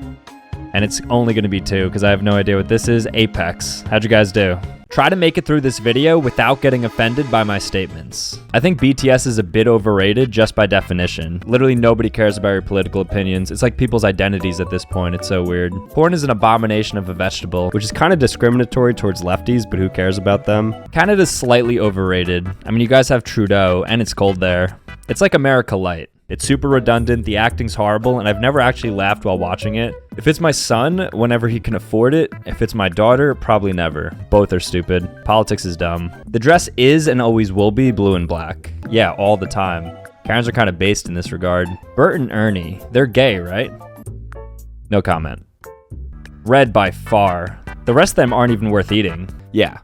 And it's only going to be 2 because I have no idea what this is. Apex. How'd you guys do? Try to make it through this video without getting offended by my statements. I think BTS is a bit overrated just by definition. Literally nobody cares about your political opinions. It's like people's identities at this point. It's so weird. Porn is an abomination of a vegetable, which is kind of discriminatory towards lefties, but who cares about them? Canada's slightly overrated. I mean, you guys have Trudeau, and it's cold there. It's like America Light. It's super redundant, the acting's horrible, and I've never actually laughed while watching it. If it's my son, whenever he can afford it. If it's my daughter, probably never. Both are stupid. Politics is dumb. The dress is and always will be blue and black. Yeah, all the time. Karens are kind of based in this regard. Bert and Ernie, they're gay, right? No comment. Red by far. The rest of them aren't even worth eating. Yeah.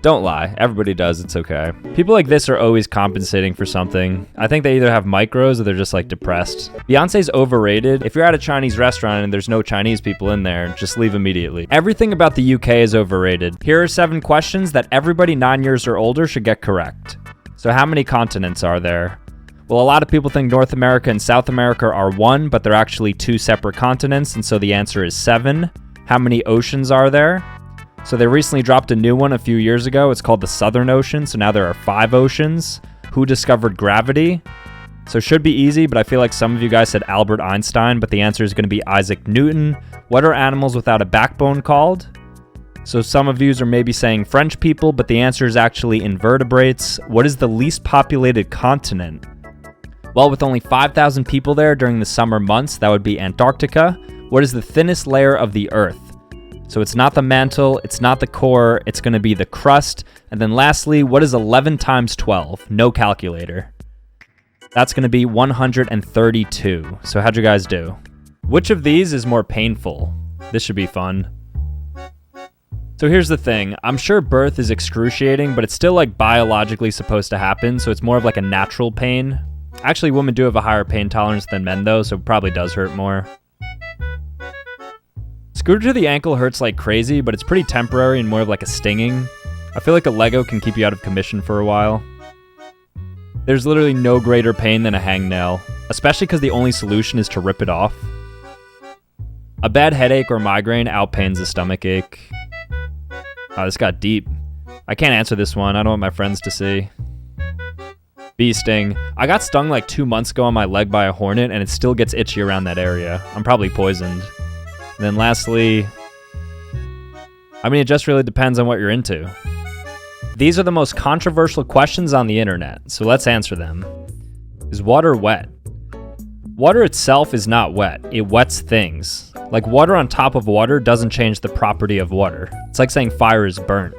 Don't lie. Everybody does. It's okay. People like this are always compensating for something. I think they either have micros or they're just like depressed. Beyonce's overrated. If you're at a Chinese restaurant and there's no Chinese people in there, just leave immediately. Everything about the UK is overrated. Here are 7 questions that everybody 9 years or older should get correct. So how many continents are there? Well, a lot of people think North America and South America are one, but they're actually 2 separate continents, and so the answer is 7. How many oceans are there? So they recently dropped a new one a few years ago. It's called the Southern Ocean, so now there are 5 oceans. Who discovered gravity? So it should be easy, but I feel like some of you guys said Albert Einstein, but the answer is going to be Isaac Newton. What are animals without a backbone called? So some of you are maybe saying French people, but the answer is actually invertebrates. What is the least populated continent? Well, with only 5,000 people there during the summer months, that would be Antarctica. What is the thinnest layer of the Earth? So it's not the mantle, it's not the core, it's going to be the crust. And then lastly, what is 11 times 12? No calculator. That's going to be 132. So how'd you guys do? Which of these is more painful? This should be fun. So here's the thing. I'm sure birth is excruciating, but it's still like biologically supposed to happen. So it's more of like a natural pain. Actually, women do have a higher pain tolerance than men though, so it probably does hurt more. Scooter to the ankle hurts like crazy, but it's pretty temporary and more of like a stinging. I feel like a Lego can keep you out of commission for a while. There's literally no greater pain than a hangnail, especially because the only solution is to rip it off. A bad headache or migraine outpains a stomach ache. Oh, this got deep. I can't answer this one. I don't want my friends to see. Bee sting. I got stung like 2 months ago on my leg by a hornet, and it still gets itchy around that area. I'm probably poisoned. And then lastly, I mean, it just really depends on what you're into. These are the most controversial questions on the internet, so let's answer them. Is water wet? Water itself is not wet. It wets things. Like water on top of water doesn't change the property of water. It's like saying fire is burnt.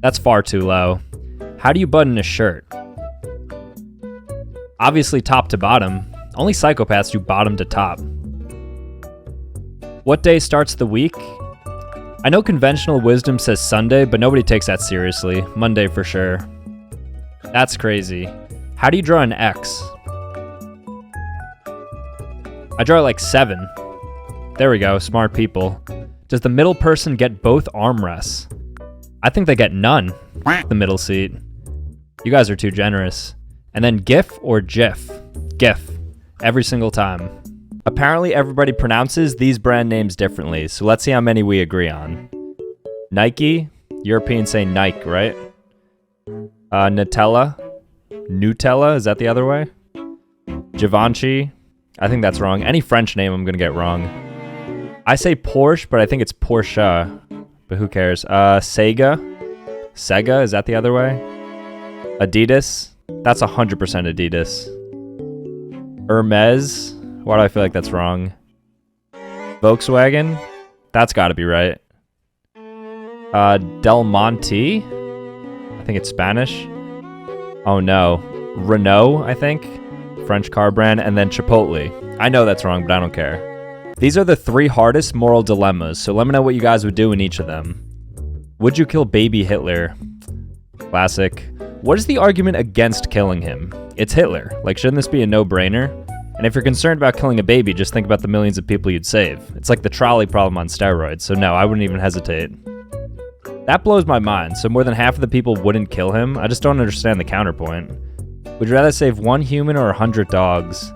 That's far too low. How do you button a shirt? Obviously top to bottom. Only psychopaths do bottom to top. What day starts the week? I know conventional wisdom says Sunday, but nobody takes that seriously. Monday for sure. That's crazy. How do you draw an X? I draw like 7. There we go, smart people. Does the middle person get both armrests? I think they get none. The middle seat. You guys are too generous. And then GIF or GIF? GIF. Every single time. Apparently everybody pronounces these brand names differently, so let's see how many we agree on. Nike, Europeans say Nike, right? Nutella, is that the other way? Givenchy, I think that's wrong. Any French name I'm gonna get wrong. I say Porsche, but I think it's Porsche, but who cares? Sega, is that the other way? Adidas, that's 100% Adidas. Hermes, why do I feel like that's wrong? Volkswagen? That's gotta be right. Del Monte? I think it's Spanish. Oh no. Renault, I think. French car brand. And then Chipotle. I know that's wrong, but I don't care. These are the 3 hardest moral dilemmas, so let me know what you guys would do in each of them. Would you kill baby Hitler? Classic. What is the argument against killing him? It's Hitler. Like, shouldn't this be a no-brainer? And if you're concerned about killing a baby, just think about the millions of people you'd save. It's like the trolley problem on steroids, so no, I wouldn't even hesitate. That blows my mind, so more than half of the people wouldn't kill him? I just don't understand the counterpoint. Would you rather save 1 human or 100 dogs?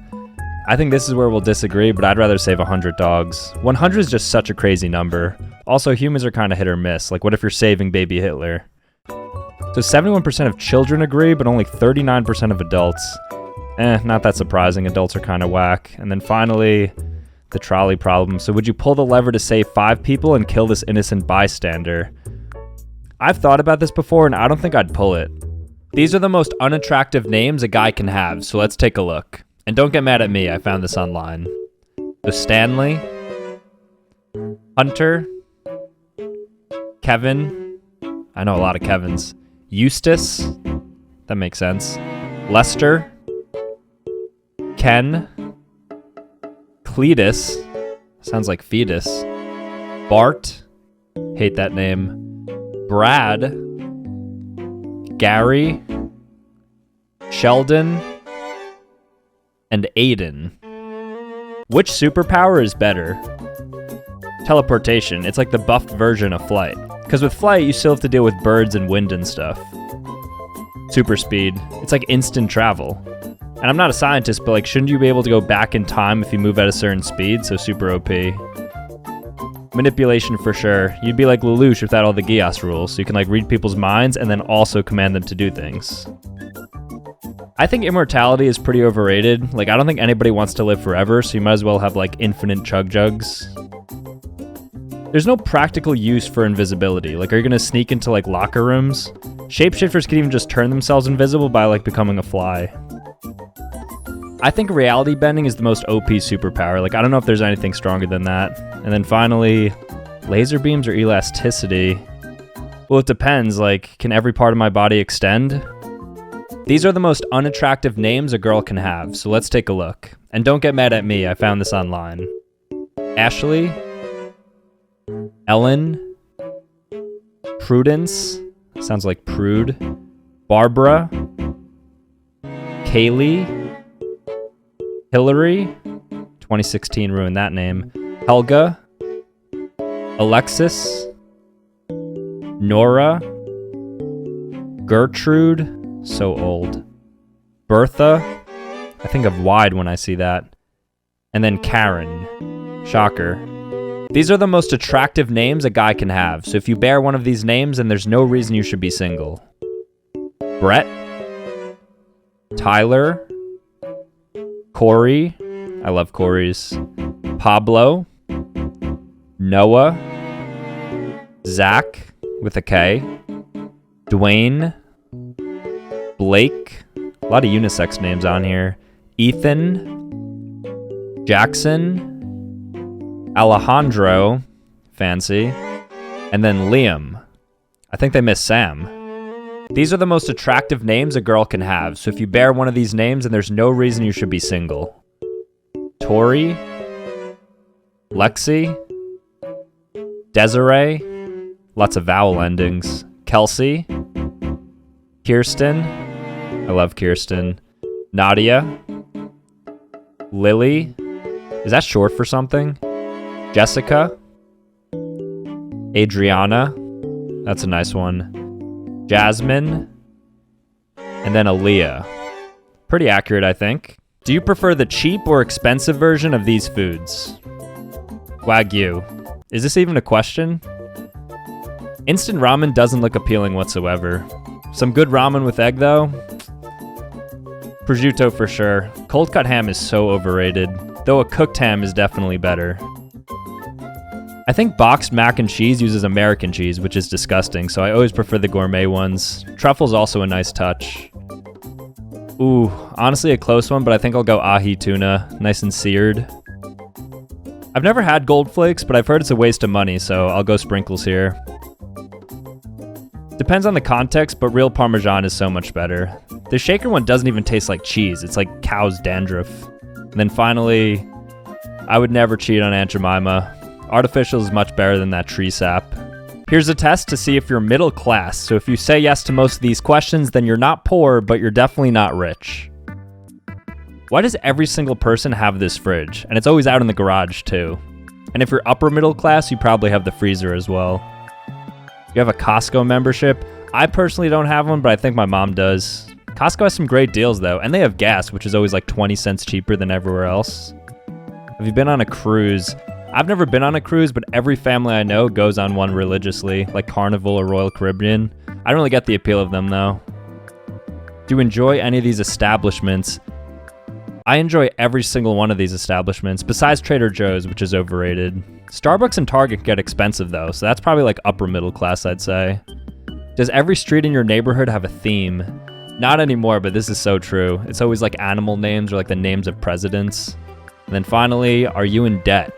I think this is where we'll disagree, but I'd rather save 100 dogs. 100 is just such a crazy number. Also, humans are kind of hit or miss. Like, what if you're saving baby Hitler? So 71% of children agree, but only 39% of adults. Not that surprising. Adults are kind of whack. And then finally, the trolley problem. So would you pull the lever to save 5 people and kill this innocent bystander? I've thought about this before, and I don't think I'd pull it. These are the most unattractive names a guy can have, so let's take a look. And don't get mad at me, I found this online. So Stanley, Hunter, Kevin, I know a lot of Kevins, Eustace, that makes sense, Lester, Ken, Cletus, sounds like fetus, Bart, hate that name, Brad, Gary, Sheldon, and Aiden. Which superpower is better? Teleportation. It's like the buffed version of flight. Because with flight, you still have to deal with birds and wind and stuff. Super speed. It's like instant travel. And I'm not a scientist, but like, shouldn't you be able to go back in time if you move at a certain speed? So super OP. Manipulation for sure. You'd be like Lelouch without all the Gias rules. So you can like read people's minds and then also command them to do things. I think immortality is pretty overrated. Like, I don't think anybody wants to live forever, so you might as well have like infinite chug jugs. There's no practical use for invisibility. Like, are you gonna sneak into like locker rooms? Shapeshifters can even just turn themselves invisible by like becoming a fly. I think reality bending is the most OP superpower. Like, I don't know if there's anything stronger than that. And then finally, laser beams or elasticity? Well, it depends. Like, can every part of my body extend? These are the most unattractive names a girl can have, so let's take a look. And don't get mad at me, I found this online. Ashley, Ellen, Prudence, sounds like prude, Barbara, Kaylee, Hillary, 2016 ruined that name, Helga, Alexis, Nora, Gertrude, so old, Bertha, I think of wide when I see that, and then Karen, shocker. These are the most attractive names a guy can have, so if you bear one of these names, then there's no reason you should be single. Brett, Tyler, Corey, I love Corey's, Pablo, Noah, Zach with a K, Dwayne, Blake, a lot of unisex names on here, Ethan, Jackson, Alejandro, fancy, and then Liam. I think they missed Sam. These are the most attractive names a girl can have, so if you bear one of these names, then there's no reason you should be single. Tori, Lexi, Desiree, lots of vowel endings, Kelsey, Kirsten, I love Kirsten, Nadia, Lily, is that short for something? Jessica, Adriana, that's a nice one, Jasmine, and then Aaliyah. Pretty accurate, I think. Do you prefer the cheap or expensive version of these foods? Wagyu. Is this even a question? Instant ramen doesn't look appealing whatsoever. Some good ramen with egg, though? Prosciutto for sure. Cold cut ham is so overrated, though a cooked ham is definitely better. I think boxed mac and cheese uses American cheese, which is disgusting, so I always prefer the gourmet ones. Truffle's also a nice touch. Ooh, honestly a close one, but I think I'll go ahi tuna, nice and seared. I've never had gold flakes, but I've heard it's a waste of money, so I'll go sprinkles here. Depends on the context, but real Parmesan is so much better. The shaker one doesn't even taste like cheese, it's like cow's dandruff. And then finally, I would never cheat on Aunt Jemima. Artificial is much better than that tree sap. Here's a test to see if you're middle class, so if you say yes to most of these questions, then you're not poor, but you're definitely not rich. Why does every single person have this fridge? And it's always out in the garage too. And if you're upper middle class, you probably have the freezer as well. You have a Costco membership. I personally don't have one, but I think my mom does. Costco has some great deals though, and they have gas, which is always like 20 cents cheaper than everywhere else. Have you been on a cruise? I've never been on a cruise, but every family I know goes on one religiously, like Carnival or Royal Caribbean. I don't really get the appeal of them though. Do you enjoy any of these establishments? I enjoy every single one of these establishments, besides Trader Joe's, which is overrated. Starbucks and Target get expensive though, so that's probably like upper middle class, I'd say. Does every street in your neighborhood have a theme? Not anymore, but this is so true. It's always like animal names or like the names of presidents. And then finally, are you in debt?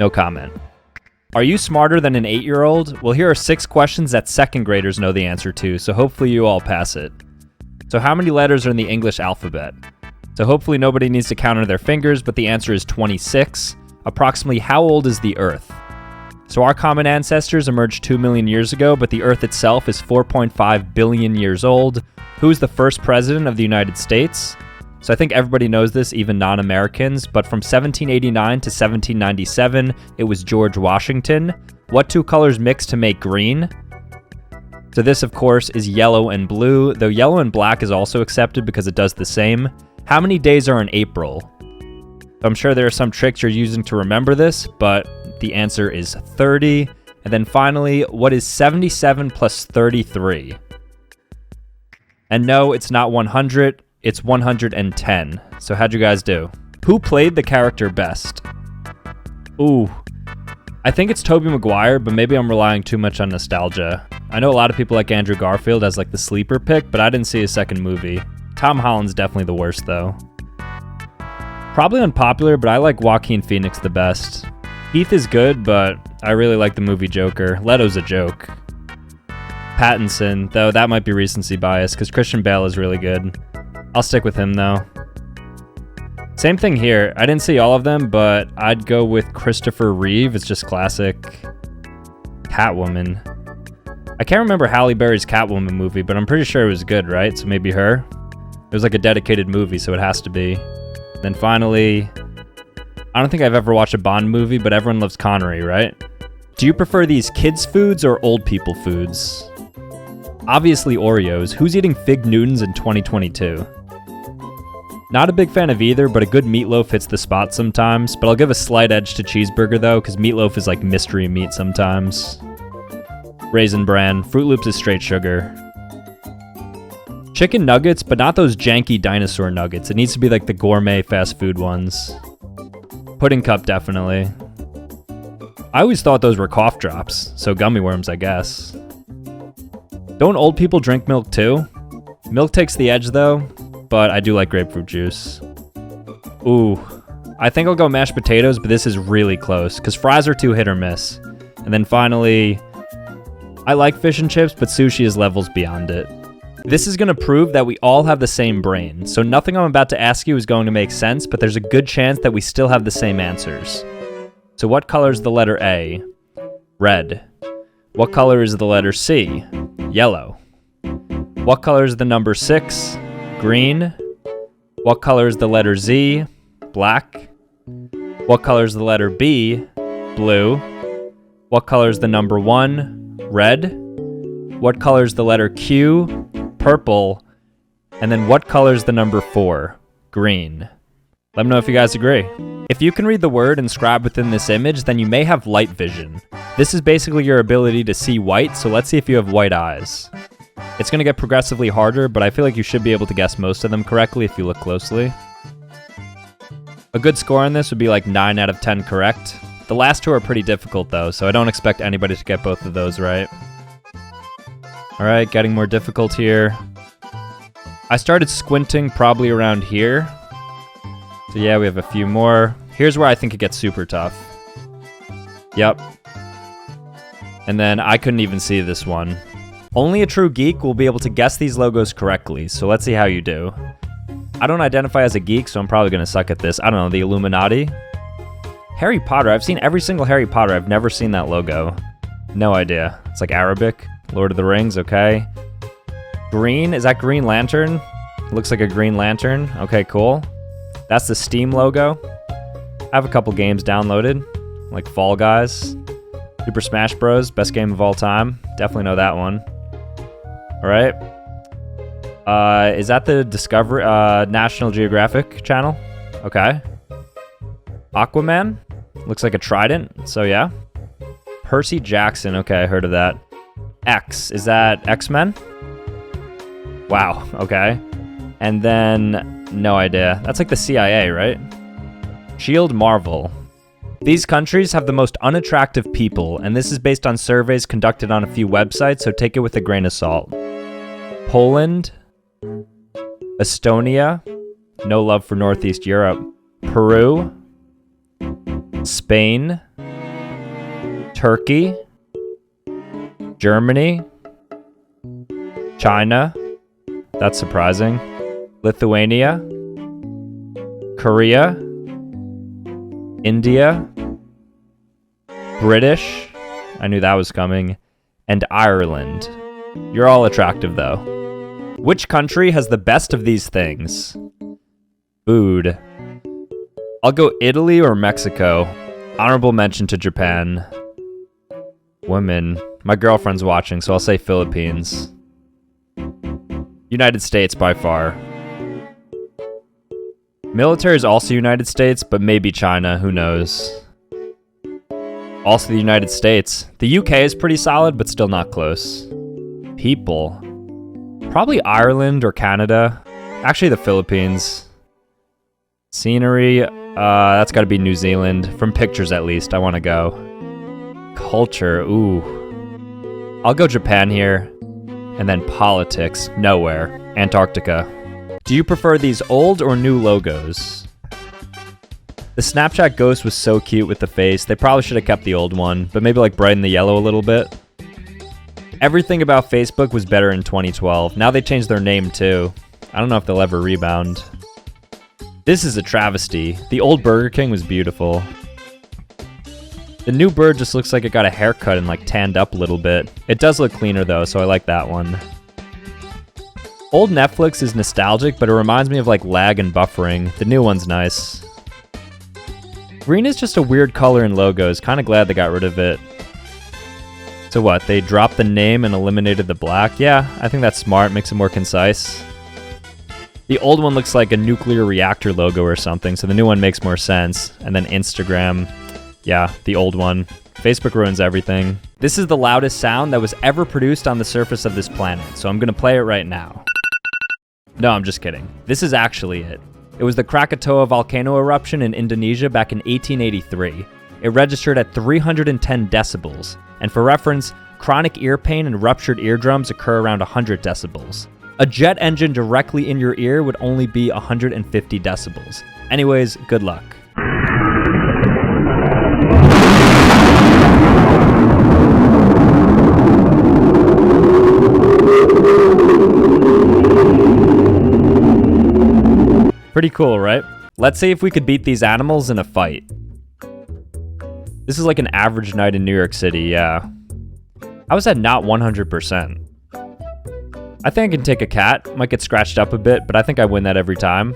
No comment. Are you smarter than an 8-year-old? Well, here are 6 questions that second graders know the answer to, so hopefully you all pass it. So how many letters are in the English alphabet? So hopefully nobody needs to count on their fingers, but the answer is 26. Approximately how old is the Earth? So our common ancestors emerged 2 million years ago, but the Earth itself is 4.5 billion years old. Who's the first president of the United States? So I think everybody knows this, even non-Americans, but from 1789 to 1797, it was George Washington. What two colors mix to make green? So this, of course, is yellow and blue, though yellow and black is also accepted because it does the same. How many days are in April? I'm sure there are some tricks you're using to remember this, but the answer is 30. And then finally, what is 77 plus 33? And no, it's not 100, it's 110. So how'd you guys do? Who played the character best? Ooh, I think it's Tobey Maguire, but maybe I'm relying too much on nostalgia. I know a lot of people like Andrew Garfield as like the sleeper pick, but I didn't see his second movie. Tom Holland's definitely the worst though. Probably unpopular, but I like Joaquin Phoenix the best. Heath is good, but I really like the movie Joker. Leto's a joke. Pattinson, though that might be recency bias, because Christian Bale is really good. I'll stick with him, though. Same thing here. I didn't see all of them, but I'd go with Christopher Reeve. It's just classic. Catwoman. I can't remember Halle Berry's Catwoman movie, but I'm pretty sure it was good, right? So maybe her? It was like a dedicated movie, so it has to be. Then finally, I don't think I've ever watched a Bond movie, but everyone loves Connery, right? Do you prefer these kids' foods or old people foods? Obviously Oreos. Who's eating Fig Newtons in 2022? Not a big fan of either, but a good meatloaf hits the spot sometimes. But I'll give a slight edge to cheeseburger though, because meatloaf is like mystery meat sometimes. Raisin Bran. Fruit Loops is straight sugar. Chicken nuggets, but not those janky dinosaur nuggets. It needs to be like the gourmet fast food ones. Pudding cup, definitely. I always thought those were cough drops, so gummy worms, I guess. Don't old people drink milk too? Milk takes the edge though, but I do like grapefruit juice. Ooh, I think I'll go mashed potatoes, but this is really close, because fries are too hit or miss. And then finally, I like fish and chips, but sushi is levels beyond it. This is going to prove that we all have the same brain, so nothing I'm about to ask you is going to make sense, but there's a good chance that we still have the same answers. So what color is the letter A? Red. What color is the letter C? Yellow. What color is the number 6? Green. What color is the letter Z? Black. What color is the letter B? Blue. What color is the number 1? Red. What color is the letter Q? Purple. And then what color is the number 4? Green. Let me know if you guys agree. If you can read the word inscribed within this image, then you may have light vision. This is basically your ability to see white, so let's see if you have white eyes. It's going to get progressively harder, but I feel like you should be able to guess most of them correctly if you look closely. A good score on this would be like 9 out of 10 correct. The last two are pretty difficult though, so I don't expect anybody to get both of those right. Alright, getting more difficult here. I started squinting probably around here. So yeah, we have a few more. Here's where I think it gets super tough. Yep. And then I couldn't even see this one. Only a true geek will be able to guess these logos correctly, so let's see how you do. I don't identify as a geek, so I'm probably going to suck at this. I don't know, the Illuminati? Harry Potter. I've seen every single Harry Potter. I've never seen that logo. No idea. It's like Arabic. Lord of the Rings, okay. Green, is that Green Lantern? Looks like a Green Lantern. Okay, cool. That's the Steam logo. I have a couple games downloaded, like Fall Guys. Super Smash Bros, best game of all time. Definitely know that one. All right. Is that the Discovery, National Geographic channel? Okay. Aquaman, looks like a trident, so yeah. Percy Jackson, okay, I heard of that. X, is that X-Men? Wow, okay. And then, no idea. That's like the CIA, right? Shield Marvel. These countries have the most unattractive people, and this is based on surveys conducted on a few websites, so take it with a grain of salt. Poland, Estonia, no love for Northeast Europe. Peru, Spain, Turkey, Germany, China, that's surprising, Lithuania, Korea, India, British, I knew that was coming. And Ireland. You're all attractive, though. Which country has the best of these things? Food. I'll go Italy or Mexico. Honorable mention to Japan. Women. My girlfriend's watching, so I'll say Philippines. United States by far. Military is also United States, but maybe China, who knows. Also the United States. The UK is pretty solid, but still not close. People. Probably Ireland or Canada. Actually, the Philippines. Scenery. That's gotta be New Zealand. From pictures, at least. I wanna go. Culture. Ooh. I'll go Japan here. And then politics. Nowhere. Antarctica. Do you prefer these old or new logos? The Snapchat ghost was so cute with the face. They probably should have kept the old one, but maybe like brighten the yellow a little bit. Everything about Facebook was better in 2012. Now they changed their name too. I don't know if they'll ever rebound. This is a travesty. The old Burger King was beautiful. The new bird just looks like it got a haircut and like tanned up a little bit. It does look cleaner though, so I like that one. Old Netflix is nostalgic, but it reminds me of like lag and buffering. The new one's nice. Green is just a weird color in logos. Kind of glad they got rid of it. So what, they dropped the name and eliminated the black? Yeah, I think that's smart, makes it more concise. The old one looks like a nuclear reactor logo or something, so the new one makes more sense. And then Instagram, yeah, the old one. Facebook ruins everything. This is the loudest sound that was ever produced on the surface of this planet, so I'm gonna play it right now. No, I'm just kidding. This is actually it. It was the Krakatoa volcano eruption in Indonesia back in 1883. It registered at 310 decibels, and for reference, chronic ear pain and ruptured eardrums occur around 100 decibels. A jet engine directly in your ear would only be 150 decibels. Anyways, good luck. Pretty cool, right? Let's see if we could beat these animals in a fight. This is like an average night in New York City, yeah. I was at not 100%. I think I can take a cat. Might get scratched up a bit, but I think I win that every time.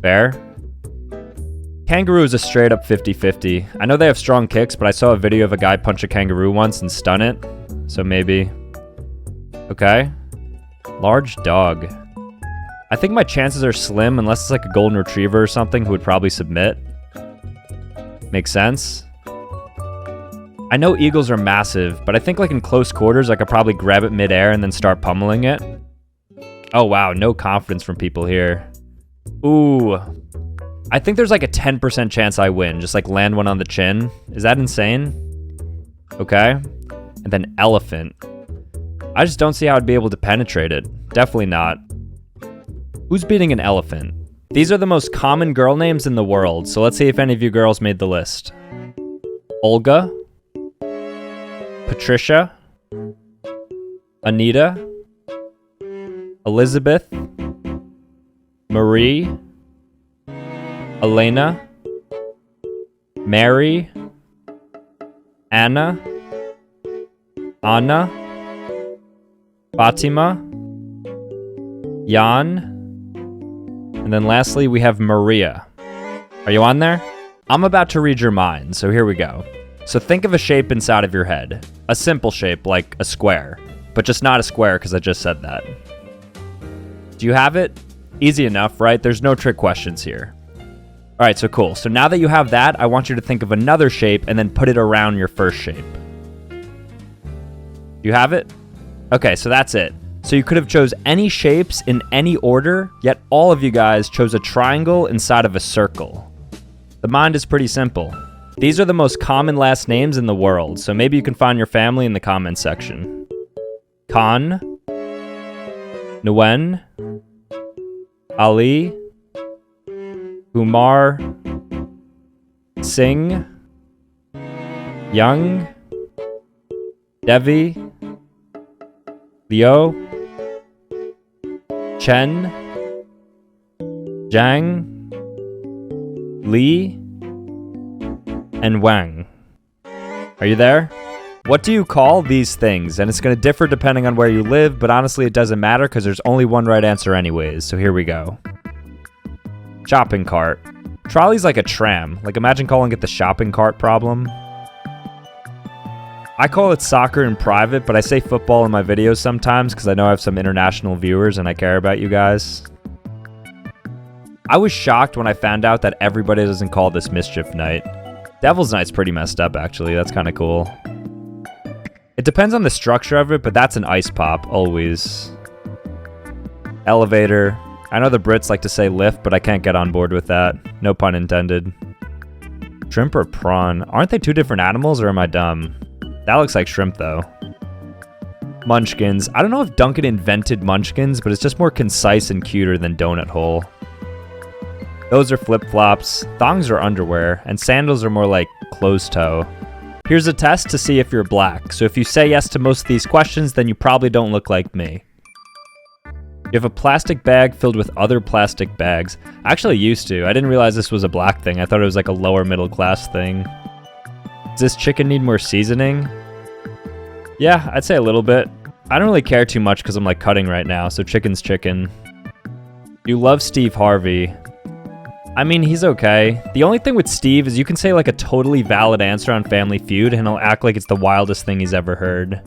Fair. Kangaroo is a straight up 50-50. I know they have strong kicks, but I saw a video of a guy punch a kangaroo once and stun it. So maybe. Okay. Large dog. I think my chances are slim unless it's like a golden retriever or something who would probably submit. Makes sense. I know eagles are massive, but I think like in close quarters I could probably grab it midair and then start pummeling it. Oh wow, no confidence from people here. Ooh. I think there's like a 10% chance I win, just like land one on the chin. Is that insane? Okay. And then elephant. I just don't see how I'd be able to penetrate it. Definitely not. Who's beating an elephant? These are the most common girl names in the world, so let's see if any of you girls made the list. Olga, Patricia, Anita, Elizabeth, Marie, Elena, Mary, Anna, Fatima, Jan, and then lastly, we have Maria. Are you on there? I'm about to read your mind, so here we go. So think of a shape inside of your head. A simple shape, like a square. But just not a square, because I just said that. Do you have it? Easy enough, right? There's no trick questions here. All right, so cool. So now that you have that, I want you to think of another shape and then put it around your first shape. Do you have it? Okay, so that's it. So you could have chose any shapes in any order, yet all of you guys chose a triangle inside of a circle. The mind is pretty simple. These are the most common last names in the world, so maybe you can find your family in the comments section. Khan, Nguyen, Ali, Umar, Singh, Young, Devi, Leo, Chen, Zhang, Li, and Wang. Are you there? What do you call these things? And it's going to differ depending on where you live, but honestly it doesn't matter because there's only one right answer anyways, so here we go. Shopping cart. Trolley's like a tram. Like imagine calling it the shopping cart problem. I call it soccer in private, but I say football in my videos sometimes because I know I have some international viewers and I care about you guys. I was shocked when I found out that everybody doesn't call this Mischief Night. Devil's Night's pretty messed up actually, that's kind of cool. It depends on the structure of it, but that's an ice pop, always. Elevator. I know the Brits like to say lift, but I can't get on board with that. No pun intended. Shrimp or prawn? Aren't they two different animals, or am I dumb? That looks like shrimp, though. Munchkins. I don't know if Duncan invented Munchkins, but it's just more concise and cuter than donut hole. Those are flip-flops. Thongs are underwear, and sandals are more like closed toe. Here's a test to see if you're black. So if you say yes to most of these questions, then you probably don't look like me. You have a plastic bag filled with other plastic bags. I actually used to. I didn't realize this was a black thing. I thought it was like a lower middle class thing. Does this chicken need more seasoning? Yeah, I'd say a little bit. I don't really care too much because I'm like cutting right now, so chicken's chicken. You love Steve Harvey. I mean, he's okay. The only thing with Steve is you can say like a totally valid answer on Family Feud and he'll act like it's the wildest thing he's ever heard.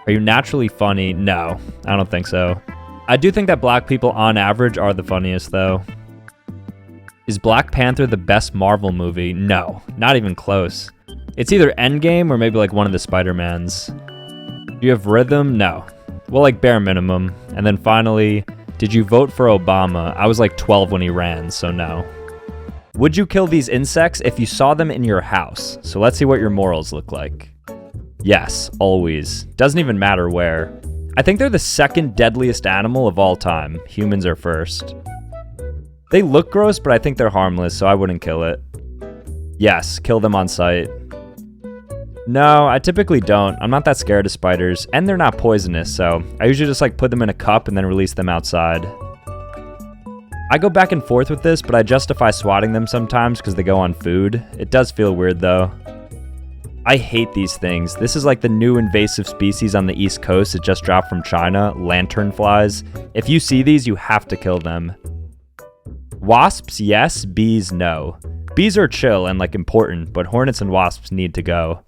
Are you naturally funny? No, I don't think so. I do think that black people on average are the funniest though. Is Black Panther the best Marvel movie? No, not even close. It's either Endgame or maybe like one of the Spider-Mans. Do you have rhythm? No. Well, like bare minimum. And then finally, did you vote for Obama? I was like 12 when he ran, so no. Would you kill these insects if you saw them in your house? So let's see what your morals look like. Yes, always. Doesn't even matter where. I think they're the second deadliest animal of all time. Humans are first. They look gross, but I think they're harmless, so I wouldn't kill it. Yes, kill them on sight. No, I typically don't. I'm not that scared of spiders, and they're not poisonous, so I usually just like put them in a cup and then release them outside. I go back and forth with this, but I justify swatting them sometimes because they go on food. It does feel weird though. I hate these things. This is like the new invasive species on the East Coast. It just dropped from China, lanternflies. If you see these, you have to kill them. Wasps, yes. Bees, no. Bees are chill and like important, but hornets and wasps need to go.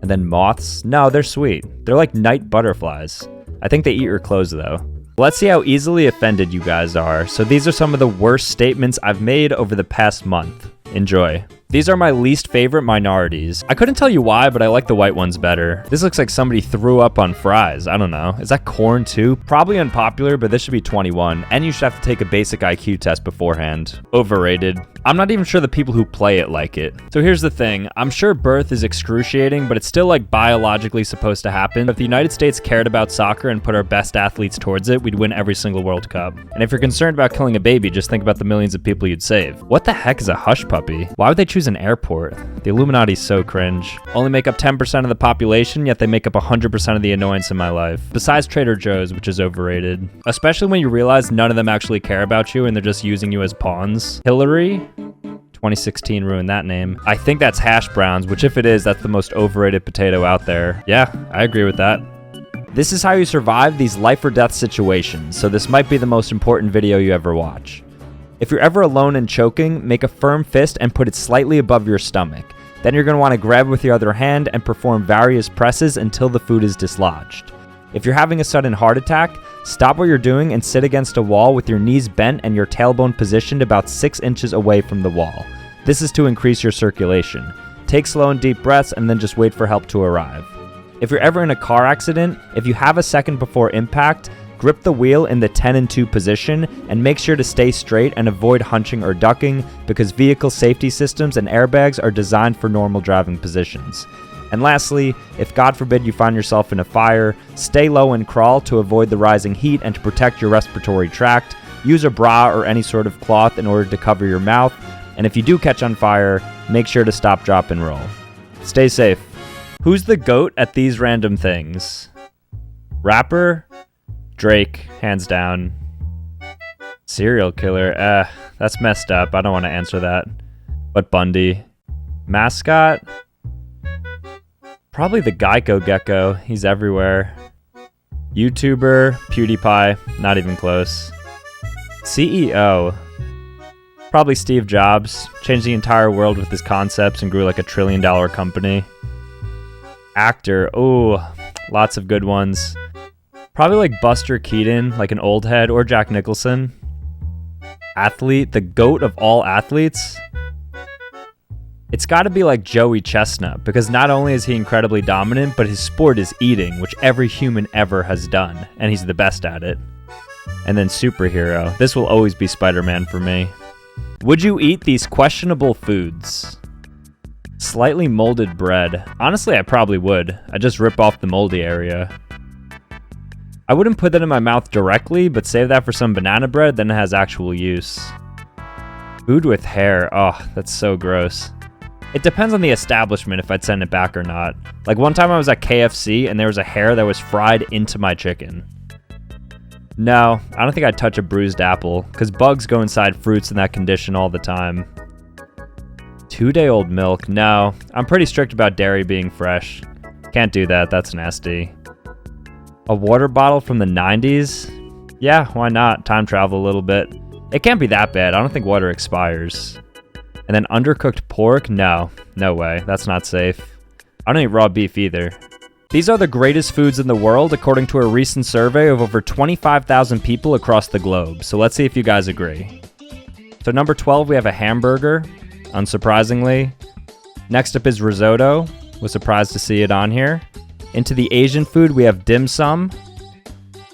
And then moths, no, they're sweet. They're like night butterflies. I think they eat your clothes though. Let's see how easily offended you guys are. So these are some of the worst statements I've made over the past month. Enjoy. These are my least favorite minorities. I couldn't tell you why, but I like the white ones better. This looks like somebody threw up on fries. I don't know. Is that corn too? Probably unpopular, but this should be 21. And you should have to take a basic IQ test beforehand. Overrated. I'm not even sure the people who play it like it. So here's the thing. I'm sure birth is excruciating, but it's still like biologically supposed to happen. If the United States cared about soccer and put our best athletes towards it, we'd win every single World Cup. And if you're concerned about killing a baby, just think about the millions of people you'd save. What the heck is a hush puppy? Why would they choose an airport? The Illuminati's so cringe. Only make up 10% of the population, yet they make up 100% of the annoyance in my life. Besides Trader Joe's, which is overrated. Especially when you realize none of them actually care about you and they're just using you as pawns. Hillary? 2016 ruined that name. I think that's hash browns, which if it is, that's the most overrated potato out there. Yeah, I agree with that. This is how you survive these life or death situations, so this might be the most important video you ever watch. If you're ever alone and choking, make a firm fist and put it slightly above your stomach. Then you're going to want to grab with your other hand and perform various presses until the food is dislodged. If you're having a sudden heart attack, stop what you're doing and sit against a wall with your knees bent and your tailbone positioned about 6 inches away from the wall. This is to increase your circulation. Take slow and deep breaths and then just wait for help to arrive. If you're ever in a car accident, if you have a second before impact, grip the wheel in the 10 and 2 position and make sure to stay straight and avoid hunching or ducking because vehicle safety systems and airbags are designed for normal driving positions. And lastly, if God forbid you find yourself in a fire, stay low and crawl to avoid the rising heat and to protect your respiratory tract. Use a bra or any sort of cloth in order to cover your mouth. And if you do catch on fire, make sure to stop, drop, and roll. Stay safe. Who's the GOAT at these random things? Rapper? Drake, hands down. Serial killer? That's messed up. I don't want to answer that. But Bundy. Mascot? Probably the Geico Gecko. He's everywhere. YouTuber, PewDiePie, not even close. CEO, probably Steve Jobs. Changed the entire world with his concepts and grew like $1 trillion company. Actor, oh, lots of good ones. Probably like Buster Keaton, like an old head, or Jack Nicholson. Athlete, the GOAT of all athletes. It's got to be like Joey Chestnut, because not only is he incredibly dominant, but his sport is eating, which every human ever has done, and he's the best at it. And then superhero. This will always be Spider-Man for me. Would you eat these questionable foods? Slightly molded bread. Honestly, I probably would. I just rip off the moldy area. I wouldn't put that in my mouth directly, but save that for some banana bread, then it has actual use. Food with hair. Oh, that's so gross. It depends on the establishment if I'd send it back or not. Like one time I was at KFC and there was a hair that was fried into my chicken. No, I don't think I'd touch a bruised apple, because bugs go inside fruits in that condition all the time. 2-day-old milk. No, I'm pretty strict about dairy being fresh. Can't do that, that's nasty. A water bottle from the 90s? Yeah, why not? Time travel a little bit. It can't be that bad. I don't think water expires. And then undercooked pork? No way. That's not safe. I don't eat raw beef either. These are the greatest foods in the world according to a recent survey of over 25,000 people across the globe. So let's see if you guys agree. So number 12, we have a hamburger, unsurprisingly. Next up is risotto. Was surprised to see it on here. Into the Asian food, we have dim sum.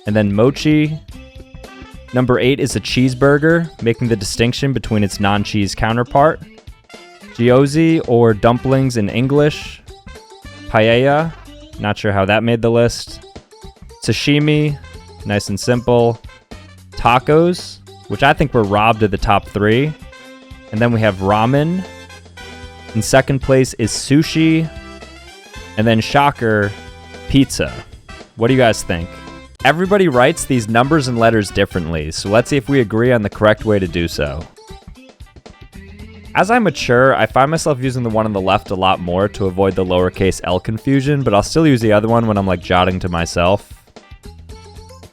And then mochi. Number 8 is a cheeseburger, making the distinction between its non-cheese counterpart. Gyoza, or dumplings in English. Paella, not sure how that made the list. Sashimi, nice and simple. Tacos, which I think were robbed of the top 3. And then we have ramen. In second place is sushi. And then shocker, pizza. What do you guys think? Everybody writes these numbers and letters differently, so let's see if we agree on the correct way to do so. As I mature, I find myself using the one on the left a lot more to avoid the lowercase L confusion, but I'll still use the other one when I'm like jotting to myself.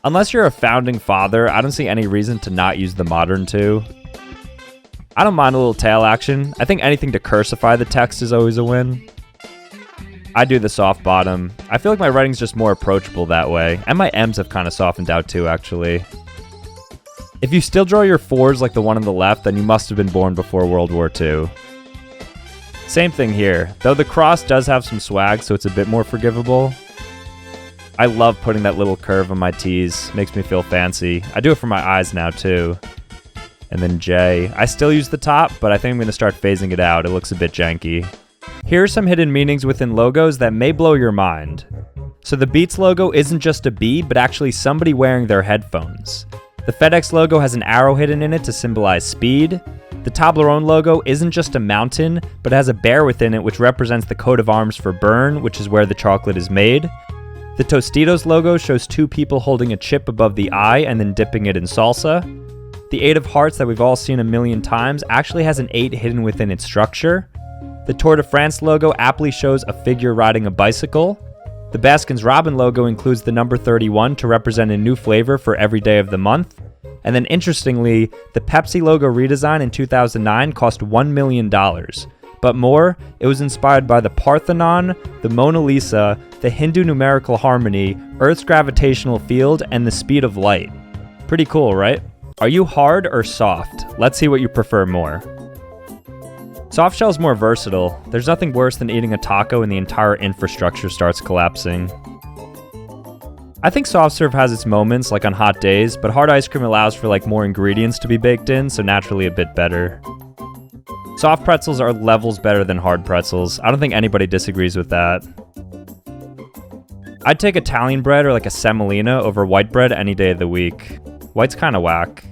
Unless you're a founding father, I don't see any reason to not use the modern 2. I don't mind a little tail action. I think anything to cursify the text is always a win. I do the soft bottom. I feel like my writing's just more approachable that way, and my M's have kind of softened out too, actually. If you still draw your 4s like the one on the left, then you must have been born before World War II. Same thing here, though the cross does have some swag, so it's a bit more forgivable. I love putting that little curve on my T's, makes me feel fancy. I do it for my eyes now too. And then J. I still use the top, but I think I'm going to start phasing it out. It looks a bit janky. Here are some hidden meanings within logos that may blow your mind. So the Beats logo isn't just a bee, but actually somebody wearing their headphones. The FedEx logo has an arrow hidden in it to symbolize speed. The Toblerone logo isn't just a mountain, but has a bear within it, which represents the coat of arms for Bern, which is where the chocolate is made. The Tostitos logo shows 2 people holding a chip above the eye and then dipping it in salsa. The 8 of Hearts that we've all seen a million times actually has an 8 hidden within its structure. The Tour de France logo aptly shows a figure riding a bicycle. The Baskin-Robbins logo includes the number 31 to represent a new flavor for every day of the month. And then interestingly, the Pepsi logo redesign in 2009 cost $1 million. But more, it was inspired by the Parthenon, the Mona Lisa, the Hindu numerical harmony, Earth's gravitational field, and the speed of light. Pretty cool, right? Are you hard or soft? Let's see what you prefer more. Soft shell's more versatile. There's nothing worse than eating a taco and the entire infrastructure starts collapsing. I think soft serve has its moments, like on hot days, but hard ice cream allows for like more ingredients to be baked in, so naturally a bit better. Soft pretzels are levels better than hard pretzels. I don't think anybody disagrees with that. I'd take Italian bread or like a semolina over white bread any day of the week. White's kind of whack.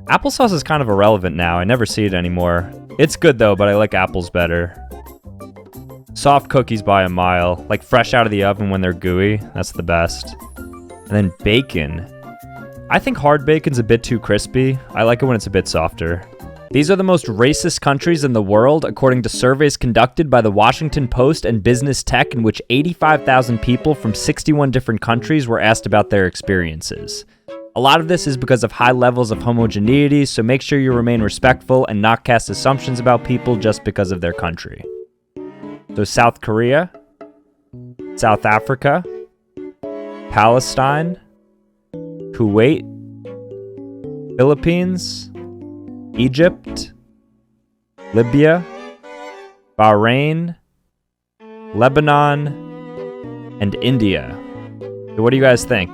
Applesauce is kind of irrelevant now. I never see it anymore. It's good though, but I like apples better. Soft cookies by a mile, like fresh out of the oven when they're gooey. That's the best. And then bacon. I think hard bacon's a bit too crispy. I like it when it's a bit softer. These are the most racist countries in the world, according to surveys conducted by the Washington Post and Business Tech, in which 85,000 people from 61 different countries were asked about their experiences. A lot of this is because of high levels of homogeneity, so make sure you remain respectful and not cast assumptions about people just because of their country. So South Korea, South Africa, Palestine, Kuwait, Philippines, Egypt, Libya, Bahrain, Lebanon, and India. So what do you guys think?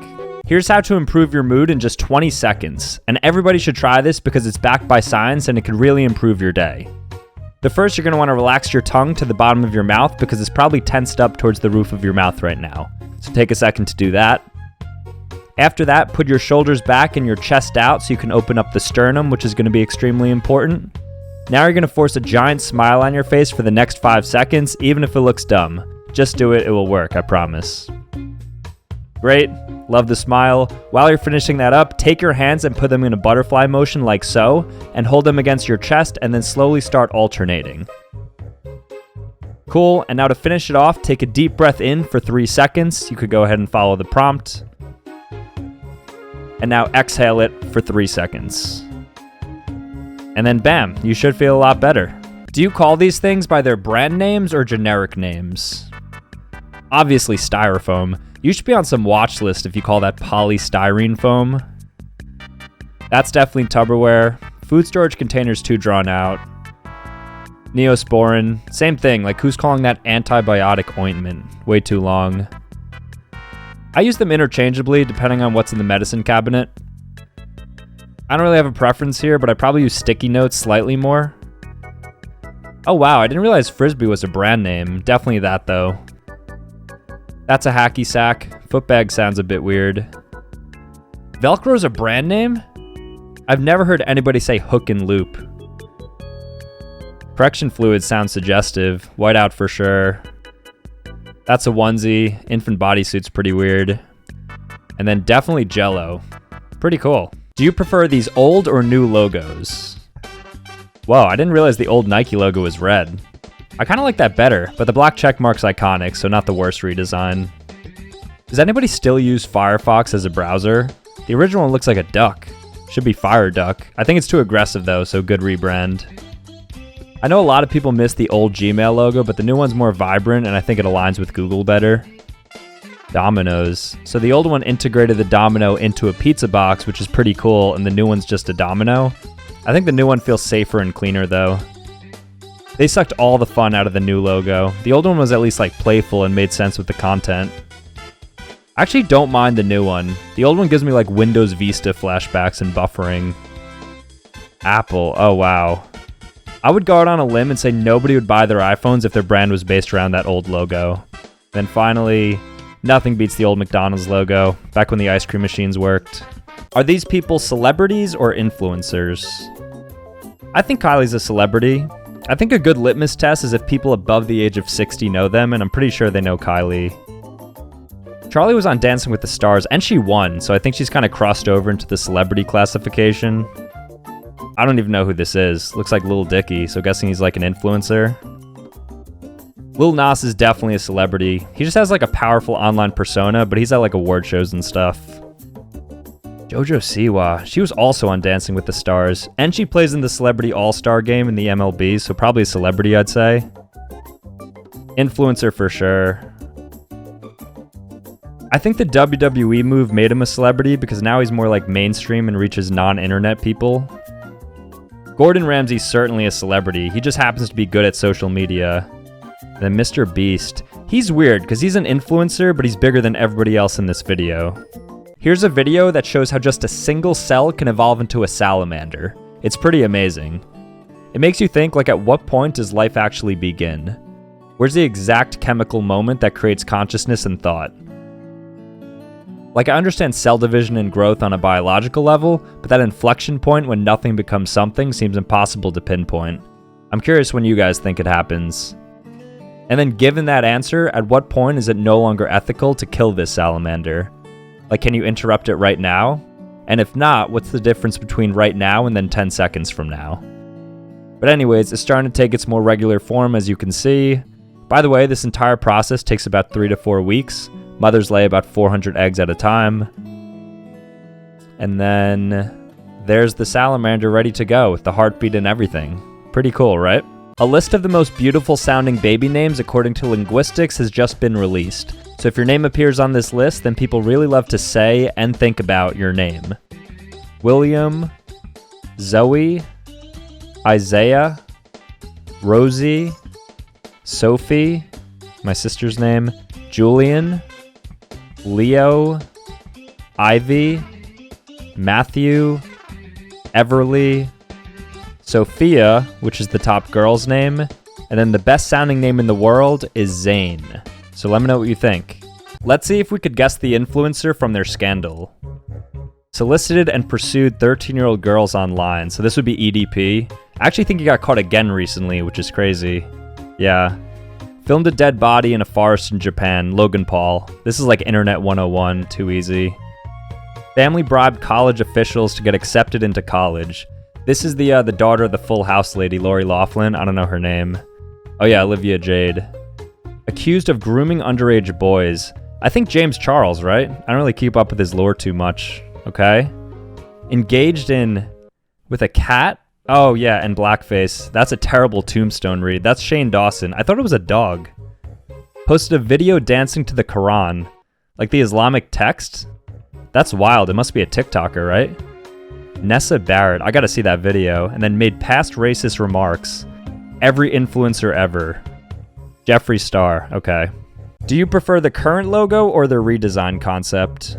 Here's how to improve your mood in just 20 seconds. And everybody should try this because it's backed by science and it can really improve your day. The first, you're going to want to relax your tongue to the bottom of your mouth because it's probably tensed up towards the roof of your mouth right now. So take a second to do that. After that, put your shoulders back and your chest out so you can open up the sternum, which is going to be extremely important. Now you're going to force a giant smile on your face for the next 5 seconds, even if it looks dumb. Just do it, it will work, I promise. Great, love the smile. While you're finishing that up, take your hands and put them in a butterfly motion like so, and hold them against your chest and then slowly start alternating. Cool, and now to finish it off, take a deep breath in for 3 seconds. You could go ahead and follow the prompt. And now exhale it for 3 seconds. And then bam, you should feel a lot better. Do you call these things by their brand names or generic names? Obviously styrofoam. You should be on some watch list if you call that polystyrene foam. That's definitely Tupperware. Food storage containers too drawn out. Neosporin, same thing, like who's calling that antibiotic ointment? Way too long. I use them interchangeably depending on what's in the medicine cabinet. I don't really have a preference here, but I probably use sticky notes slightly more. Oh wow, I didn't realize Frisbee was a brand name. Definitely that though. That's a hacky sack. Footbag sounds a bit weird. Velcro's a brand name? I've never heard anybody say hook and loop. Correction fluid sounds suggestive. Whiteout for sure. That's a onesie. Infant bodysuit's pretty weird. And then definitely Jell-O. Pretty cool. Do you prefer these old or new logos? Whoa, I didn't realize the old Nike logo was red. I kind of like that better, but the black check mark's iconic, so not the worst redesign. Does anybody still use Firefox as a browser? The original one looks like a duck. Should be Fire Duck. I think it's too aggressive though, so good rebrand. I know a lot of people miss the old Gmail logo, but the new one's more vibrant and I think it aligns with Google better. Dominoes. So the old one integrated the domino into a pizza box, which is pretty cool, and the new one's just a domino. I think the new one feels safer and cleaner though. They sucked all the fun out of the new logo. The old one was at least like playful and made sense with the content. I actually don't mind the new one. The old one gives me like Windows Vista flashbacks and buffering. Apple, oh wow. I would go out on a limb and say nobody would buy their iPhones if their brand was based around that old logo. Then finally, nothing beats the old McDonald's logo, back when the ice cream machines worked. Are these people celebrities or influencers? I think Kylie's a celebrity. I think a good litmus test is if people above the age of 60 know them, and I'm pretty sure they know Kylie. Charlie was on Dancing with the Stars, and she won, so I think she's kind of crossed over into the celebrity classification. I don't even know who this is. Looks like Lil Dicky, so guessing he's like an influencer. Lil Nas is definitely a celebrity. He just has like a powerful online persona, but he's at like award shows and stuff. Jojo Siwa, she was also on Dancing with the Stars, and she plays in the Celebrity All-Star game in the MLB, so probably a celebrity, I'd say. Influencer for sure. I think the WWE move made him a celebrity because now he's more like mainstream and reaches non-internet people. Gordon Ramsay's certainly a celebrity. He just happens to be good at social media. Then Mr. Beast. He's weird because he's an influencer, but he's bigger than everybody else in this video. Here's a video that shows how just a single cell can evolve into a salamander. It's pretty amazing. It makes you think, like, at what point does life actually begin? Where's the exact chemical moment that creates consciousness and thought? Like, I understand cell division and growth on a biological level, but that inflection point when nothing becomes something seems impossible to pinpoint. I'm curious when you guys think it happens. And then given that answer, at what point is it no longer ethical to kill this salamander? Like, can you interrupt it right now? And if not, what's the difference between right now and then 10 seconds from now? But anyways, it's starting to take its more regular form, as you can see. By the way, this entire process takes about 3 to 4 weeks. Mothers lay about 400 eggs at a time. And then there's the salamander ready to go with the heartbeat and everything. Pretty cool, right? A list of the most beautiful sounding baby names according to linguistics has just been released. So if your name appears on this list, then people really love to say and think about your name. William, Zoe, Isaiah, Rosie, Sophie, my sister's name, Julian, Leo, Ivy, Matthew, Everly, Sophia, which is the top girl's name, and then the best sounding name in the world is Zane. So let me know what you think. Let's see if we could guess the influencer from their scandal. Solicited and pursued 13-year-old girls online. So this would be EDP. I actually think he got caught again recently, which is crazy. Yeah. Filmed a dead body in a forest in Japan. Logan Paul. This is like Internet 101. Too easy. Family bribed college officials to get accepted into college. This is the daughter of the Full House lady, Lori Loughlin. I don't know her name. Oh yeah, Olivia Jade. Accused of grooming underage boys. I think James Charles, right? I don't really keep up with his lore too much. Okay. Engaged in with a cat. Oh yeah, and blackface. That's a terrible tombstone read. That's Shane Dawson. I thought it was a dog. Posted a video dancing to the Quran. Like the Islamic text? That's wild. It must be a TikToker, right? Nessa Barrett. I gotta see that video. And then made past racist remarks. Every influencer ever. Jeffree Star. Okay. Do you prefer the current logo or the redesign concept?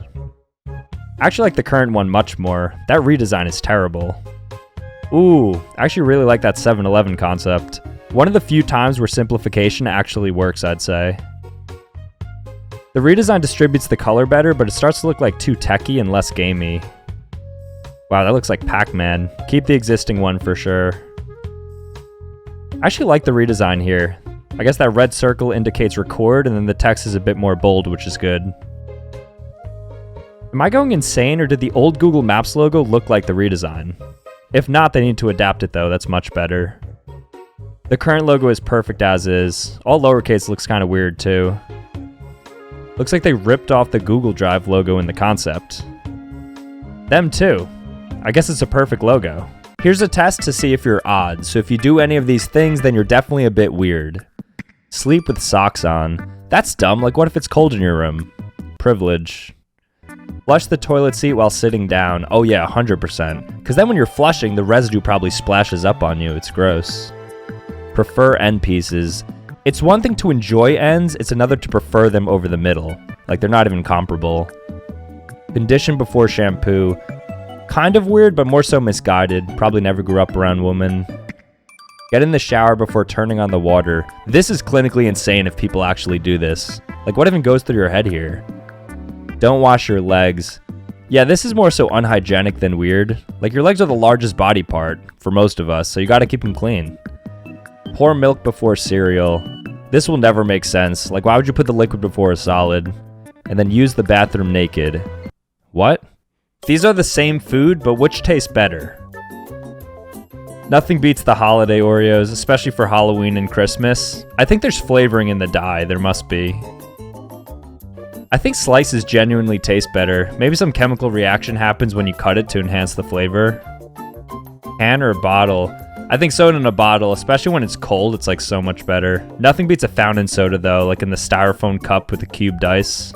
I actually like the current one much more. That redesign is terrible. Ooh, I actually really like that 7-Eleven concept. One of the few times where simplification actually works, I'd say. The redesign distributes the color better, but it starts to look like too techy and less gamey. Wow, that looks like Pac-Man. Keep the existing one for sure. I actually like the redesign here. I guess that red circle indicates record, and then the text is a bit more bold, which is good. Am I going insane, or did the old Google Maps logo look like the redesign? If not, they need to adapt it though, that's much better. The current logo is perfect as is. All lowercase looks kind of weird too. Looks like they ripped off the Google Drive logo in the concept. Them too. I guess it's a perfect logo. Here's a test to see if you're odd. So if you do any of these things, then you're definitely a bit weird. Sleep with socks on. That's dumb. Like, what if it's cold in your room? Privilege. Flush the toilet seat while sitting down. Oh yeah, 100%. Because then when you're flushing, the residue probably splashes up on you. It's gross. Prefer end pieces. It's one thing to enjoy ends, it's another to prefer them over the middle. Like, they're not even comparable. Condition before shampoo. Kind of weird, but more so misguided. Probably never grew up around women. Get in the shower before turning on the water. This is clinically insane if people actually do this. Like, what even goes through your head here? Don't wash your legs. Yeah, this is more so unhygienic than weird. Like, your legs are the largest body part for most of us, so you gotta keep them clean. Pour milk before cereal. This will never make sense. Like, why would you put the liquid before a solid? And then use the bathroom naked. What? These are the same food, but which tastes better? Nothing beats the holiday Oreos, especially for Halloween and Christmas. I think there's flavoring in the dye. There must be. I think slices genuinely taste better. Maybe some chemical reaction happens when you cut it to enhance the flavor. Can or bottle? I think soda in a bottle, especially when it's cold, it's like so much better. Nothing beats a fountain soda though, like in the styrofoam cup with the cubed ice.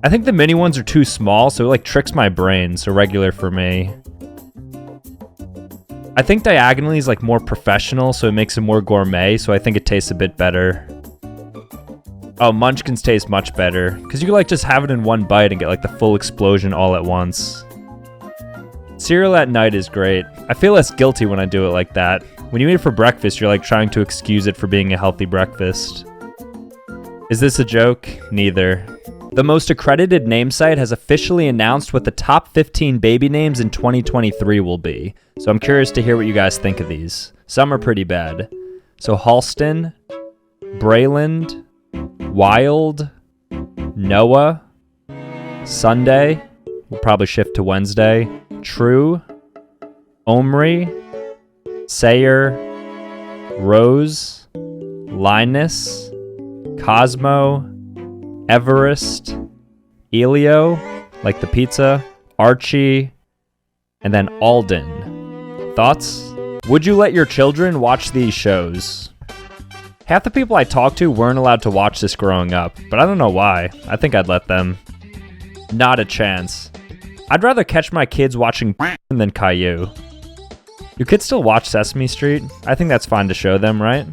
I think the mini ones are too small, so it like tricks my brain, so regular for me. I think diagonally is like more professional, so it makes it more gourmet, so I think it tastes a bit better. Oh, Munchkins taste much better, because you can like just have it in one bite and get like the full explosion all at once. Cereal at night is great. I feel less guilty when I do it like that. When you eat it for breakfast, you're like trying to excuse it for being a healthy breakfast. Is this a joke? Neither. The most accredited name site has officially announced what the top 15 baby names in 2023 will be. So I'm curious to hear what you guys think of these. Some are pretty bad. So Halston, Brayland, Wild, Noah, Sunday, we'll probably shift to Wednesday, True, Omri, Sayer, Rose, Linus, Cosmo, Everest, Elio, like the pizza, Archie, and then Alden. Thoughts? Would you let your children watch these shows? Half the people I talked to weren't allowed to watch this growing up, but I don't know why. I think I'd let them. Not a chance. I'd rather catch my kids watching than Caillou. Do kids still watch Sesame Street? I think that's fine to show them, right?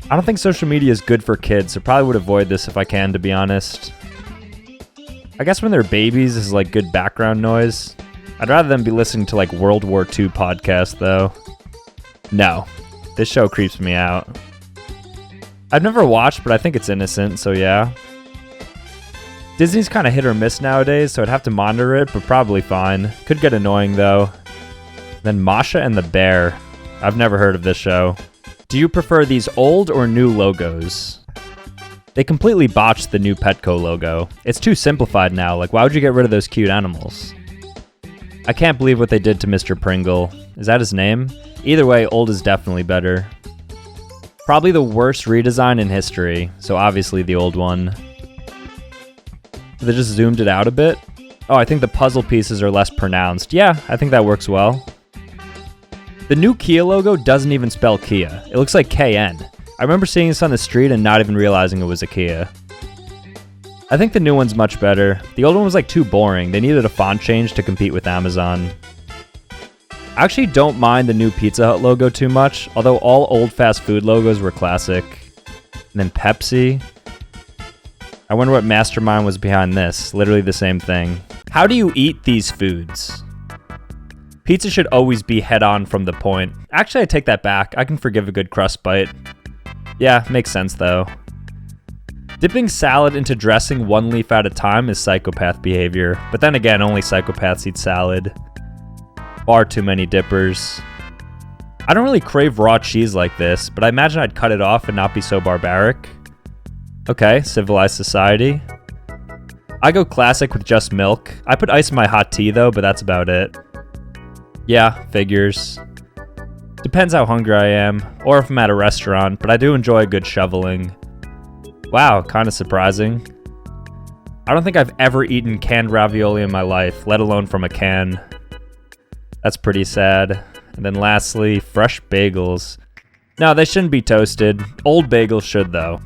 I don't think social media is good for kids, so probably would avoid this if I can, to be honest. I guess when they're babies, this is like good background noise. I'd rather them be listening to like World War II podcast, though. No, this show creeps me out. I've never watched, but I think it's innocent, so yeah. Disney's kind of hit or miss nowadays, so I'd have to monitor it, but probably fine. Could get annoying, though. Then Masha and the Bear. I've never heard of this show. Do you prefer these old or new logos? They completely botched the new Petco logo. It's too simplified now, like why would you get rid of those cute animals? I can't believe what they did to Mr. Pringle. Is that his name? Either way, old is definitely better. Probably the worst redesign in history, so obviously the old one. They just zoomed it out a bit. Oh, I think the puzzle pieces are less pronounced. Yeah, I think that works well. The new Kia logo doesn't even spell Kia. It looks like KN. I remember seeing this on the street and not even realizing it was a Kia. I think the new one's much better. The old one was like too boring. They needed a font change to compete with Amazon. I actually don't mind the new Pizza Hut logo too much, although all old fast food logos were classic. And then Pepsi. I wonder what mastermind was behind this. Literally the same thing. How do you eat these foods? Pizza should always be head on from the point. Actually, I take that back. I can forgive a good crust bite. Yeah, makes sense though. Dipping salad into dressing one leaf at a time is psychopath behavior. But then again, only psychopaths eat salad. Far too many dippers. I don't really crave raw cheese like this, but I imagine I'd cut it off and not be so barbaric. Okay, civilized society. I go classic with just milk. I put ice in my hot tea though, but that's about it. Yeah, figures. Depends how hungry I am, or if I'm at a restaurant, but I do enjoy a good shoveling. Wow, kind of surprising. I don't think I've ever eaten canned ravioli in my life, let alone from a can. That's pretty sad. And then lastly, fresh bagels. No, they shouldn't be toasted. Old bagels should though.